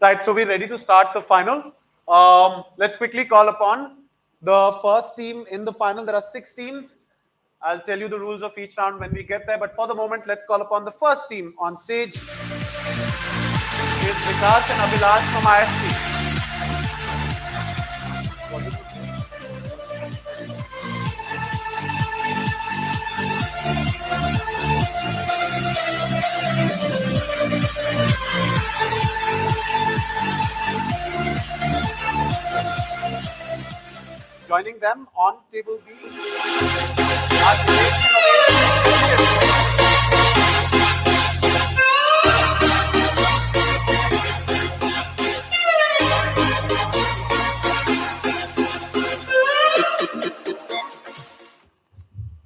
Right, so we're ready to start the final. Let's quickly call upon the first team in the final. There are 6 teams. I'll tell you the rules of each round when we get there. But for the moment, let's call upon the first team on stage. It's Vikas and Abhilash from IISP. Joining them on table B are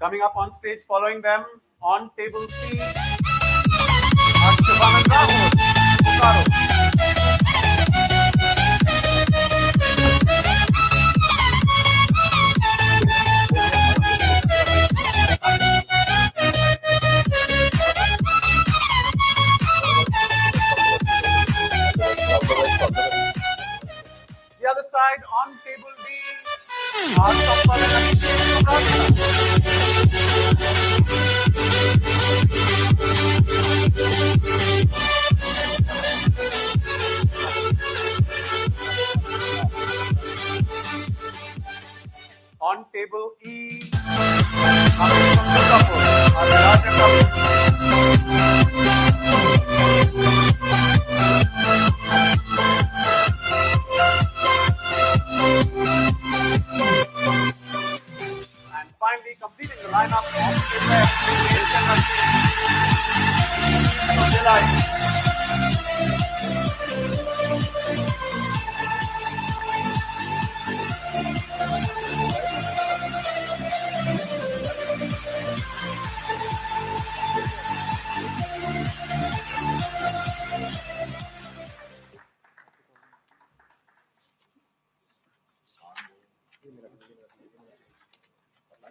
coming up on stage following them on table C are Shubham and Rahul. Bokaro. The other side on table B are Sampal and Abhishek from on table E are from Burnpur. Ajay and Ajay. And finally completing the lineup of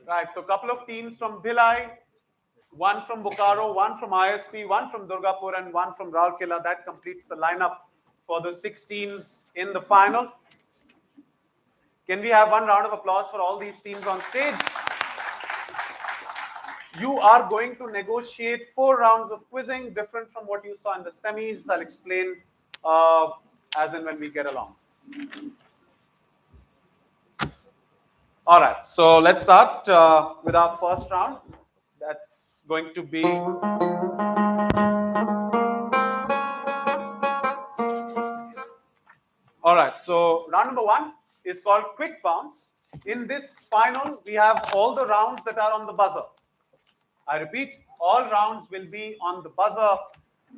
Right, so a couple of teams from Bhilai, one from Bokaro, one from ISP, one from Durgapur, and one from Rourkela. That completes the lineup for the 6 teams in the final. Can we have one round of applause for all these teams on stage? You are going to negotiate 4 rounds of quizzing, different from what you saw in the semis. I'll explain as and when we get along. All right, so let's start with our first round. That's going to be all right. So round number 1 is called quick bounce. In this final, we have all the rounds that are on the buzzer. I repeat, all rounds will be on the buzzer.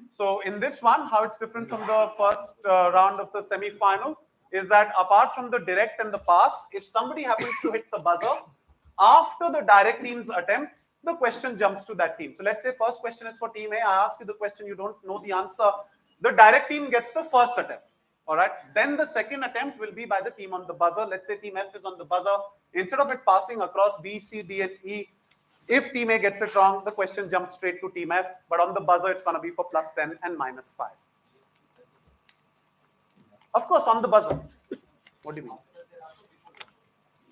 So in this one, how it's different from the first round of the semi-final is that apart from the direct and the pass, if somebody happens to hit the buzzer, after the direct team's attempt, the question jumps to that team. So let's say first question is for team A. I ask you the question, you don't know the answer. The direct team gets the first attempt. All right. Then the second attempt will be by the team on the buzzer. Let's say team F is on the buzzer. Instead of it passing across B, C, D, and E, if team A gets it wrong, the question jumps straight to team F. But on the buzzer, it's going to be for +10 and -5. Of course, on the buzzer. What do you mean?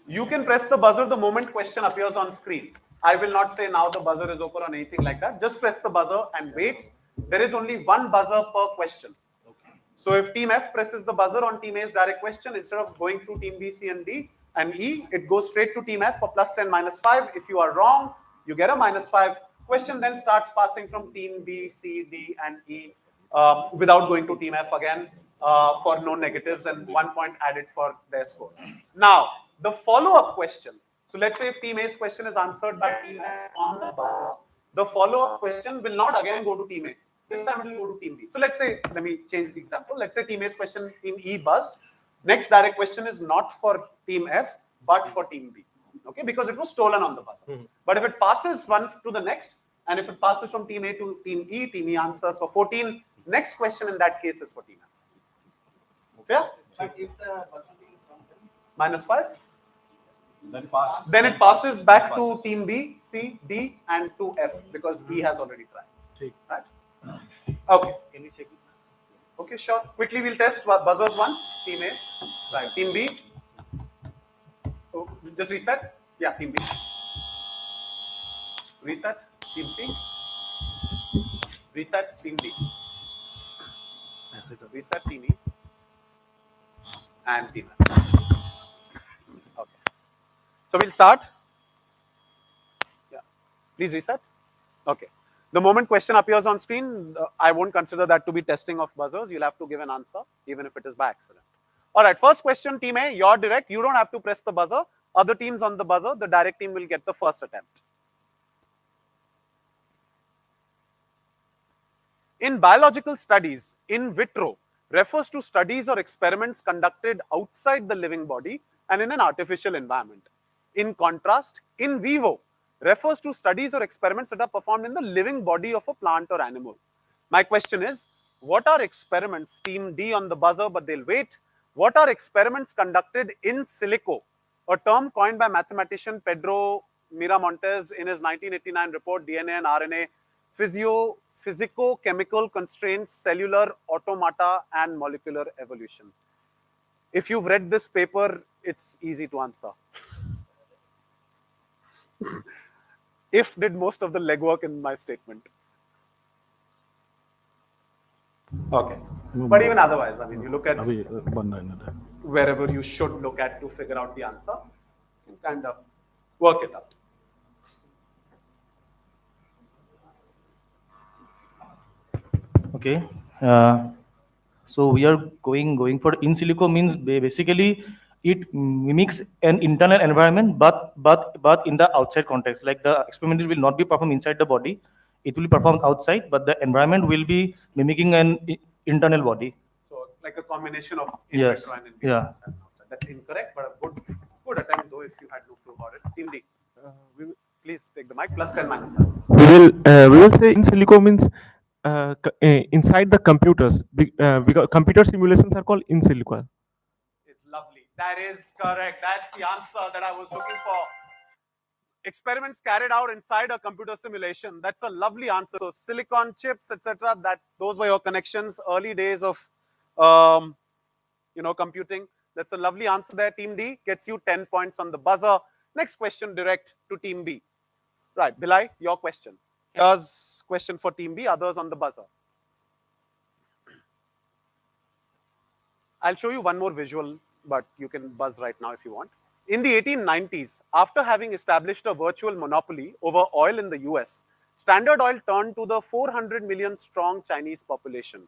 You can press the buzzer the moment question appears on screen. I will not say now the buzzer is open or anything like that. Just press the buzzer and wait. There is only one buzzer per question. So if team F presses the buzzer on team A's direct question, instead of going through team B, C, and D and E, it goes straight to team F for +10, -5. If you are wrong, you get a -5. Question then starts passing from team B, C, D, and E without going to team F again for no negatives and 1 point added for their score. Now, the follow-up question. So let's say if team A's question is answered by team F on the buzzer, the follow-up question will not again go to team A. This time it will go to team B. So let's say, let me change the example. Let's say team A's question, team E buzzed. Next direct question is not for team F, but for team B. Okay, because it was stolen on the buzzer. But if it passes one to the next, and if it passes from team A to team E answers for 14. Next question in that case is for team F. Okay? But if the -5? Then it passes back to team B, C, D, and to F because E has already tried. Right? Okay. Can you check it? Okay, sure. Quickly, we'll test buzzers once. Team A. Right. Team B. Oh, just reset. Yeah, Team B. Reset. Team C. Reset. Team D. Reset. Team E. And Team F. Okay. So we'll start. Yeah. Please reset. Okay. The moment question appears on screen, I won't consider that to be testing of buzzers. You'll have to give an answer, even if it is by accident. All right, first question, Team A, you're direct. You don't have to press the buzzer. Other teams on the buzzer, the direct team will get the first attempt. In biological studies, in vitro refers to studies or experiments conducted outside the living body and in an artificial environment. In contrast, in vivo refers to studies or experiments that are performed in the living body of a plant or animal. My question is, what are experiments, Team D on the buzzer, but they'll wait. What are experiments conducted in silico, a term coined by mathematician Pedro Miramontes in his 1989 report, DNA and RNA, Physico-chemical constraints, cellular automata, and molecular evolution. If you've read this paper, it's easy to answer. If did most of the legwork in my statement. Okay. But even otherwise, I mean, you look at wherever you should look at to figure out the answer, you kind of work it out. Okay. So we are going for in silico means basically it mimics an internal environment, but in the outside context. Like the experiment will not be performed inside the body, it will be performed outside, but the environment will be mimicking an internal body. So like a combination of in Yes. vitro and in vivo inside and outside. That's incorrect, but a good attempt though if you had no clue about it. Team D, please take the mic. Plus 10 minus 10. We will say in silico means inside the computers, because computer simulations are called in silico. It's lovely. That is correct. That's the answer that I was looking for. Experiments carried out inside a computer simulation. That's a lovely answer. So silicon chips, etc. Those were your connections. Early days of, computing. That's a lovely answer there. Team D gets you 10 points on the buzzer. Next question direct to Team B. Right, Bilai, your question. Here's question for Team B. Others on the buzzer. I'll show you one more visual, but you can buzz right now if you want. In the 1890s, after having established a virtual monopoly over oil in the US, Standard Oil turned to the 400 million strong Chinese population.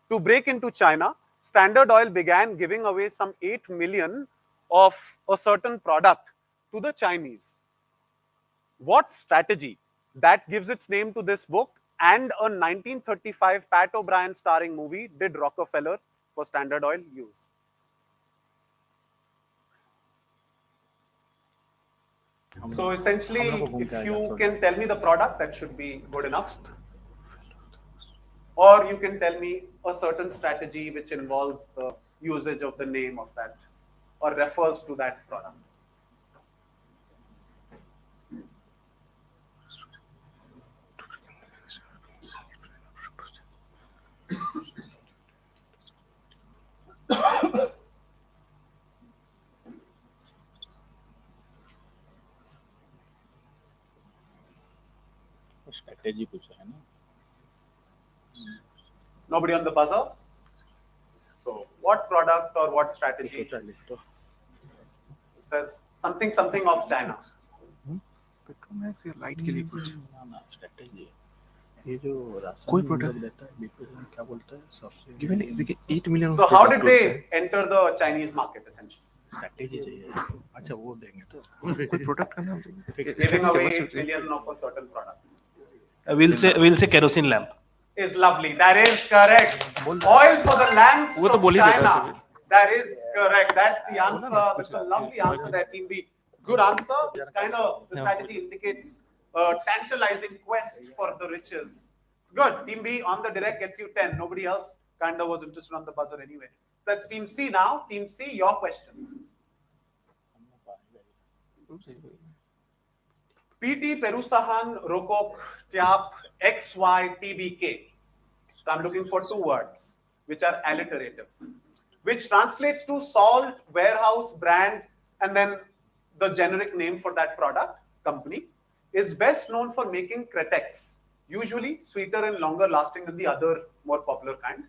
To break into China, Standard Oil began giving away some 8 million of a certain product to the Chinese. What strategy that gives its name to this book and a 1935 Pat O'Brien starring movie did Rockefeller for Standard Oil use? So essentially, if you can tell me the product, that should be good enough. Or you can tell me a certain strategy which involves the usage of the name of that or refers to that product. Strategy पूछा है ना. Nobody on the buzzer? So what product or what strategy? It says something of China. Petromax या light के लिए कुछ ना strategy. ये जो राशन कोई प्रोडक्ट देता है बीपीएल में क्या बोलता है सब्सिडी. गिवन देखिए 8 million. So how did they enter the Chinese market essentially? Strategy चाहिए. अच्छा वो देंगे तो कोई प्रोडक्ट का नाम देंगे. Giving away 8 million of a certain product. We'll say kerosene lamp. Is lovely. That is correct. Oil for the lamps of China. That is correct. That's the answer. That's a lovely answer there, Team B. Good answer. It's kind of the strategy indicates a tantalizing quest for the riches. It's good. Team B on the direct gets you 10. Nobody else kind of was interested on the buzzer anyway. That's Team C now. Team C, your question. PT Perusahan Rokok Tiap XY TBK. So I'm looking for two words which are alliterative, which translates to salt, warehouse, brand, and then the generic name for that product, company, is best known for making Cretex, usually sweeter and longer lasting than the other more popular kind.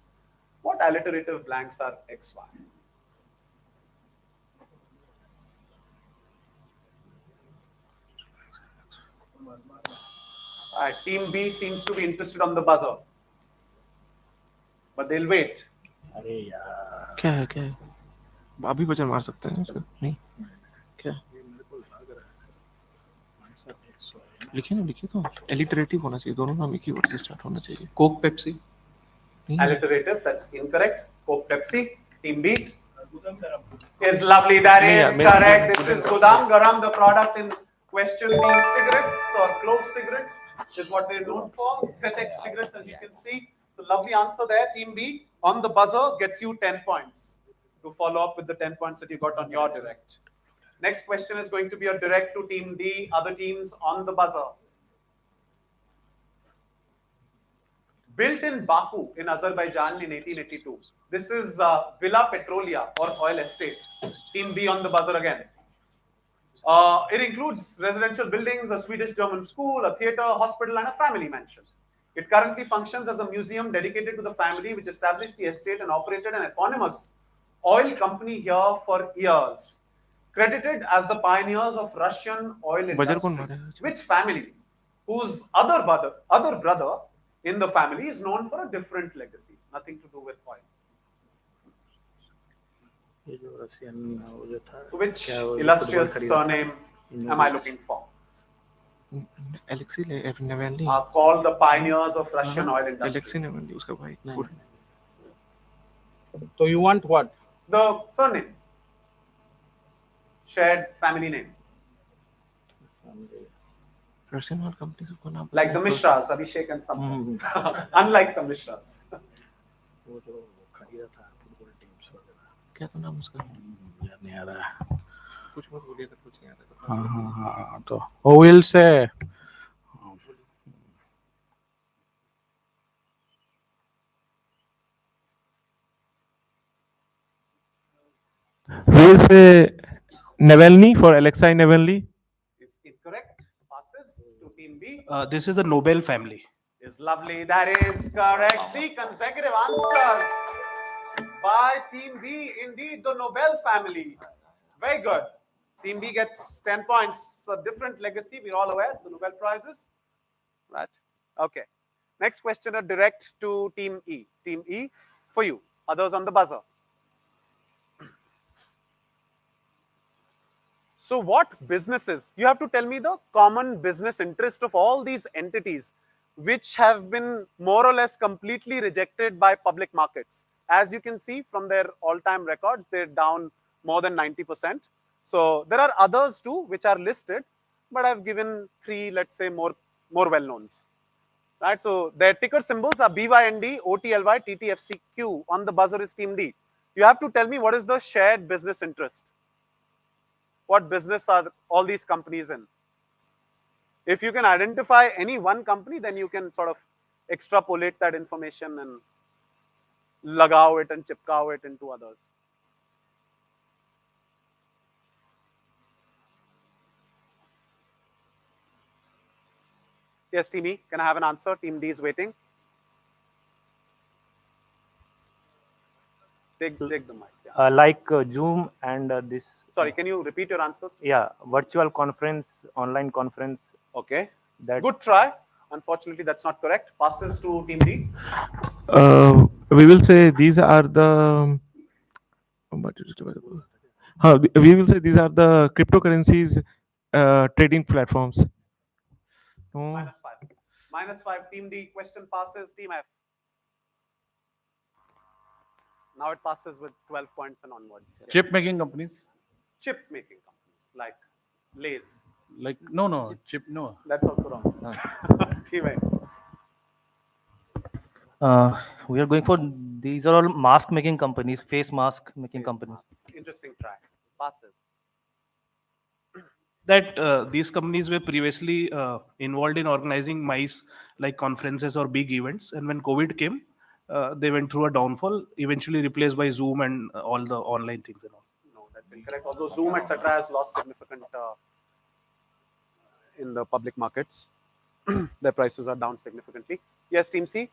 What alliterative blanks are XY? Team B seems to be interested on the buzzer, but they'll wait. क्या है क्या है अभी बचन मार सकते हैं उसको नहीं क्या लिखिए तो एलिटरेटिव होना चाहिए दोनों नाम एक ही वर्ड से स्टार्ट होना चाहिए Coke Pepsi Alliterative, that's incorrect. Coke, Pepsi. Team B is lovely. That is correct. This is Gudam Garam, the product in question being cigarettes or clove cigarettes is what they're known for. Cretex cigarettes, as you can see. So lovely answer there. Team B on the buzzer gets you 10 points to follow up with the 10 points that you got on your direct. Next question is going to be a direct to Team D. Other teams on the buzzer. Built in Baku in Azerbaijan in 1882. This is Villa Petrolia or oil estate. Team B on the buzzer again. It includes residential buildings, a Swedish-German school, a theater, a hospital, and a family mansion. It currently functions as a museum dedicated to the family which established the estate and operated an eponymous oil company here for years. Credited as the pioneers of Russian oil industry. Which family, whose other brother in the family is known for a different legacy, nothing to do with oil. So which illustrious surname am I looking for? Alexei Navalny. Called the pioneers of Russian oil industry. Alexei Navalny, उसका भाई. So you want what? The surname. Shared family name. Russian oil companies को नाम. Like the Mishras, Abhishek and something. Unlike the Mishras. क्या तो नाम उसका? याद नहीं आ रहा. कुछ मत बोलिए अगर कुछ नहीं आता. हाँ तो who will say? We will say Navalny for Alexei Navalny. Is incorrect. Passes to Team B. This is the Nobel family. Is lovely. That is correct. 3 consecutive answers by Team B. Indeed, the Nobel family. Very good. Team B gets 10 points. A different legacy. We're all aware. The Nobel Prizes. Right. Okay. Next question, a direct to Team E. Team E for you. Others on the buzzer. So what businesses, you have to tell me the common business interest of all these entities which have been more or less completely rejected by public markets. As you can see from their all-time records, they're down more than 90%. So there are others too which are listed, but I've given 3, let's say, more well-knowns. Right? So their ticker symbols are BYND, OTLY, TTFCQ. On the buzzer is Team D. You have to tell me what is the shared business interest. What business are all these companies in? If you can identify any one company, then you can sort of extrapolate that information and lagao it and chipkao it into others. Yes, Team E, can I have an answer? Team D is waiting. Take the mic. Yeah. Like Zoom and this. Sorry, can you repeat your answers? Yeah, virtual conference, online conference. Okay. Good try. Unfortunately, that's not correct. Passes to Team D. We will say these are the. We will say these are the cryptocurrencies trading platforms. -5. -5. Team D. Question passes. Team F. Now it passes with 12 points and onwards. Yes. Chip making companies. Chip making companies like Lay's. Like no, chip no. That's also wrong. Team A. We are going for, these are all mask making companies, face mask making companies. Interesting try. Passes. That these companies were previously involved in organizing MICE like conferences or big events, and when COVID came, they went through a downfall, eventually replaced by Zoom and all the online things and all. No, that's incorrect. Although Zoom, etc., has lost significant in the public markets. Their prices are down significantly. Yes, Team C,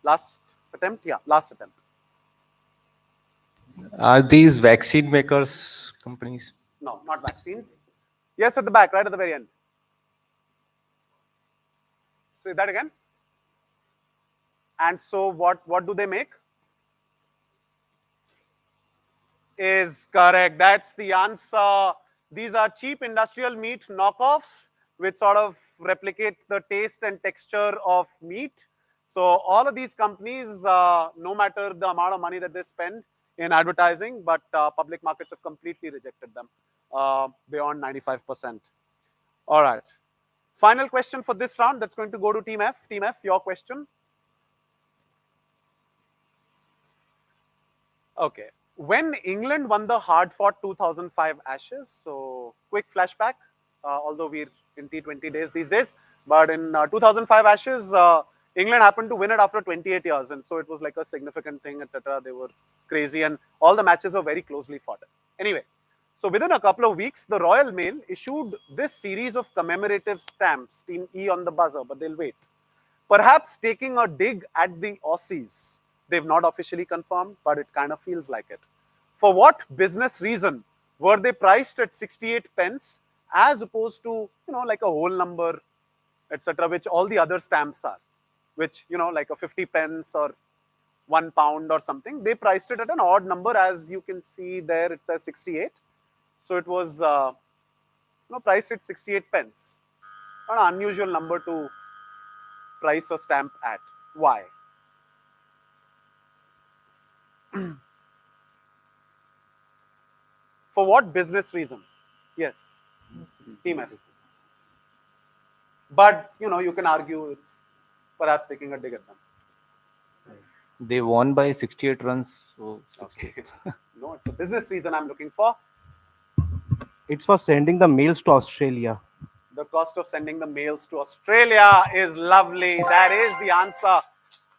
last attempt. Yeah, last attempt. Are these vaccine makers companies? No, not vaccines. Yes, at the back, right at the very end. Say that again. And so what do they make? Is correct. That's the answer. These are cheap industrial meat knockoffs which sort of replicate the taste and texture of meat. So all of these companies, no matter the amount of money that they spend in advertising, but public markets have completely rejected them beyond 95%. All right. Final question for this round. That's going to go to Team F. Team F, your question. Okay. When England won the hard-fought 2005 Ashes, so quick flashback, although we're in T20 days these days, but in 2005 Ashes, England happened to win it after 28 years, and so it was like a significant thing, etc. They were crazy, and all the matches were very closely fought. Anyway, so within a couple of weeks, the Royal Mail issued this series of commemorative stamps, Team E on the buzzer, but they'll wait. Perhaps taking a dig at the Aussies. They've not officially confirmed, but it kind of feels like it. For what business reason were they priced at 68 pence as opposed to, like a whole number, etc., which all the other stamps are, which, like a 50 pence or £1 or something. They priced it at an odd number, as you can see there, it says 68. So it was, priced at 68 pence. An unusual number to price a stamp at. Why? For what business reason? Yes. Team F. But, you can argue it's perhaps taking a dig at them. They won by 68 runs. So 68. Okay. No, it's a business reason I'm looking for. It's for sending the mails to Australia. The cost of sending the mails to Australia is lovely. That is the answer.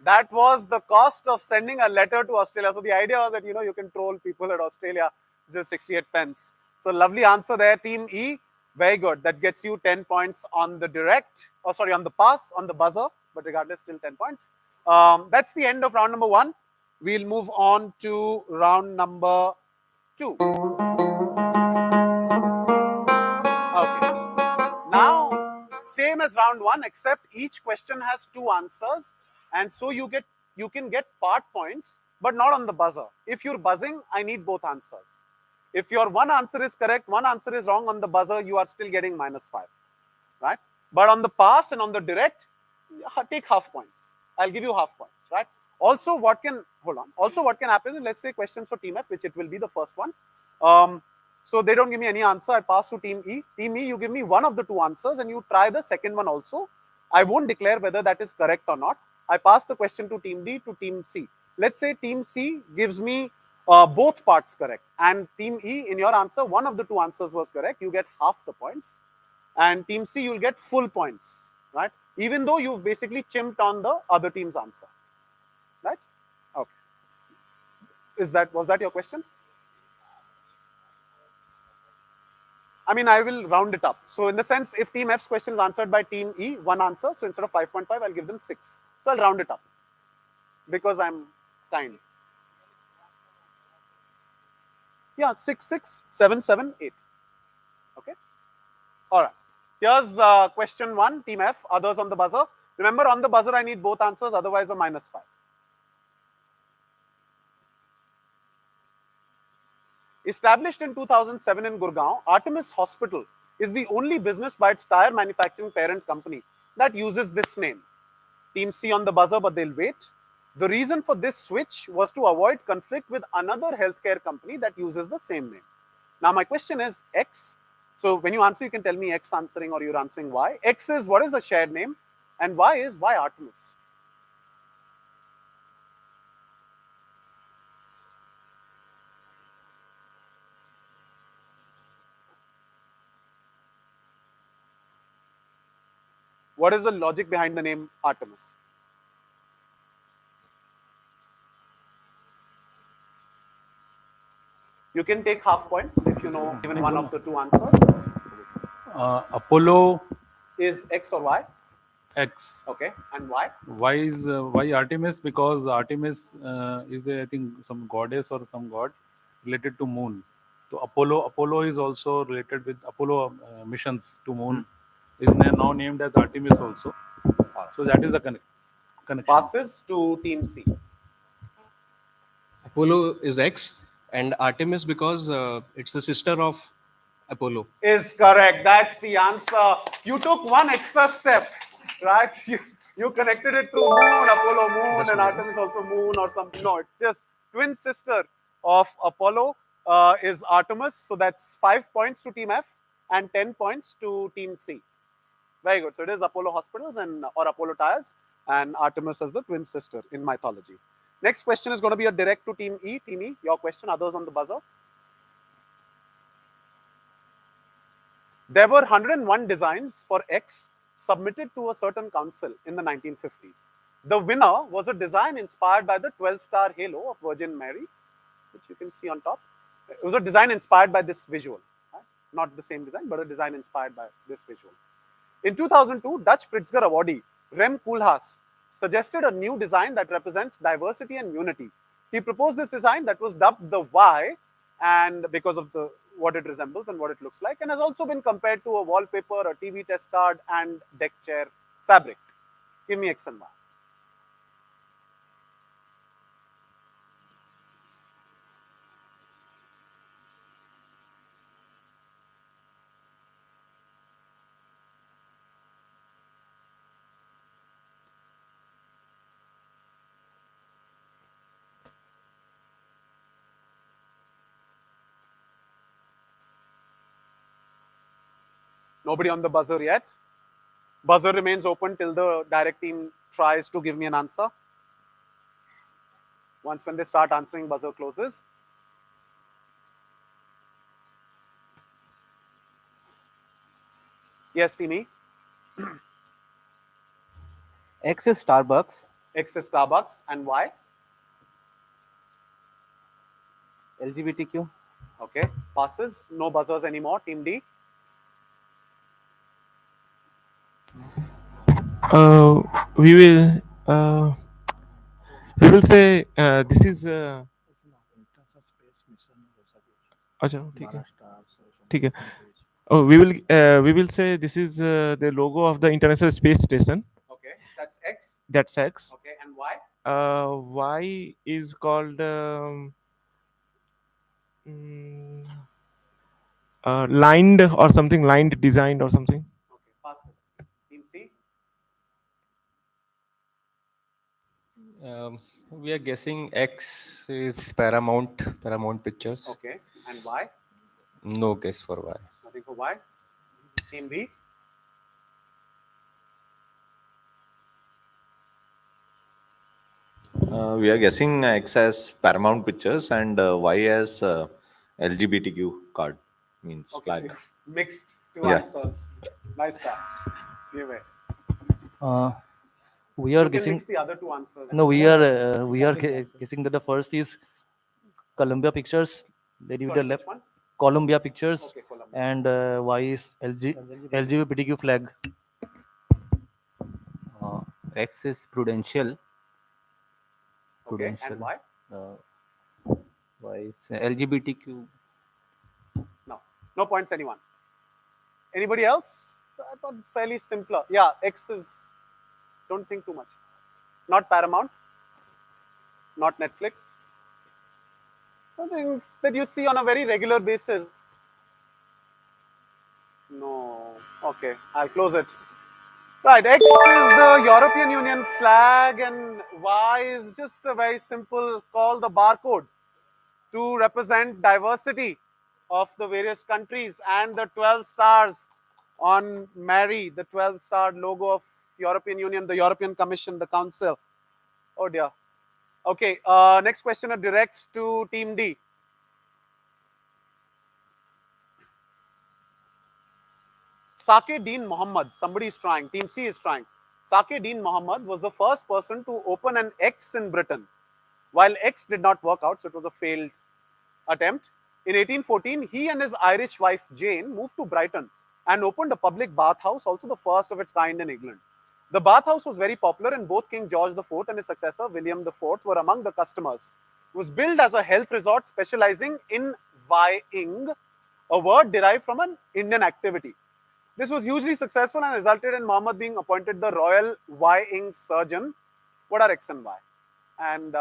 That was the cost of sending a letter to Australia. So the idea was that, you can troll people at Australia, just 68 pence. So lovely answer there, Team E. Very good. That gets you 10 points on the direct, on the pass, on the buzzer, but regardless, still 10 points. That's the end of round number 1. We'll move on to round number 2. Okay. Now, same as round 1, except each question has 2 answers. And so you can get part points, but not on the buzzer. If you're buzzing, I need both answers. If your one answer is correct, one answer is wrong on the buzzer, you are still getting -5, right? But on the pass and on the direct, take half points. I'll give you half points, right? Also, what can happen is, let's say questions for Team F, which it will be the first one. So they don't give me any answer. I pass to Team E. Team E, you give me one of the 2 answers and you try the second one also. I won't declare whether that is correct or not. I pass the question to Team D, to Team C. Let's say Team C gives me both parts correct. And Team E, in your answer, one of the 2 answers was correct. You get half the points. And Team C, you'll get full points, right? Even though you've basically chimped on the other team's answer, right? Okay. Was that your question? I mean, I will round it up. So in the sense, if Team F's question is answered by Team E, 1 answer. So instead of 5.5, I'll give them 6. So I'll round it up because I'm kind. Yeah, 6, 6, 7, 7, 8. Okay. All right. Here's question 1, Team F, others on the buzzer. Remember, on the buzzer, I need both answers, otherwise a -5. Established in 2007 in Gurgaon, Artemis Hospital is the only business by its tire manufacturing parent company that uses this name. Team C on the buzzer, but they'll wait. The reason for this switch was to avoid conflict with another healthcare company that uses the same name. Now, my question is X. So when you answer, you can tell me X answering or you're answering Y. X is what is the shared name, and Y is why Artemis. What is the logic behind the name Artemis? You can take half points if you know even one of the two answers. Apollo Is X or Y? X. Okay, and why? Why is why Artemis? Because Artemis is I think some goddess or some god related to moon. So Apollo is also related with Apollo missions to moon. Is now named as Artemis also. So that is the connection. Passes to team C. Apollo is X, and Artemis because it's the sister of Apollo. Is correct. That's the answer. You took one extra step, right? You connected it to moon, Apollo moon, That's and right. Artemis also moon or something. No, it's just twin sister of Apollo is Artemis. So that's 5 points to team F and 10 points to team C. Very good. So it is Apollo Hospitals and or Apollo Tires and Artemis as the twin sister in mythology. Next question is going to be a direct to team E. Team E, your question, others on the buzzer. There were 101 designs for X submitted to a certain council in the 1950s. The winner was a design inspired by the 12-star halo of Virgin Mary, which you can see on top. It was a design inspired by this visual. Right? Not the same design, but a design inspired by this visual. In 2002, Dutch Pritzker awardee Rem Koolhaas suggested a new design that represents diversity and unity. He proposed this design that was dubbed the Y, and because of what it resembles and what it looks like, and has also been compared to a wallpaper, a TV test card, and deck chair fabric. Give me X and Y. Nobody on the buzzer yet. Buzzer remains open till the direct team tries to give me an answer. Once when they start answering, buzzer closes. Yes, Timmy. X is Starbucks. X is Starbucks. And why? LGBTQ. Okay. Passes. No buzzers anymore. Team D. We will say this is अच्छा ठीक है ठीक है. Oh, we will say this is the logo of the International Space Station. Okay, that's X. That's X. Okay, and Y? Y is called lined or something, lined, designed or something. Okay, passes. Team C. We are guessing X is Paramount Pictures. Okay, and Y? No guess for Y. Nothing for Y. Team B. We are guessing X as Paramount Pictures and Y as LGBTQ card, means Okay, flag. so mixed two Yeah. answers. Nice try. Give it. We are You can guessing. mix the other two answers. No, we are guessing that the first is Columbia Pictures. Lady with the Sorry, left. which one? Columbia Pictures. Okay, Columbia. And Y is LGBTQ flag. X is Prudential. Okay, and Y? Y is LGBTQ. No. No points, anyone. Anybody else? I thought it's fairly simpler. Yeah, X is, don't think too much. Not Paramount. Not Netflix. Things that you see on a very regular basis. No. Okay, I'll close it. Right, X is the European Union flag and Y is just a very simple call, the barcode, to represent diversity of the various countries, and the 12 stars on Mary, the 12-star logo of European Union, the European Commission, the Council. Oh dear. Okay, next question, a direct to Team D. Sake Dean Mohammed, somebody is trying, Team C is trying. Sake Dean Mohammed was the first person to open an X in Britain. While X did not work out, so it was a failed attempt, In 1814, he and his Irish wife Jane moved to Brighton and opened a public bathhouse, also the first of its kind in England. The bathhouse was very popular, and both King George IV and his successor William IV were among the customers. It was built as a health resort specializing in vying, a word derived from an Indian activity. This was hugely successful and resulted in Muhammad being appointed the royal vying surgeon. What are X and Y? And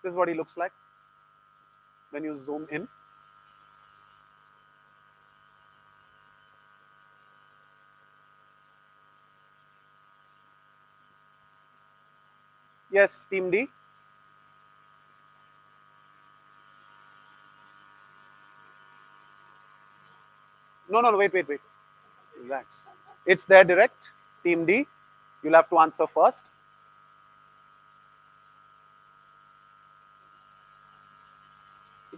this is what he looks like when you zoom in. Yes, Team D. No, wait. Relax. It's there direct. Team D, you'll have to answer first.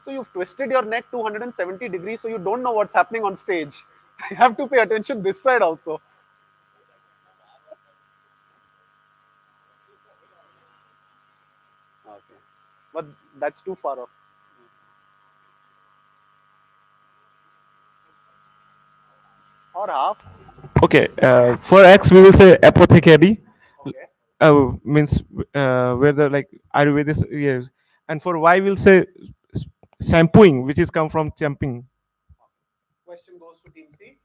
So you've twisted your neck 270 degrees, so you don't know what's happening on stage. You have to pay attention this side also. Okay, but that's too far off. Or half. Okay, for X we will say apothecary. Okay. Means where the like Ayurvedic, yes. And for Y we'll say shampooing, which is come from champing. Question goes to Team C.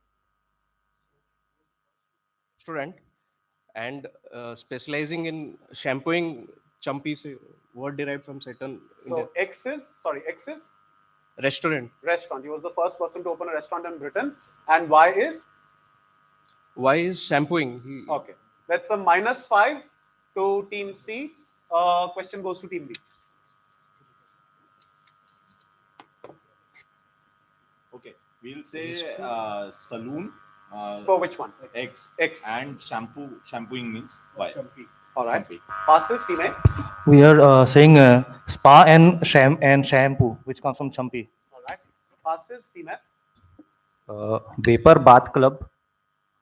Student, and specializing in shampooing, chumpy is a word derived from certain So X is restaurant. Restaurant. He was the first person to open a restaurant in Britain. And Y is? Y is shampooing. Okay. That's a -5 to Team C. Question goes to Team B. Okay, we'll say saloon. For which one? X. X. And shampooing means Y. All right. Passes, Team A. We are saying spa and shampoo, which comes from Champi. All right. Passes, Team F. Vapor Bath Club,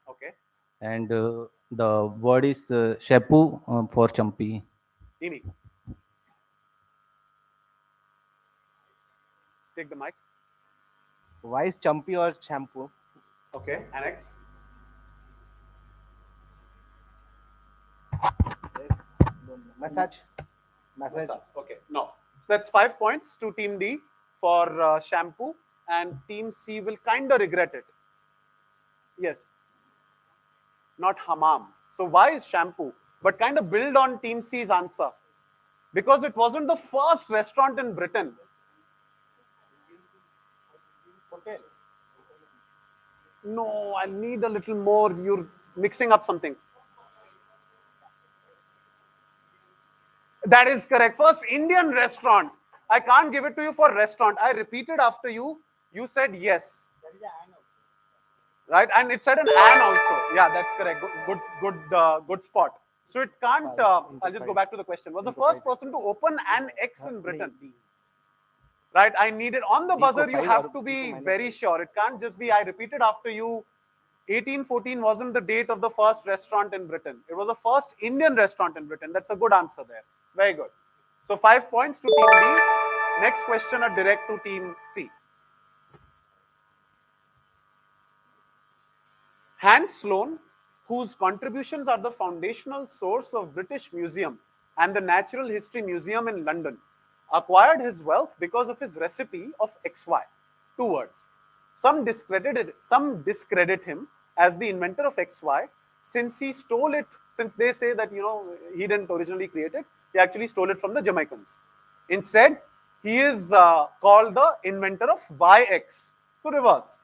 Okay. and the word is shampoo for Champi. Amy. Take the mic. Why is Champi or shampoo? Okay. And X. Massage. Okay. No. So that's 5 points to Team D for shampoo, and Team C will kind of regret it. Yes. Not hammam. So why is shampoo? But kind of build on Team C's answer. Because it wasn't the first restaurant in Britain. Okay. No, I need a little more. You're mixing up something. That is correct. First Indian restaurant. I can't give it to you for restaurant. I repeated after you. You said yes. Right, and it said an "and" also. Yeah, that's correct. Good spot. So it can't. I'll just go back to the question. Was the first person to open an X in Britain? Right. I needed on the buzzer. You have to be very sure. It can't just be. I repeated after you. 1814 wasn't the date of the first restaurant in Britain. It was the first Indian restaurant in Britain. That's a good answer there. Very good. So 5 points to Team D. Next question are direct to Team C. Hans Sloane, whose contributions are the foundational source of British Museum and the Natural History Museum in London, acquired his wealth because of his recipe of XY. 2 words. Some discredit him as the inventor of XY since he stole it, since they say that, he didn't originally create it. He actually stole it from the Jamaicans. Instead, he is called the inventor of YX. So reverse.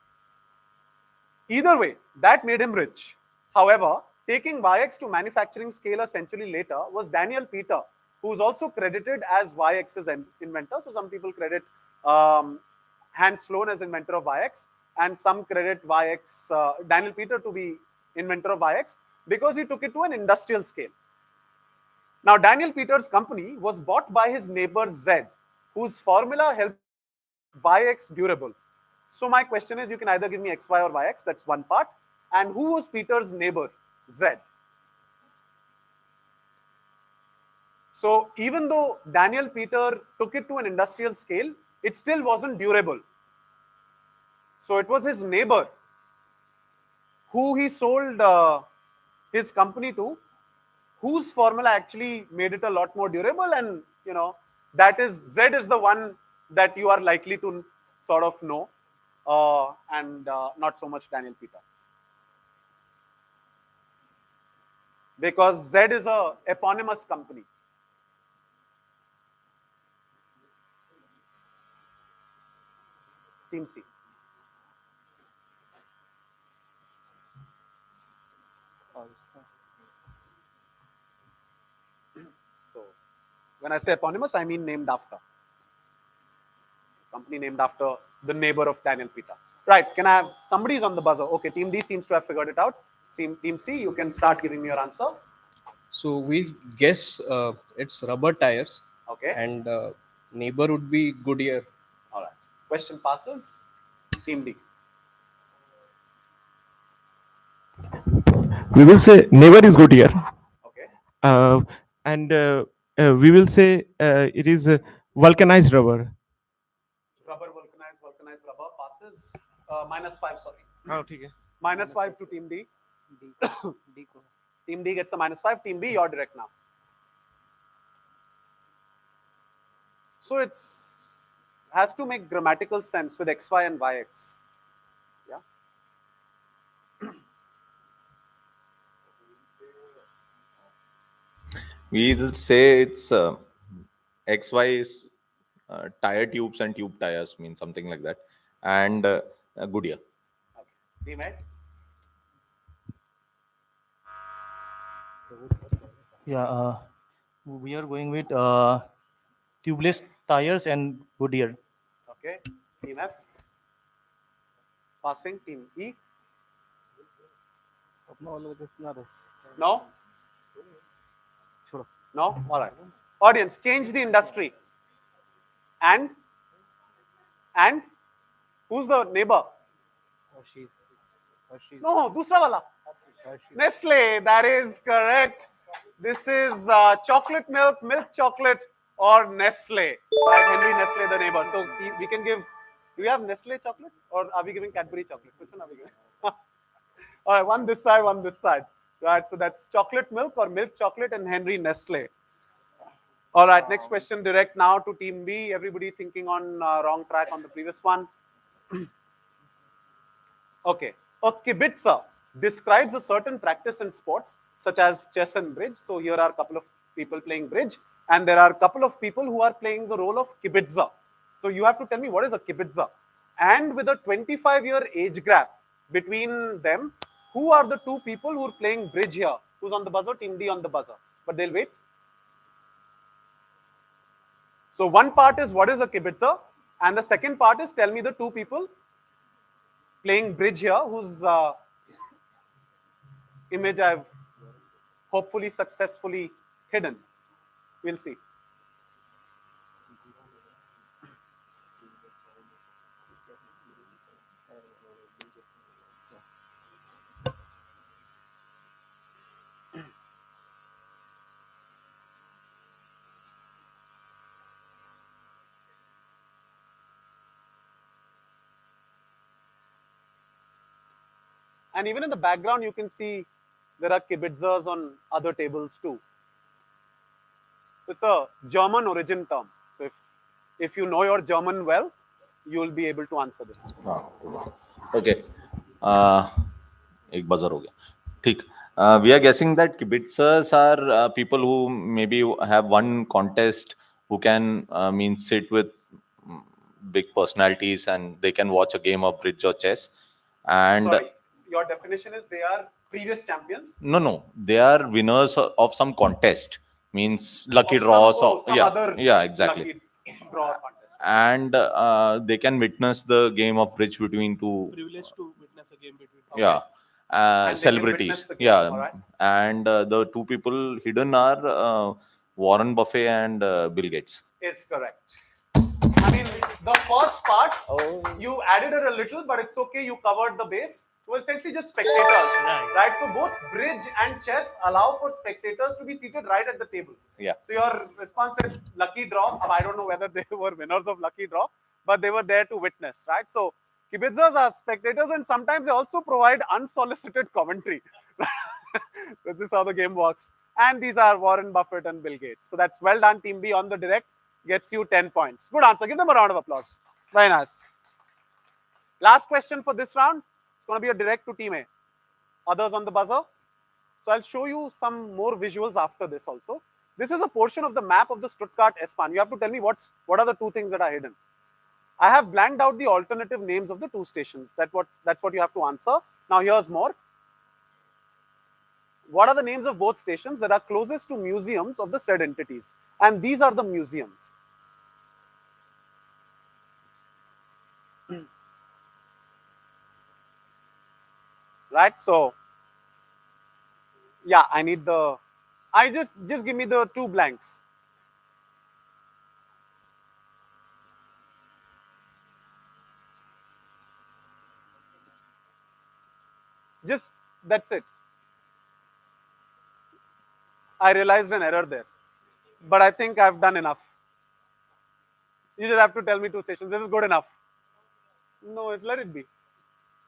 Either way, that made him rich. However, taking YX to manufacturing scale a century later was Daniel Peter, who is also credited as YX's inventor. So some people credit Hans Sloane as inventor of YX, and some credit Daniel Peter to be inventor of YX because he took it to an industrial scale. Now, Daniel Peter's company was bought by his neighbor Z, whose formula helped YX durable. So my question is, you can either give me XY or YX, that's one part. And who was Peter's neighbor? Z. So even though Daniel Peter took it to an industrial scale, it still wasn't durable. So it was his neighbor who he sold his company to, whose formula actually made it a lot more durable. And that is Z is the one that you are likely to sort of know, and not so much Daniel Peter, because Z is a eponymous company. Team C. So when I say eponymous, I mean named after. Company named after the neighbor of Daniel Peter. Right, can I have, somebody's on the buzzer. Okay, Team D seems to have figured it out. Team C, you can start giving me your answer. So we guess it's rubber tires. Okay. And neighbor would be Goodyear. All right. Question passes. Team D. We will say never is good here. Okay. And we will say it is vulcanized rubber. Vulcanized rubber passes. -5, sorry. Oh, okay. -5 to Team D. Team D gets a -5. Team B, you're direct now. So it's has to make grammatical sense with XY and YX. Yeah. We will say it's XY is tire tubes and tube tires, mean something like that, and Goodyear. Okay. Team A. Yeah, we are going with tubeless tires and Goodyear. Okay. Team F. Passing. Team E. No? No? All right. Audience, change the industry. And who's the neighbor? No, dusra wala. Nestle, that is correct. This is chocolate milk, milk chocolate, or Nestle. Right, Henry Nestle, the neighbor. So we can give, do we have Nestle chocolates, or are we giving Cadbury chocolates? Which one are we giving? All right, one this side, one this side. Right, so that's chocolate milk or milk chocolate and Henry Nestle. All right, next question direct now to Team B. Everybody thinking on wrong track on the previous one. Okay, a kibitzer describes a certain practice in sports such as chess and bridge. So here are a couple of people playing bridge, and there are a couple of people who are playing the role of kibitzer. So you have to tell me what is a kibitzer. And with a 25-year age gap between them, who are the two people who are playing bridge here? Who's on the buzzer? Team D on the buzzer. But they'll wait. So one part is what is a kibitzer, and the second part is tell me the two people playing bridge here whose image I've hopefully successfully hidden. We'll see. And even in the background, you can see there are kibitzers on other tables too. It's a German origin term. So if you know your German well, you will be able to answer this. Okay. एक buzzer हो गया. ठीक. We are guessing that kibitzers are people who maybe have one contest, who can sit with big personalities and they can watch a game of bridge or chess. And sorry, your definition is they are previous champions? No, they are winners of some contest. Means lucky draws. Yeah, exactly. Lucky draw contest. And they can witness the game of bridge between two. Privileged to witness a game between. Yeah, celebrities. Yeah, right. And the two people hidden are Warren Buffett and Bill Gates. Is correct. I mean, the first part, you added it a little, but it's okay. You covered the base. So essentially just spectators, right? So both bridge and chess allow for spectators to be seated right at the table. Yeah. So your response said lucky draw. I don't know whether they were winners of lucky draw, but they were there to witness, right? So Kibitzers are spectators, and sometimes they also provide unsolicited commentary. This is how the game works. And these are Warren Buffett and Bill Gates. So that's well done, Team B on the direct. Gets you 10 points. Good answer. Give them a round of applause. Very nice. Last question for this round. It's going to be a direct to Team A. Others on the buzzer. So I'll show you some more visuals after this also. This is a portion of the map of the Stuttgart S-Bahn. You have to tell me what are the two things that are hidden. I have blanked out the alternative names of the two stations. That's what you have to answer. Now here's more. What are the names of both stations that are closest to museums of the said entities? And these are the museums. Right? So, yeah, I need the, just give me the two blanks. Just, that's it. I realized an error there, but I think I've done enough. You just have to tell me two stations. This is good enough. No, let it be.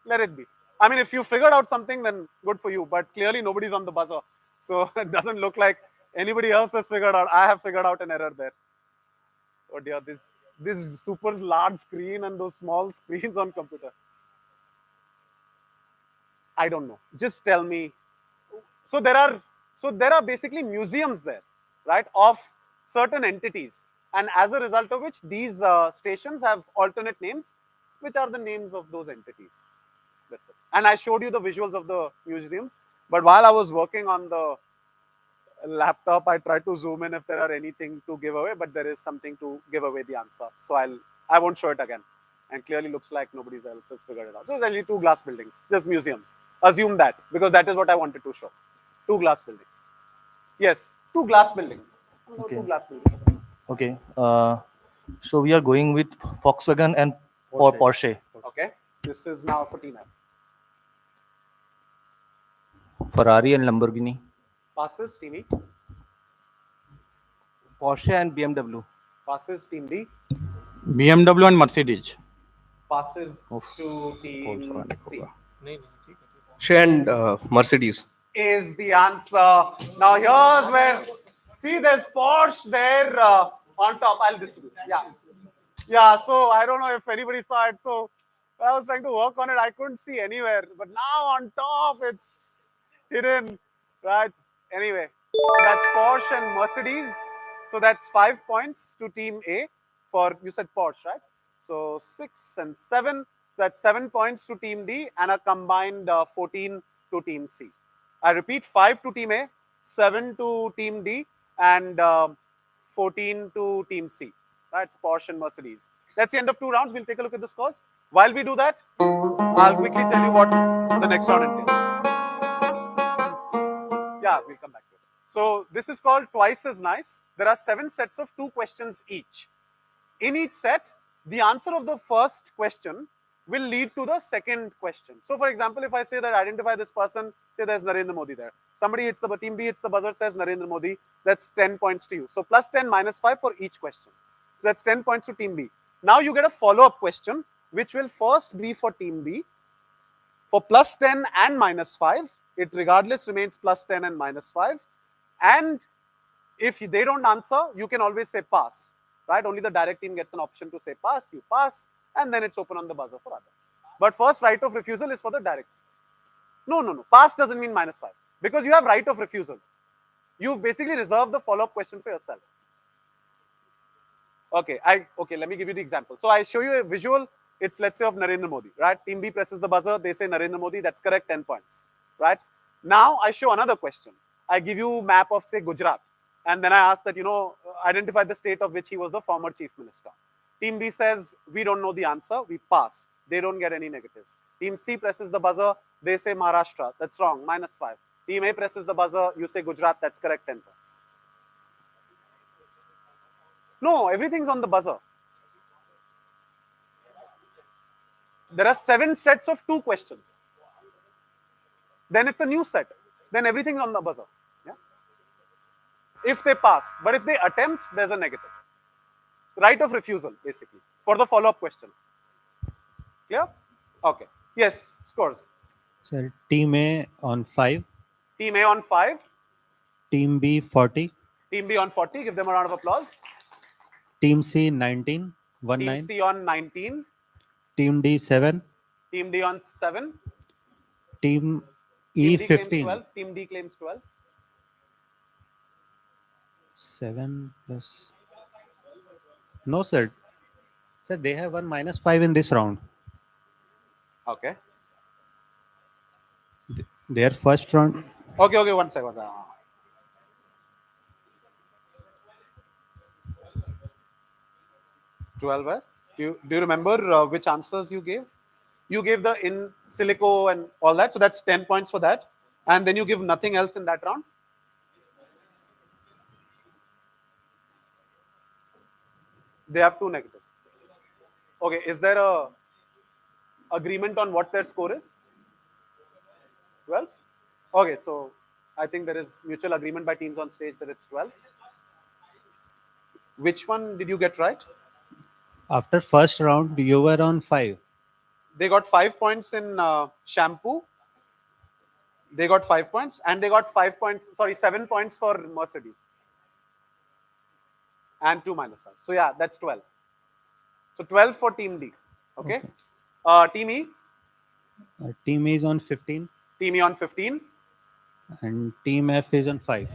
Let it be. I mean, if you figured out something, then good for you, but clearly nobody's on the buzzer. So it doesn't look like anybody else has figured out. I have figured out an error there. Oh dear, this super large screen and those small screens on computer. I don't know. Just tell me. So there are basically museums there, right, of certain entities, and as a result of which these stations have alternate names, which are the names of those entities. That's it. And I showed you the visuals of the museums, but while I was working on the laptop, I tried to zoom in if there are anything to give away, but there is something to give away the answer. So I won't show it again. And clearly looks like nobody else has figured it out. So it's only two glass buildings, just museums. Assume that, because that is what I wanted to show. Two glass buildings. Yes, two glass buildings. Okay. Two glass buildings. Okay. So we are going with Volkswagen and Porsche. Okay. This is now for Team F. Ferrari and Lamborghini. Passes Team E. Porsche and BMW. Passes Team D. BMW and Mercedes. Passes to Team C. Porsche and Mercedes. Is the answer. Now here's where, see, there's Porsche there on top. I'll distribute. Yeah. Yeah, so I don't know if anybody saw it. So I was trying to work on it. I couldn't see anywhere. But now on top, it's hidden. Right? Anyway, so that's Porsche and Mercedes. So that's 5 points to Team A for, you said Porsche, right? So 6 and 7. So that's 7 points to Team D and a combined 14 to Team C. I repeat, 5 to Team A, 7 to Team D, and 14 to Team C. That's Porsche and Mercedes. That's the end of 2 rounds. We'll take a look at the scores. While we do that, I'll quickly tell you what the next round entails. Yeah, we'll come back to it. So this is called Twice as Nice. There are 7 sets of 2 questions each. In each set, the answer of the first question will lead to the second question. So for example, if I say that identify this person, say there's Narendra Modi there. Somebody hits the Team B hits the buzzer, says Narendra Modi, that's 10 points to you. So plus 10 minus 5 for each question. So that's 10 points to Team B. Now you get a follow-up question, which will first be for Team B. For plus 10 and minus 5, it regardless remains plus 10 and minus 5. And if they don't answer, you can always say pass, right? Only the direct team gets an option to say pass, you pass, and then it's open on the buzzer for others. But first right of refusal is for the direct. No. Pass doesn't mean minus 5 because you have right of refusal. You basically reserve the follow-up question for yourself. Okay, let me give you the example. So I show you a visual. It's, let's say, of Narendra Modi, right? Team B presses the buzzer. They say Narendra Modi. That's correct, 10 points, right? Now I show another question. I give you a map of, say, Gujarat. And then I ask that, identify the state of which he was the former chief minister. Team B says, we don't know the answer. We pass. They don't get any negatives. Team C presses the buzzer. They say Maharashtra. That's wrong, minus 5. Team A presses the buzzer. You say Gujarat. That's correct, 10 points. No, everything's on the buzzer. There are 7 sets of 2 questions. Then it's a new set. Then everything's on the buzzer. Yeah? If they pass. But if they attempt, there's a negative. Right of refusal, basically, for the follow-up question. Clear? Okay. Yes, scores. Sir, Team A on 5, Team A on 5, Team B 40, Team B on 40. Give them a round of applause. Team C 19, Team 19, C on 19, Team D 7, Team D on 7, Team Team E D claims 15. 12, Team D claims 12. 7 plus. No, sir. Sir, they have won -5 in this round. Okay. Their first round. Okay, one second. 12. Do you remember which answers you gave? You gave the in silico and all that, so that's 10 points for that. And then you give nothing else in that round. They have 2 negatives. Okay, is there a agreement on what their score is? 12? Okay, so I think there is mutual agreement by teams on stage that it's 12. Which one did you get right? After first round, you were on 5. They got 5 points in shampoo. They got 5 points, and they got 5 points, sorry, 7 points for Mercedes. And 2 -5. So yeah, that's 12. So 12 for Team D. Okay. Team E? Team E is on 15. Team E on 15. And Team F is on 5.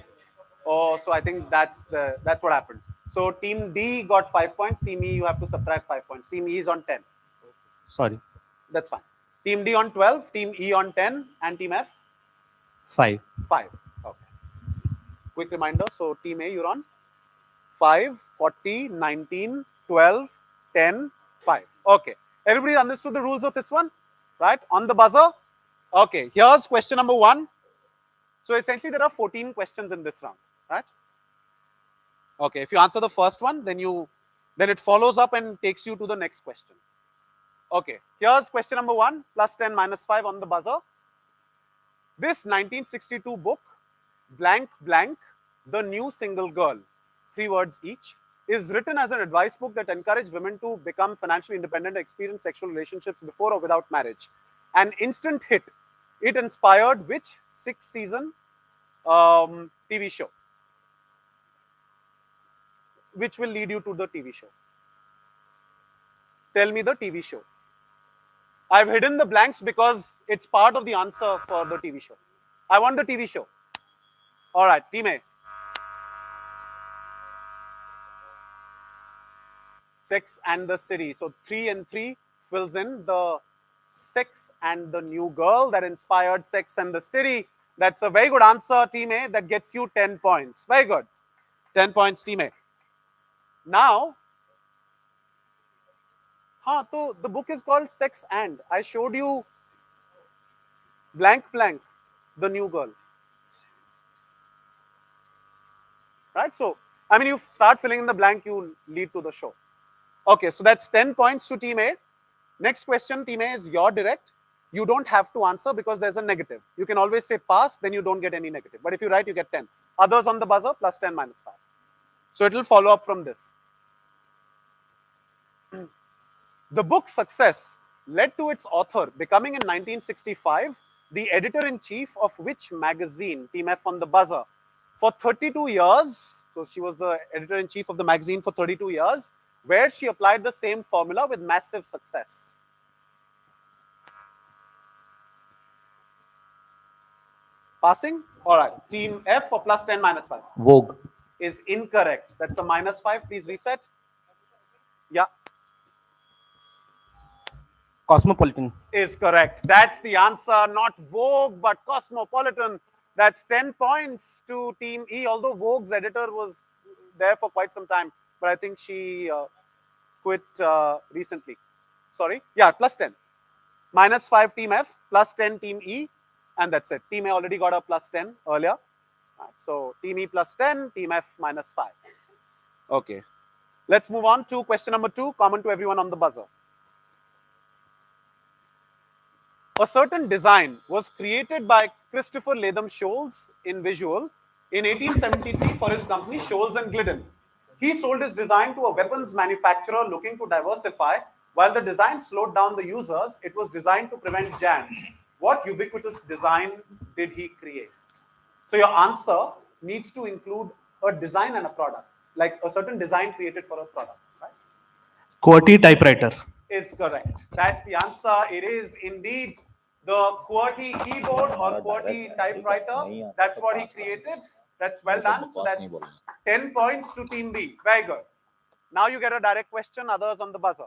Oh, so I think that's what happened. So Team D got 5 points. Team E, you have to subtract 5 points. Team E is on 10. Sorry. That's fine. Team D on 12, Team E on 10, and Team F? 5. 5. Okay. Quick reminder. So Team A, you're on 5, 40, 19, 12, 10, 5. Okay. Everybody understood the rules of this one? Right? On the buzzer? Okay. Here's question number 1. So essentially there are 14 questions in this round, right? Okay. If you answer the first one, then it follows up and takes you to the next question. Okay. Here's question number 1, +10, -5 on the buzzer. This 1962 book, blank, blank, The New Single Girl, 3 words each, is written as an advice book that encouraged women to become financially independent and experience sexual relationships before or without marriage. An instant hit. It inspired which 6-season TV show? Which will lead you to the TV show? Tell me the TV show. I've hidden the blanks because it's part of the answer for the TV show. I want the TV show. All right, Team A. Sex and the City. So 3 and 3 fills in the Sex and the New Girl that inspired Sex and the City. That's a very good answer, Team A. That gets you 10 points. Very good. 10 points, Team A. Now, so the book is called Sex and. I showed you blank, blank, The New Girl. Right? So, I mean, you start filling in the blank, you lead to the show. Okay, so that's 10 points to Team A. Next question, Team A, is your direct. You don't have to answer because there's a negative. You can always say pass, then you don't get any negative. But if you write, you get 10. Others on the buzzer, +10, -5. So it will follow up from this. The book's success led to its author becoming in 1965 the editor-in-chief of which magazine? Team F on the buzzer. For 32 years, so she was the editor-in-chief of the magazine for 32 years, where she applied the same formula with massive success. Passing? All right. Team F for +10, -5. Vogue. Is incorrect. That's a -5. Please reset. Yeah. Cosmopolitan. Is correct. That's the answer. Not Vogue, but Cosmopolitan. That's 10 points to Team E, although Vogue's editor was there for quite some time. But I think she quit recently. Sorry. Yeah, +10. -5 Team F, +10 Team E. And that's it. Team A already got a +10 earlier. Right, so Team E +10, Team F -5. Okay. Let's move on to question number 2, common to everyone on the buzzer. A certain design was created by Christopher Latham Scholes in visual in 1873 for his company Scholes and Glidden. He sold his design to a weapons manufacturer looking to diversify While the design slowed down the users, it was designed to prevent jams. What ubiquitous design did he create? So your answer needs to include a design and a product, like a certain design created for a product, right? QWERTY typewriter. Is correct. That's the answer. It is indeed the QWERTY keyboard or QWERTY typewriter. That's what he created. That's well done. So that's 10 points to Team B. Very good. Now you get a direct question, others on the buzzer.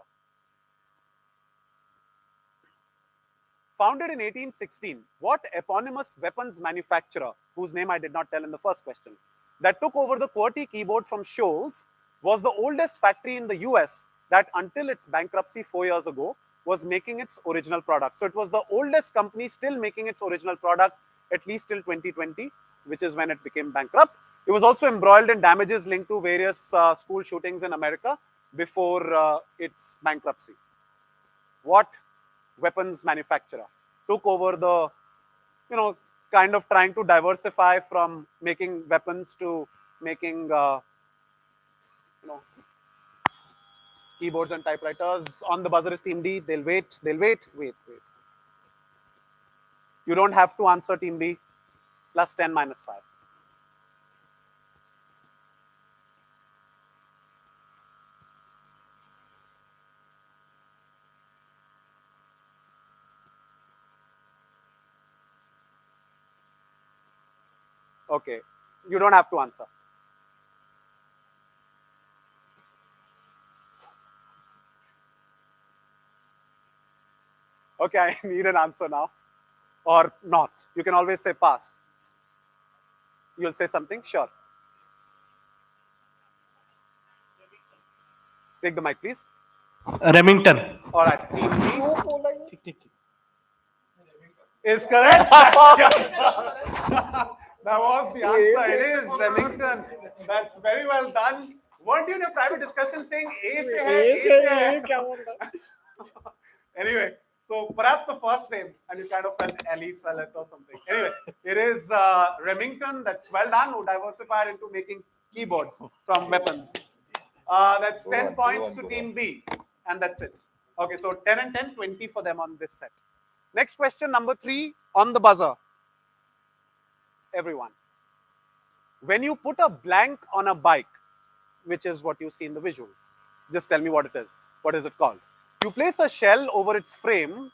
Founded in 1816, what eponymous weapons manufacturer, whose name I did not tell in the first question, that took over the QWERTY keyboard from Shoals, was the oldest factory in the US that until its bankruptcy 4 years ago was making its original product. So it was the oldest company still making its original product at least till 2020, which is when it became bankrupt. It was also embroiled in damages linked to various school shootings in America before its bankruptcy. What weapons manufacturer took over the, kind of trying to diversify from making weapons to making, keyboards and typewriters? On the buzzer is Team D. They'll wait. Wait. You don't have to answer, Team B. Plus 10, minus 5. Okay, you don't have to answer. Okay, I need an answer now. Or not. You can always say pass. You'll say something? Sure. Take the mic, please. Remington. All right. Team B is correct. That's the answer. That was the answer. It is Remington. That's very well done. Weren't you in a private discussion saying A se hai? Anyway, so perhaps the first name, and you kind of felt Ellie Sallet or something. Anyway, it is Remington. That's well done, who diversified into making keyboards from weapons. That's 10 points to Team B, and that's it. Okay, so 10 and 10, 20 for them on this set. Next question, number 3, on the buzzer. Everyone. When you put a blank on a bike, which is what you see in the visuals, just tell me what it is. What is it called? You place a shell over its frame.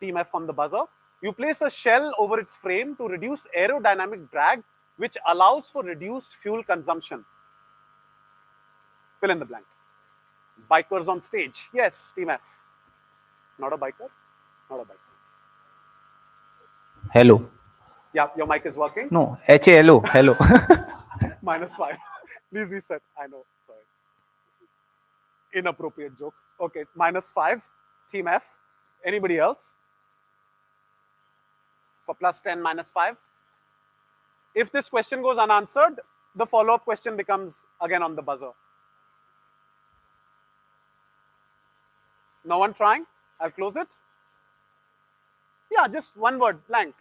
Team F on the buzzer. You place a shell over its frame to reduce aerodynamic drag, which allows for reduced fuel consumption. Fill in the blank. Bikers on stage. Yes, Team F. Not a biker? Not a biker. Hello. Yeah, your mic is working. No, HALO. Hello. Minus 5. Please reset. I know. Sorry. Inappropriate joke. Okay, minus 5. Team F. Anybody else? For plus 10, minus 5. If this question goes unanswered, the follow-up question becomes again on the buzzer. No one trying? I'll close it. Yeah, just one word, blank.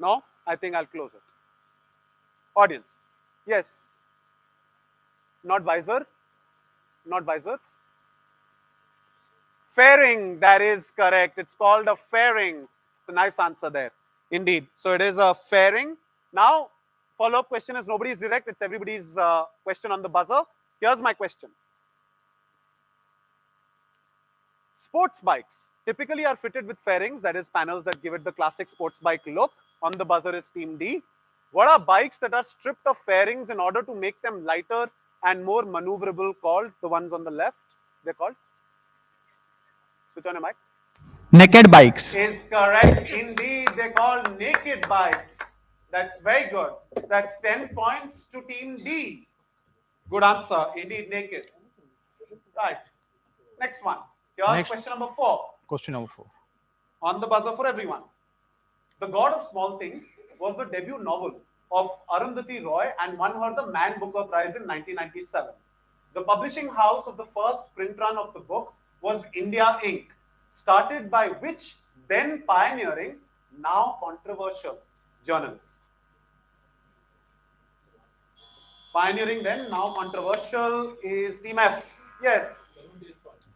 No? I think I'll close it. Audience. Yes. Not visor. Not visor. Fairing. That is correct. It's called a fairing. It's a nice answer there. Indeed. So it is a fairing. Now, follow-up question is nobody's direct. It's everybody's question on the buzzer. Here's my question. Sports bikes typically are fitted with fairings, that is panels that give it the classic sports bike look. On the buzzer is Team D. What are bikes that are stripped of fairings in order to make them lighter and more maneuverable called? The ones on the left, they're called? Switch on your mic. Naked bikes. Is correct. Indeed, they're called naked bikes. That's very good. That's 10 points to Team D. Good answer. Indeed, naked. Right. Next one. Here's question number 4. Question number 4. On the buzzer for everyone. The God of Small Things was the debut novel of Arundhati Roy and won her the Man Booker Prize in 1997. The publishing house of the first print run of the book was India Inc., started by which then pioneering, now controversial journalist? Pioneering then, now controversial is Team F. Yes.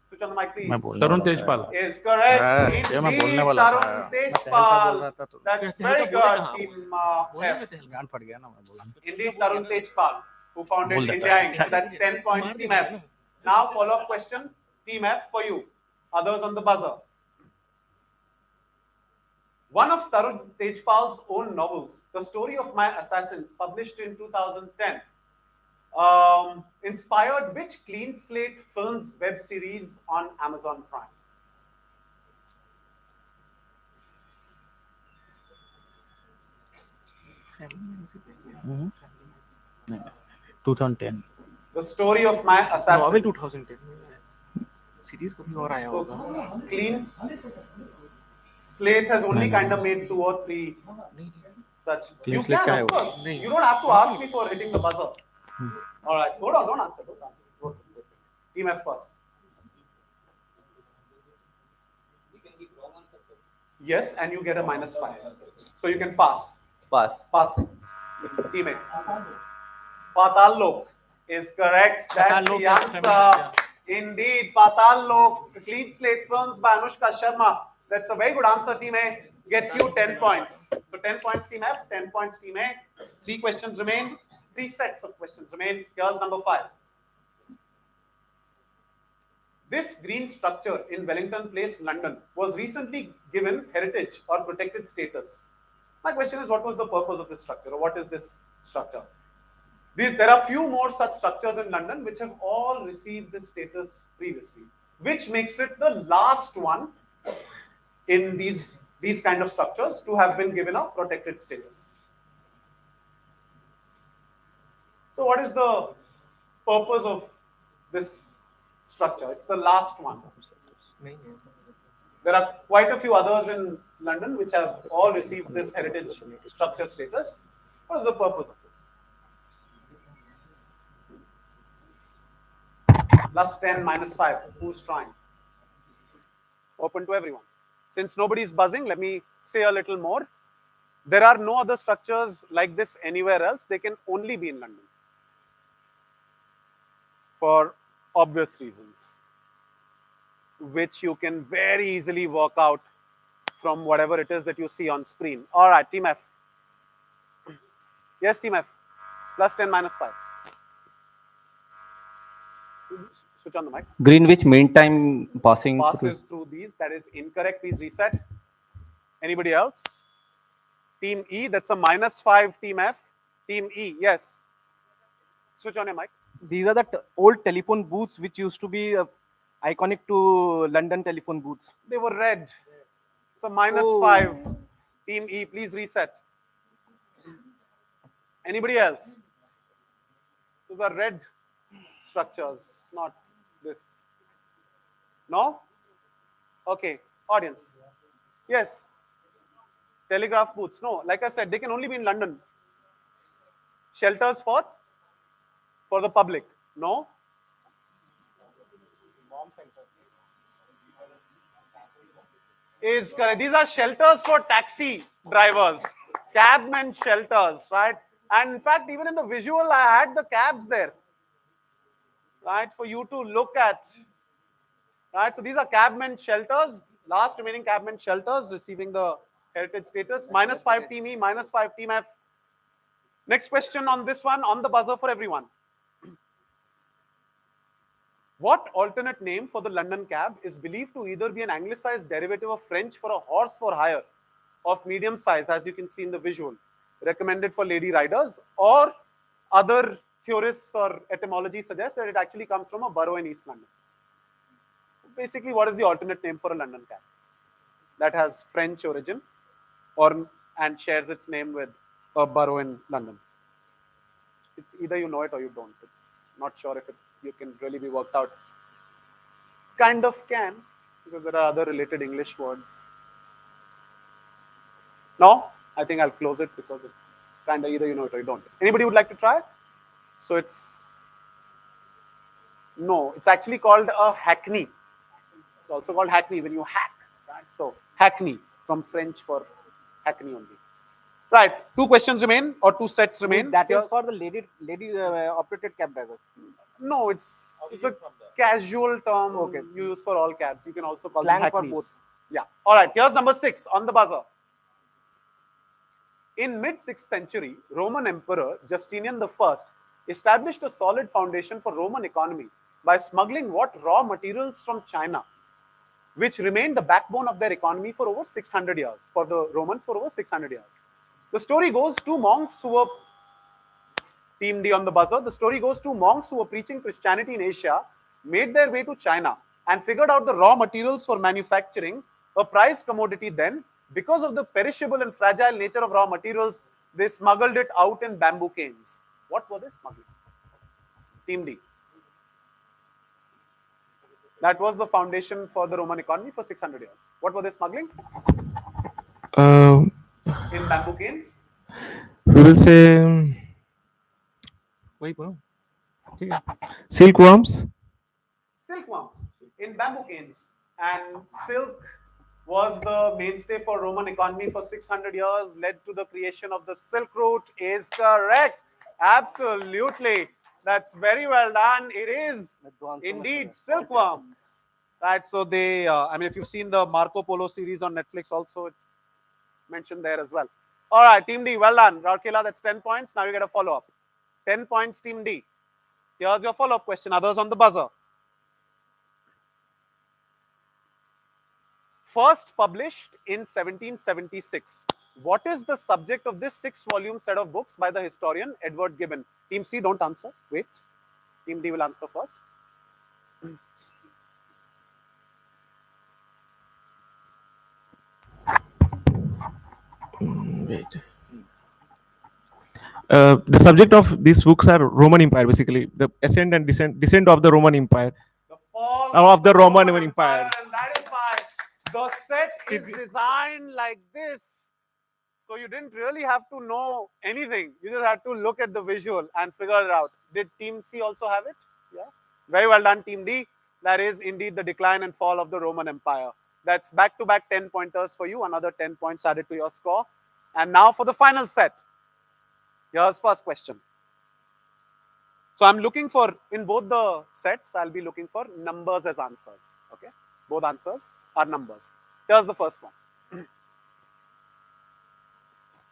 Switch on the mic, please. Tarun Tejpal. Is correct. ये मैं Indeed, बोलने वाला था Tarun मैं तहलका बोल रहा Tejpal. था तो That's very good, Team F. गांड फट गया ना मैं बोला Indeed, Tarun Tejpal, who founded बोल देता India है। Inc. So that's 10 points, Team F. Now, follow-up question, Team F for you. Others on the buzzer. One of Tarun Tejpal's own novels, The Story of My Assassins, published in 2010, inspired which Clean Slate Films web series on Amazon Prime? हम्म। नहीं, 2010 The Story of My Assassins. Novel 2010 series कभी और आया होगा Clean Slate has only kind of made 2 or 3 such. Clean You Slate can, क्या है of वो? course. You don't have to ask me for hitting the buzzer. All right, hold on, don't answer. Don't answer. Go. Team F first. Yes, and you get a -5. So you can pass. Pass. Pass. Team A. Patal Lok is correct. That's Patal the Lok is answer. familiar, Indeed, Patal Lok, the Clean Slate Films by Anushka Sharma. That's a very good answer, Team A. Gets you 10 points. So 10 points, Team F, 10 points, Team A. 3 questions remain. 3 sets of questions remain. Here's number 5. This green structure in Wellington Place, London, was recently given heritage or protected status. My question is, what was the purpose of this structure, or what is this structure? There are few more such structures in London which have all received this status previously, which makes it the last one in these kind of structures to have been given a protected status. So what is the purpose of this structure? It's the last one. There are quite a few others in London which have all received this heritage structure status. What is the purpose of this? +10, -5. Who's trying? Open to everyone. Since nobody's buzzing, let me say a little more. There are no other structures like this anywhere else. They can only be in London, for obvious reasons, which you can very easily work out from whatever it is that you see on screen. All right, Team F. Yes, Team F. +10, -5. Switch on the mic. Greenwich Mean Time passing Passes through these. That is incorrect. Please reset. Anybody else? Team E. That's a -5. Team F. Team E. Yes. Switch on your mic. These are the old telephone booths which used to be iconic to London telephone booths. They were red. It's a -5. Team E. Please reset. Anybody else? Those are red structures, not this. No? Okay. Audience. Yes. Telegraph booths. No, like I said, they can only be in London. Shelters for the public. No? Is correct. These are shelters for taxi drivers, cabmen shelters, right? And in fact, even in the visual, I had the cabs there, right, for you to look at. Right, so these are cabmen shelters, last remaining cabmen shelters receiving the heritage status. -5 Team E, -5 Team F. Next question on this one, on the buzzer for everyone. What alternate name for the London cab is believed to either be an anglicized derivative of French for a horse for hire of medium size, as you can see in the visual, recommended for lady riders, or other theorists or etymology suggest that it actually comes from a borough in East London? Basically, what is the alternate name for a London cab that has French origin and shares its name with a borough in London? It's either you know it or you don't. It's not sure if you can really be worked out. Kind of can, because there are other related English words. No? I think I'll close it because it's kind of either you know it or you don't. Anybody would like to try? So no, it's actually called a hackney. It's also called hackney when you hack, right? So hackney, from French for hackney only. Right. 2 questions remain or 2 sets remain. That is Here's- for the lady operated cab drivers. No, it's a casual term used for all cabs. You can also call them Slang for hackneys. both. Yeah. All right. Here's number 6 on the buzzer. In mid-6th century, Roman Emperor Justinian I established a solid foundation for Roman economy by smuggling what raw materials from China, which remained the backbone of their economy for over 600 years, for the Romans for over 600 years. The story goes two monks who were, Team D on the buzzer, the story goes two monks who were preaching Christianity in Asia, made their way to China and figured out the raw materials for manufacturing, a prized commodity then. Because of the perishable and fragile nature of raw materials, they smuggled it out in bamboo canes. What were they smuggling? Team D. That was the foundation for the Roman economy for 600 years. What were they smuggling? In bamboo canes? We will say wait, bro. Silkworms. Silkworms in bamboo canes. And silk was the mainstay for Roman economy for 600 years, led to the creation of the Silk Route. Is correct. Absolutely. That's very well done. It is indeed silkworms. Right. So they, I mean, if you've seen the Marco Polo series on Netflix also, it's mentioned there as well. All right, Team D, well done. Raukela, that's 10 points. Now you get a follow-up. 10 points, Team D. Here's your follow-up question. Others on the buzzer. First published in 1776. What is the subject of this 6-volume set of books by the historian Edward Gibbon? Team C, don't answer. Wait. Team D will answer first. Wait. The subject of these books are Roman Empire, basically the ascent and descent of the Roman Empire. The fall of the Roman Empire. And that is why the set is designed like this. So you didn't really have to know anything. You just had to look at the visual and figure it out. Did Team C also have it? Yeah. Very well done, Team D. That is indeed the decline and fall of the Roman Empire. That's back-to-back 10 pointers for you. Another 10 points added to your score. And now for the final set. Here's first question. So I'm looking for, in both the sets, I'll be looking for numbers as answers. Okay. Both answers are numbers. Here's the first one.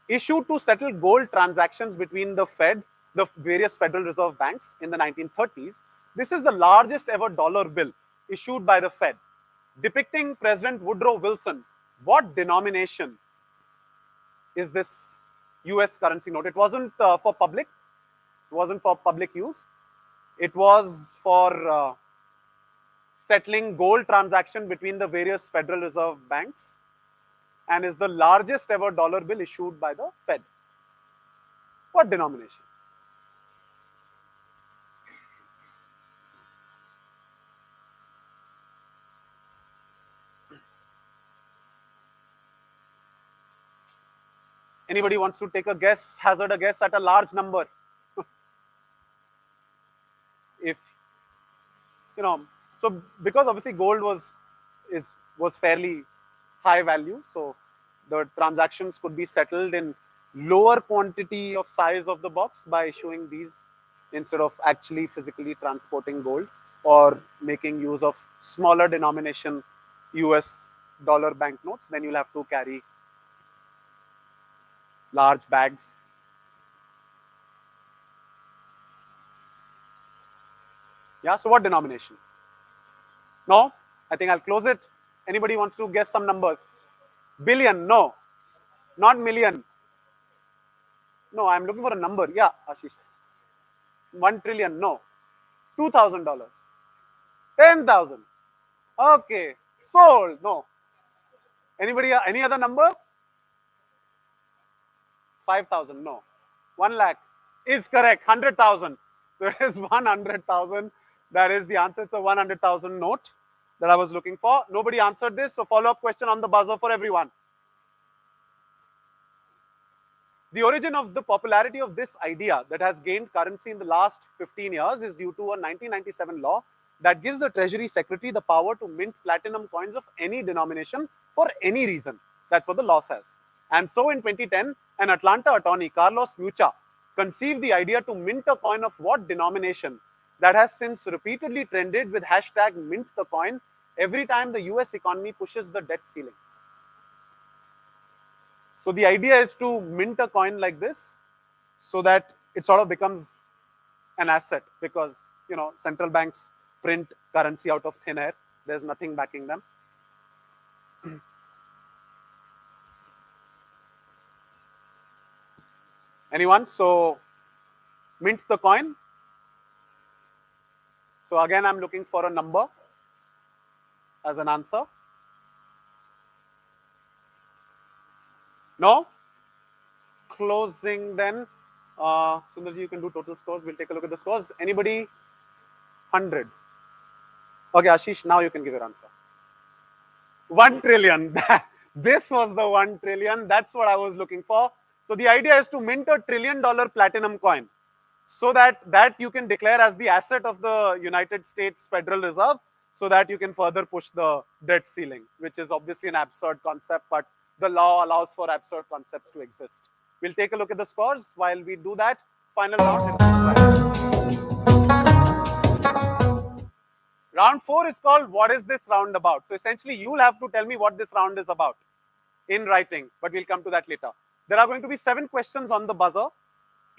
Issued to settle gold transactions between the Fed, the various Federal Reserve banks in the 1930s. This is the largest ever dollar bill issued by the Fed, depicting President Woodrow Wilson. What denomination is this US currency note? It wasn't for public. It wasn't for public use. It was for settling gold transaction between the various Federal Reserve banks, and is the largest ever dollar bill issued by the Fed. What denomination? Anybody wants to take a guess, hazard a guess at a large number? If, you know, so because obviously gold was fairly high value, so the transactions could be settled in lower quantity of size of the box by issuing these instead of actually physically transporting gold, or making use of smaller denomination US dollar banknotes. Then you'll have to carry large bags. Yeah, so what denomination? No? I think I'll close it. Anybody wants to guess some numbers? Billion? No. Not million. No, I'm looking for a number. Yeah, Ashish. 1 trillion? No. $2,000. 10,000. Okay. Sold? No. Anybody, any other number? 5,000? No. 1 lakh is correct. 100,000. So it is 100,000. That is the answer. It's a 100,000 note that I was looking for. Nobody answered this. So follow-up question on the buzzer for everyone. The origin of the popularity of this idea that has gained currency in the last 15 years is due to a 1997 law that gives the Treasury Secretary the power to mint platinum coins of any denomination for any reason. That's what the law says. And so in 2010, an Atlanta attorney, Carlos Mucha, conceived the idea to mint a coin of what denomination that has since repeatedly trended with hashtag mint the coin every time the US economy pushes the debt ceiling. So the idea is to mint a coin like this so that it sort of becomes an asset, because central banks print currency out of thin air. There's nothing backing them. Anyone? So mint the coin. So again, I'm looking for a number as an answer. No? Closing then. Sundarji, you can do total scores. We'll take a look at the scores. Anybody? 100. Okay, Ashish, now you can give your answer. 1 trillion. This was the 1 trillion. That's what I was looking for. So the idea is to mint a $1 trillion platinum coin so that you can declare as the asset of the United States Federal Reserve, so that you can further push the debt ceiling, which is obviously an absurd concept, but the law allows for absurd concepts to exist. We'll take a look at the scores. While we do that, final round. Round 4 is called What is this round about? So essentially, you'll have to tell me what this round is about in writing, but we'll come to that later. There are going to be 7 questions on the buzzer.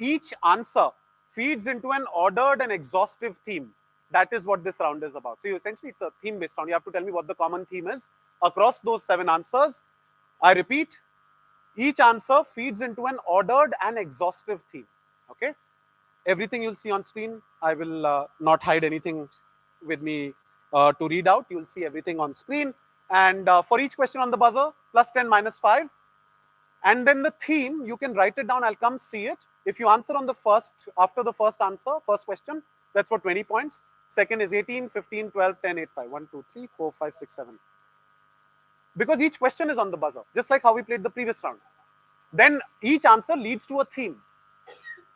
Each answer feeds into an ordered and exhaustive theme. That is what this round is about. So essentially, it's a theme-based round. You have to tell me what the common theme is across those 7 answers. I repeat, each answer feeds into an ordered and exhaustive theme. Okay? Everything you'll see on screen, I will not hide anything with me to read out. You'll see everything on screen. And for each question on the buzzer, +10, -5. And then the theme, you can write it down. I'll come see it. If you answer on the after the first answer, first question, that's for 20 points. Second is 18, 15, 12, 10, 8, 5. 1, 2, 3, 4, 5, 6, 7. Because each question is on the buzzer, just like how we played the previous round. Then each answer leads to a theme.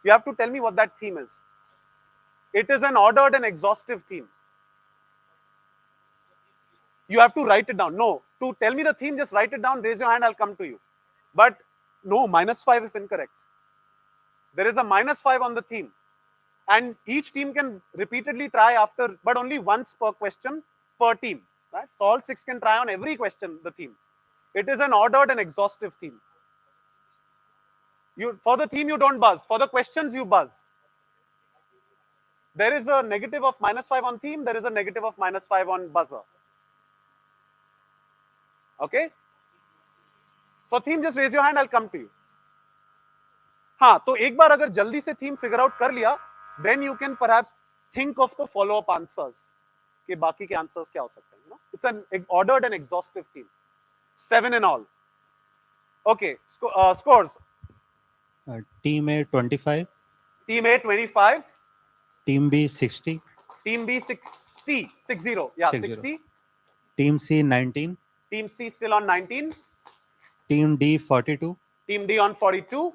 You have to tell me what that theme is. It is an ordered and exhaustive theme. You have to write it down. No, to tell me the theme, just write it down, raise your hand, I'll come to you. But no, -5 if incorrect. There is a -5 on the theme. And each team can repeatedly try after, but only once per question per team. Right? So all 6 can try on every question, the theme. It is an ordered and exhaustive theme. For the theme, you don't buzz. For the questions, you buzz. There is a negative of -5 on theme. There is a negative of -5 on buzzer. Okay? For theme, just raise your hand, I'll come to you. हाँ, तो एक बार अगर जल्दी से theme figure out कर लिया, then you can perhaps think of the follow-up answers. कि बाकी के answers क्या हो सकते हैं? It's an ordered and exhaustive theme. 7 in all. Okay, scores. Team A 25. Team A 25. Team B 60. Team B 60. 60. Yeah, 60. Team C 19. Team C still on 19. Team D 42. Team D on 42.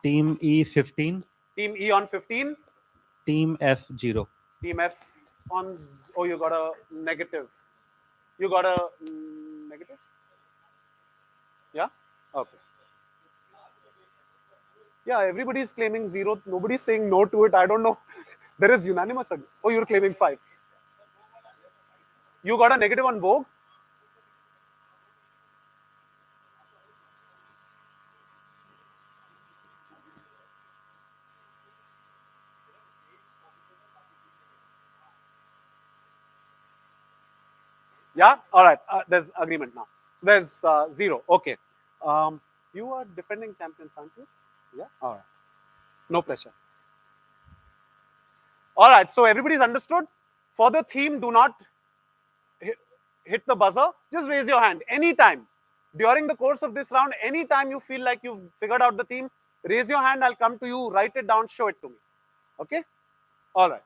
Team E 15. Team E on 15. Team F 0. Team F on, oh, you got a negative. You got a negative? Yeah? Okay. Yeah, everybody is claiming 0. Nobody is saying no to it. I don't know. There is unanimous. Oh, you're claiming 5. You got a negative on Vogue? Yeah, all right. There's agreement now. So there's 0. Okay. You are defending champions, aren't you? Yeah. All right. No pressure. All right. So everybody's understood. For the theme, do not hit the buzzer. Just raise your hand anytime during the course of this round. Anytime you feel like you've figured out the theme, raise your hand. I'll come to you. Write it down. Show it to me. Okay. All right.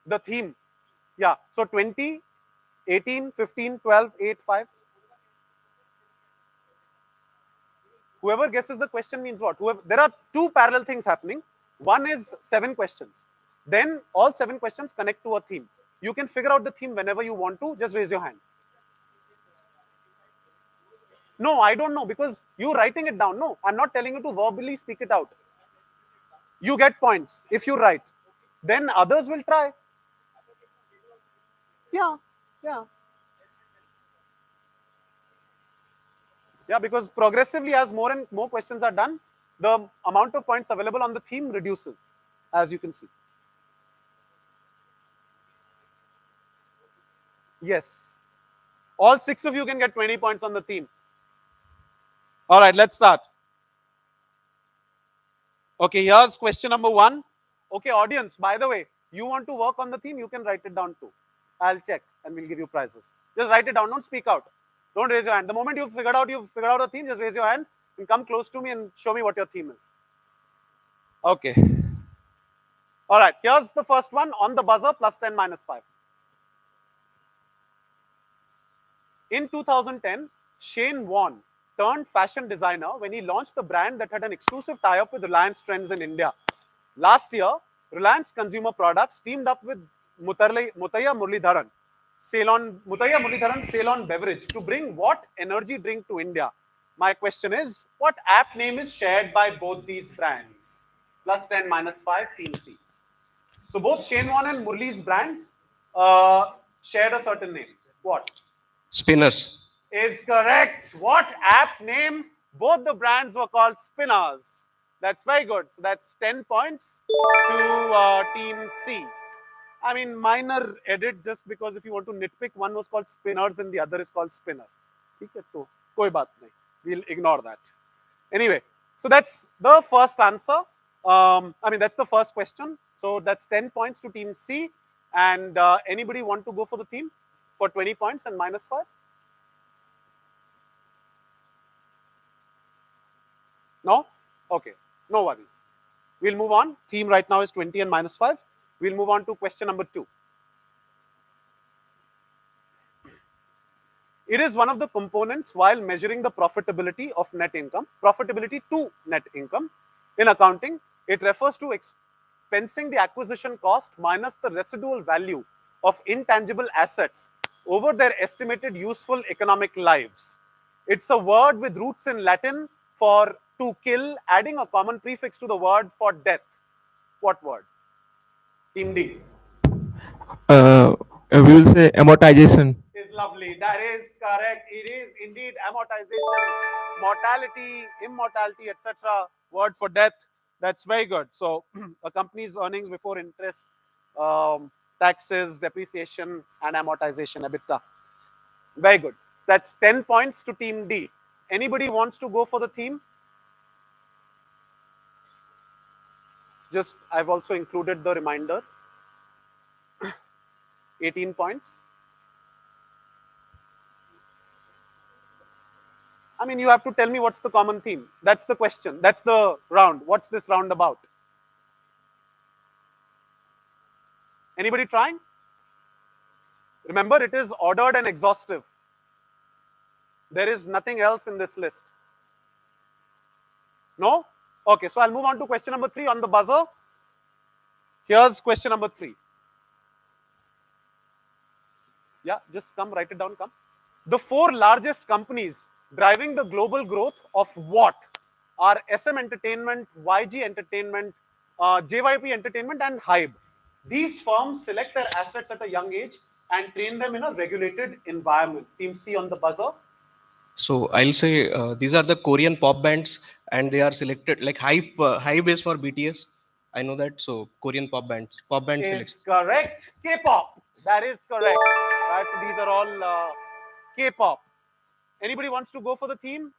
The theme. Yeah. So 20, 18, 15, 12, 8, 5. Whoever guesses the question means what? There are 2 parallel things happening. One is 7 questions. Then all 7 questions connect to a theme. You can figure out the theme whenever you want to. Just raise your hand. No, I don't know, because you're writing it down. No, I'm not telling you to verbally speak it out. You get points if you write. Then others will try. Yeah, yeah. Yeah, because progressively, as more and more questions are done, the amount of points available on the theme reduces, as you can see. Yes. All 6 of you can get 20 points on the theme. All right, let's start. Okay, here's question number 1. Okay, audience, by the way, you want to work on the theme, you can write it down too. I'll check and we'll give you prizes. Just write it down, don't speak out. Don't raise your hand. The moment you've figured out a theme, just raise your hand and come close to me and show me what your theme is. Okay. All right, here's the first one on the buzzer, +10, -5. In 2010, Shane Warne turned fashion designer when he launched the brand that had an exclusive tie-up with Reliance Trends in India. Last year, Reliance Consumer Products teamed up with Mutaiya Muralidharan, Ceylon Beverage to bring what energy drink to India? My question is, what app name is shared by both these brands? +10, -5, Team C. So both Shane Warne and Murli's brands shared a certain name. What? Spinners. Is correct. What app name? Both the brands were called Spinners. That's very good. So that's 10 points to Team C. I mean, minor edit just because if you want to nitpick, one was called Spinners and the other is called Spinner. Okay, so koi baat nahi. We'll ignore that. Anyway, so that's the first answer. That's the first question. So that's 10 points to Team C. And anybody want to go for the theme for 20 points and -5? No? Okay, no worries. We'll move on. Theme right now is 20 and -5. We'll move on to question number 2. It is one of the components while measuring the profitability of net income, profitability to net income. In accounting, it refers to expensing the acquisition cost minus the residual value of intangible assets over their estimated useful economic lives. It's a word with roots in Latin for to kill, adding a common prefix to the word for death. What word? Team D. We will say amortization. Is lovely. That is correct. It is indeed amortization, mortality, immortality, etc. Word for death. That's very good. So a company's earnings before interest, taxes, depreciation, and amortization, EBITDA. Very good. So that's 10 points to Team D. Anybody wants to go for the theme? Just, I've also included the reminder. 18 points. I mean, you have to tell me what's the common theme. That's the question. That's the round. What's this round about? Anybody trying? Remember, it is ordered and exhaustive. There is nothing else in this list. No? Okay, so I'll move on to question number 3 on the buzzer. Here's question number 3. Yeah, just come, write it down, come. The 4 largest companies driving the global growth of what are SM Entertainment, YG Entertainment, JYP Entertainment, and Hybe. These firms select their assets at a young age and train them in a regulated environment. Team C on the buzzer. So I'll say these are the Korean pop bands, and they are selected like Hybe is for BTS. I know that. So Korean pop band Is correct. K-pop. That is correct. Right, so these are all K-pop. Anybody wants to go for the theme?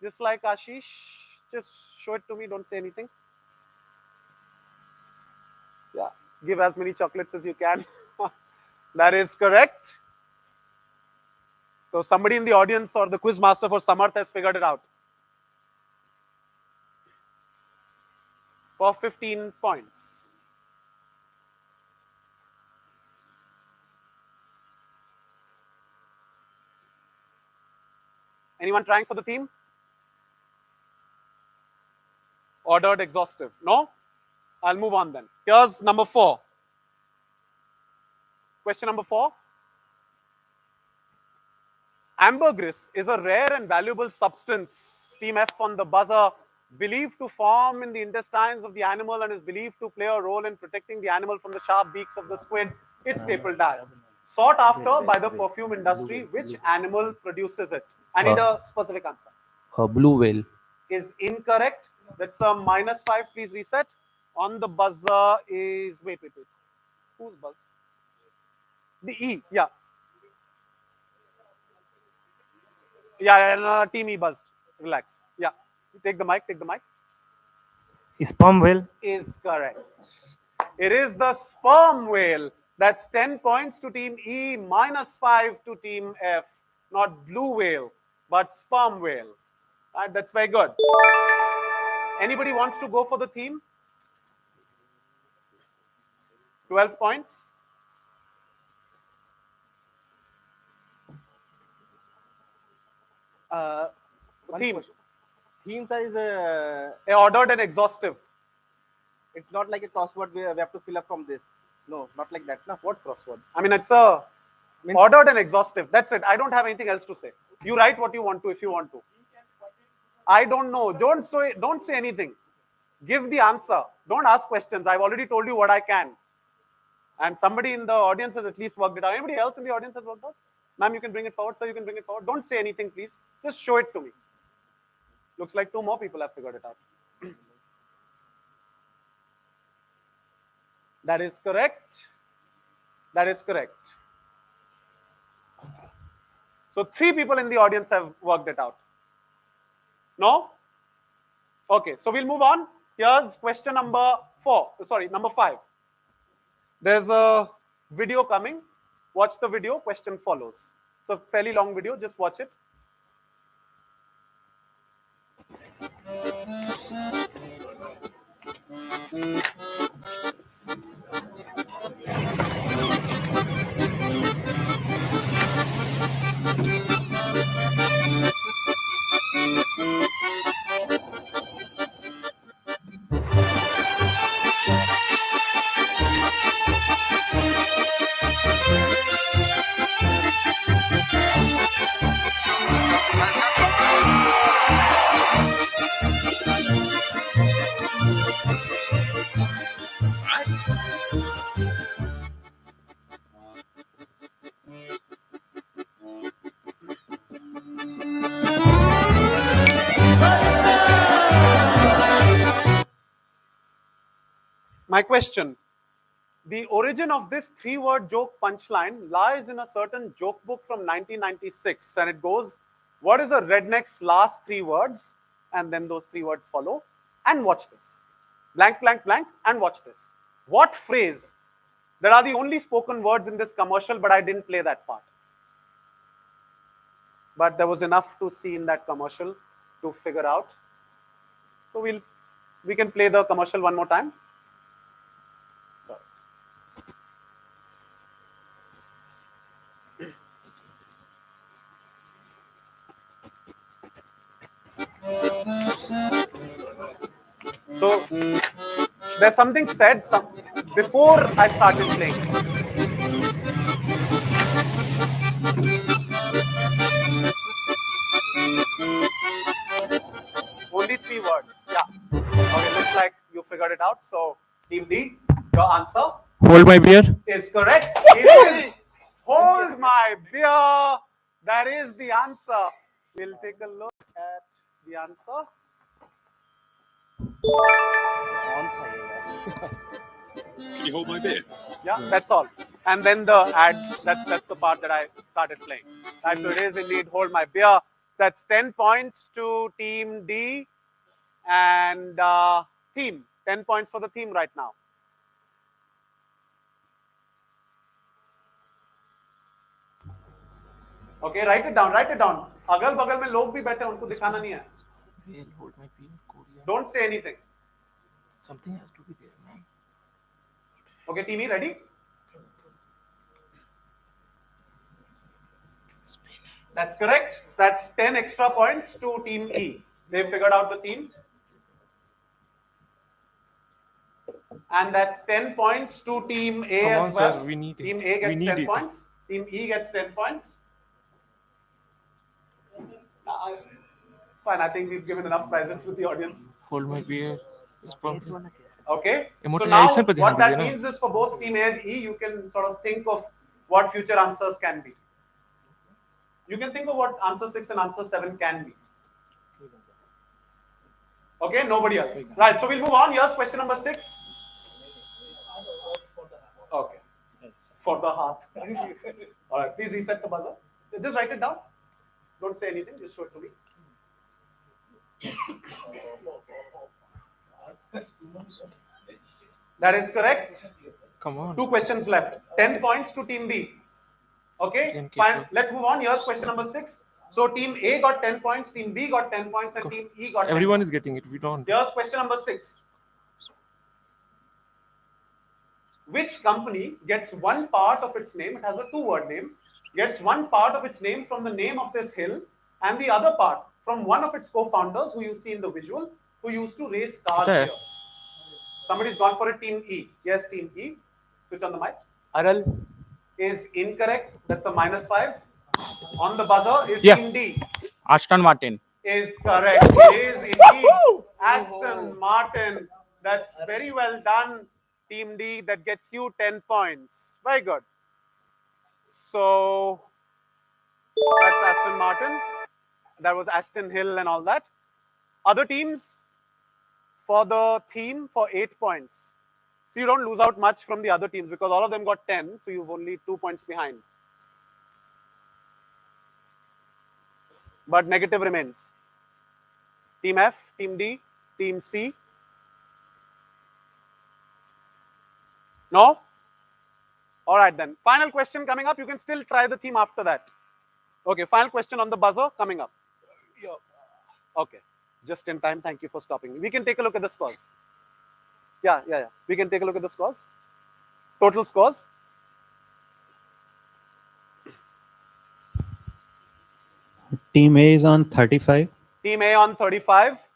Just like Ashish, just show it to me. Don't say anything. Yeah, give as many chocolates as you can. That is correct. So somebody in the audience or the quiz master for Samarth has figured it out. For 15 points. Anyone trying for the theme? Ordered, exhaustive. No? I'll move on then. Here's number 4. Question number 4. Ambergris is a rare and valuable substance, team F on the buzzer, believed to form in the intestines of the animal and is believed to play a role in protecting the animal from the sharp beaks of the squid. Its staple diet. Sought after by the perfume industry, which animal produces it? I need a specific answer. Blue whale. Is incorrect. That's a -5. Please reset. On the buzzer is, wait. Who's buzz? The E, yeah. Yeah, no, team E buzzed. Relax. Yeah. Take the mic. Sperm whale. Is correct. It is the sperm whale. That's 10 points to team E, -5 to team F. Not blue whale, but sperm whale. Right, that's very good. Anybody wants to go for the theme? 12 points. Theme. Themes is ordered and exhaustive. it's not like a crossword where we have to fill up from this. No, not like that. No. What crossword? I mean, it's a ordered and exhaustive. That's it. I don't have anything else to say. You write what you want to if you want to. I don't know. Don't say anything. Give the answer. Don't ask questions. I've already told you what I can. And somebody in the audience has at least worked it out. Anybody else in the audience has worked out? Ma'am, you can bring it forward. Sir, you can bring it forward. Don't say anything, please. Just show it to me. Looks like 2 more people have figured it out. That is correct. That is correct. So 3 people in the audience have worked it out. No? Okay, so we'll move on. Here's question number 5. There's a video coming. Watch the video. Question follows. It's a fairly long video. Just watch it. My question, the origin of this 3-word joke punchline lies in a certain joke book from 1996, and it goes, what is a redneck's last 3 words? And then those 3 words follow. And watch this. Blank, blank, blank, and watch this. What phrase? There are the only spoken words in this commercial, but I didn't play that part. But there was enough to see in that commercial to figure out. So we can play the commercial one more time. So there's something said before I started playing. Only 3 words. Yeah. Okay, looks like you figured it out. So team D, your answer. Hold my beer. Is correct. It is hold my beer. That is the answer. We'll take a look at the answer. Can you hold my beer? Yeah, that's all. And then the ad, that's the part that I started playing. Right, so it is indeed hold my beer. That's 10 points to team D and theme. 10 points for the theme right now. Okay, write it down, write it down. अगल बगल में लोग भी बैठे उनको दिखाना नहीं है. Don't say anything. Something has to be there, man. Okay, team E, ready? That's correct. That's 10 extra points to team E. They figured out the theme. And that's 10 points to Team A Come on, as well. sir, we need Team it. A We gets need 10 it. points. Team E gets 10 points. It's fine. I think we've given enough prizes to the audience. Hold my beer. Okay. So Immortalization now पर ध्यान what that दीजिए ना. means is for both Team A and E, you can sort of think of what future answers can be. You can think of what answer 6 and answer 7 can be. Okay, nobody else. Right, so we'll move on. Here's question number 6. Okay. For the heart. All right, please reset the buzzer. Just write it down. Don't say anything, just show it to me. That is correct. Come on. 2 questions left. 10 points to Team B. Okay, fine. Let's move on. Here's question number 6. So Team A got 10 points, Team B got 10 points, and Team E got 10 Everyone points. is getting it. We don't. Here's question number 6. Which company gets one part of its name, it has a 2-word name, gets one part of its name from the name of this hill and the other part from one of its co-founders who you see in the visual, who used to race cars Okay. here? Somebody's gone for it, Team E. Yes, Team E. Switch on the mic. Aral Is incorrect. That's a -5. On the buzzer is Yeah. Team D. Aston Martin. Is correct. It is indeed Aston Martin. That's very well done, Team D. That gets you 10 points. Very good. So that's Aston Martin. That was Aston Hill and all that. Other teams for the theme for 8 points. So you don't lose out much from the other teams because all of them got 10. So you've only 2 points behind. But negative remains. Team F, Team D, Team C. No? All right then. Final question coming up. You can still try the theme after that. Okay, final question on the buzzer coming up. Okay, just in time. Thank you for stopping me. We can take a look at the scores. Yeah. We can take a look at the scores. Total scores. Team A is on 35. Team A on 35.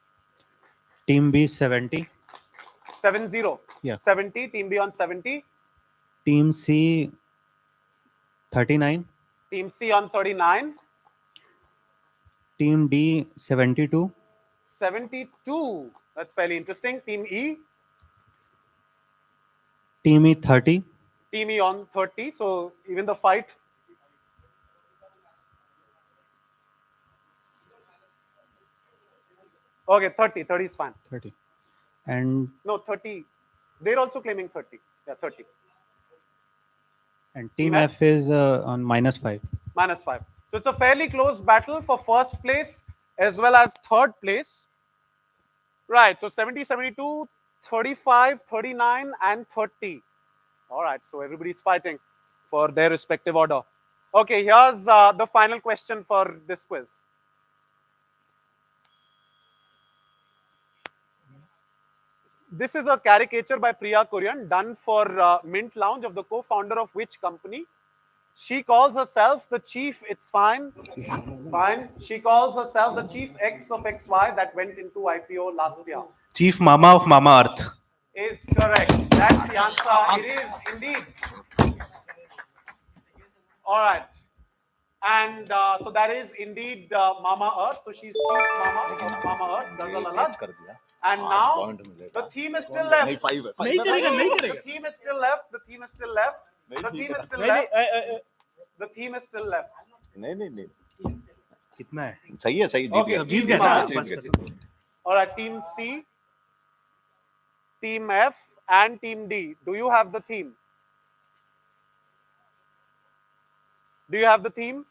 Team B 70. 7-0. Yeah. 70. Team B on 70. Team C 39. Team C on 39. Team D 72. 72. That's fairly interesting. Team E. Team E 30. Team E on 30. So even the fight. Okay, 30. 30 is fine. 30. And No, 30. They're also claiming 30. Yeah, 30. and Team Team F is on -5. -5. So it's a fairly close battle for first place as well as third place. Right. So 70, 72, 35, 39, and 30. All right. So everybody's fighting for their respective order. Okay. Here's the final question for this quiz. This is a caricature by Priya Kurian done for Mint Lounge of the co-founder of which company? She calls herself the chief. It's fine. It's fine. She calls herself the chief X of XY that went into IPO last year. Chief Mama of Mama Earth. Is correct. That's the answer. It is indeed. All right. And so that is indeed Mama Earth. So she's chief Mama of Mama Earth. Ghazal Alad. And now the theme is still left. The theme is still left. The theme is still left. The theme is still left. The theme is still left. नहीं कितना है? सही है सही Okay, जीत गया all right, Team C, Team F, and Team D. Do you have the theme? Do you have the theme?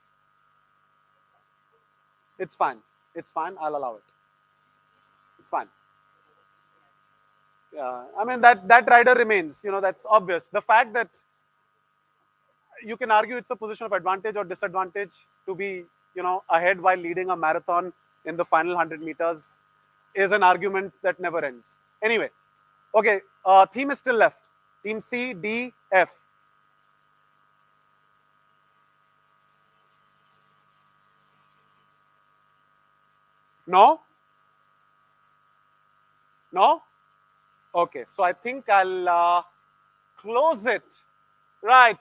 It's fine. It's fine. I'll allow it. It's fine. I mean, that rider remains. You know, that's obvious. The fact that you can argue it's a position of advantage or disadvantage to be, you know, ahead while leading a marathon in the final 100 meters is an argument that never ends. Anyway, okay, theme is still left. Team C, D, F. No? No? Okay, so I think I'll close it. Right.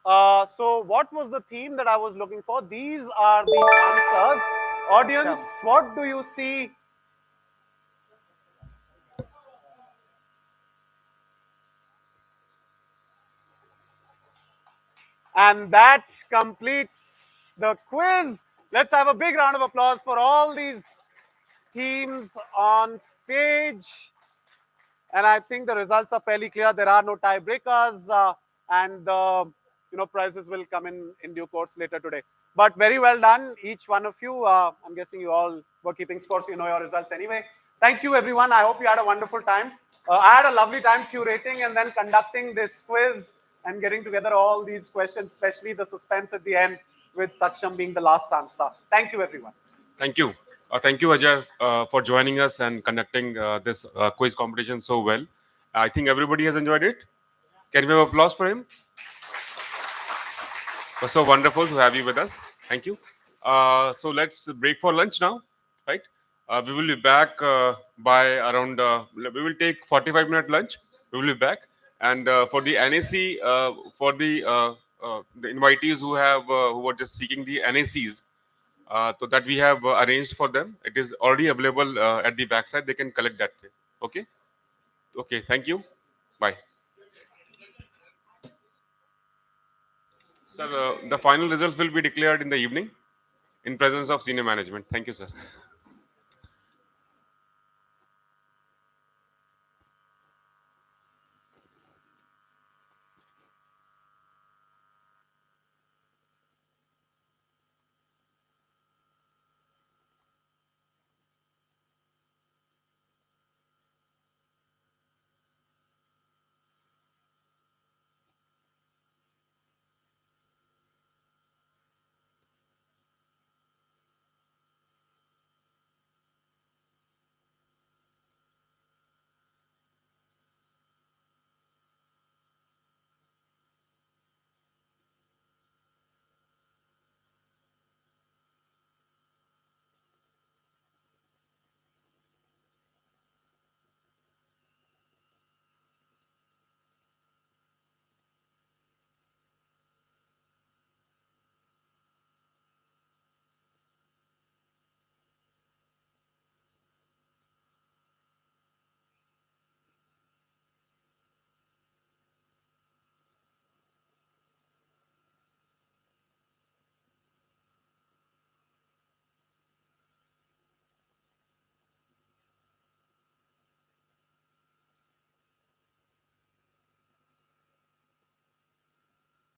So what was the theme that I was looking for? These are the answers. Audience, what do you see? And that completes the quiz. Let's have a big round of applause for all these teams on stage. And I think the results are fairly clear. There are no tiebreakers, and the prizes will come in due course later today. But very well done, each one of you. I'm guessing you all were keeping scores. You know your results anyway. Thank you, everyone. I hope you had a wonderful time. I had a lovely time curating and then conducting this quiz and getting together all these questions, especially the suspense at the end with SAKSHAM being the last answer. Thank you, everyone. Thank you. Thank you, Ajay, for joining us and conducting this quiz competition so well. I think everybody has enjoyed it. Can we have applause for him? It was so wonderful to have you with us. Thank you. So let's break for lunch now, right? We will be back by around, we will take 45-minute lunch. We will be back. And for the NAC, for the invitees who were just seeking the NACs, so that we have arranged for them. It is already available at the backside. They can collect that. Okay. Okay. Thank you. Bye. Sir, the final results will be declared in the evening in presence of senior management. Thank you, sir.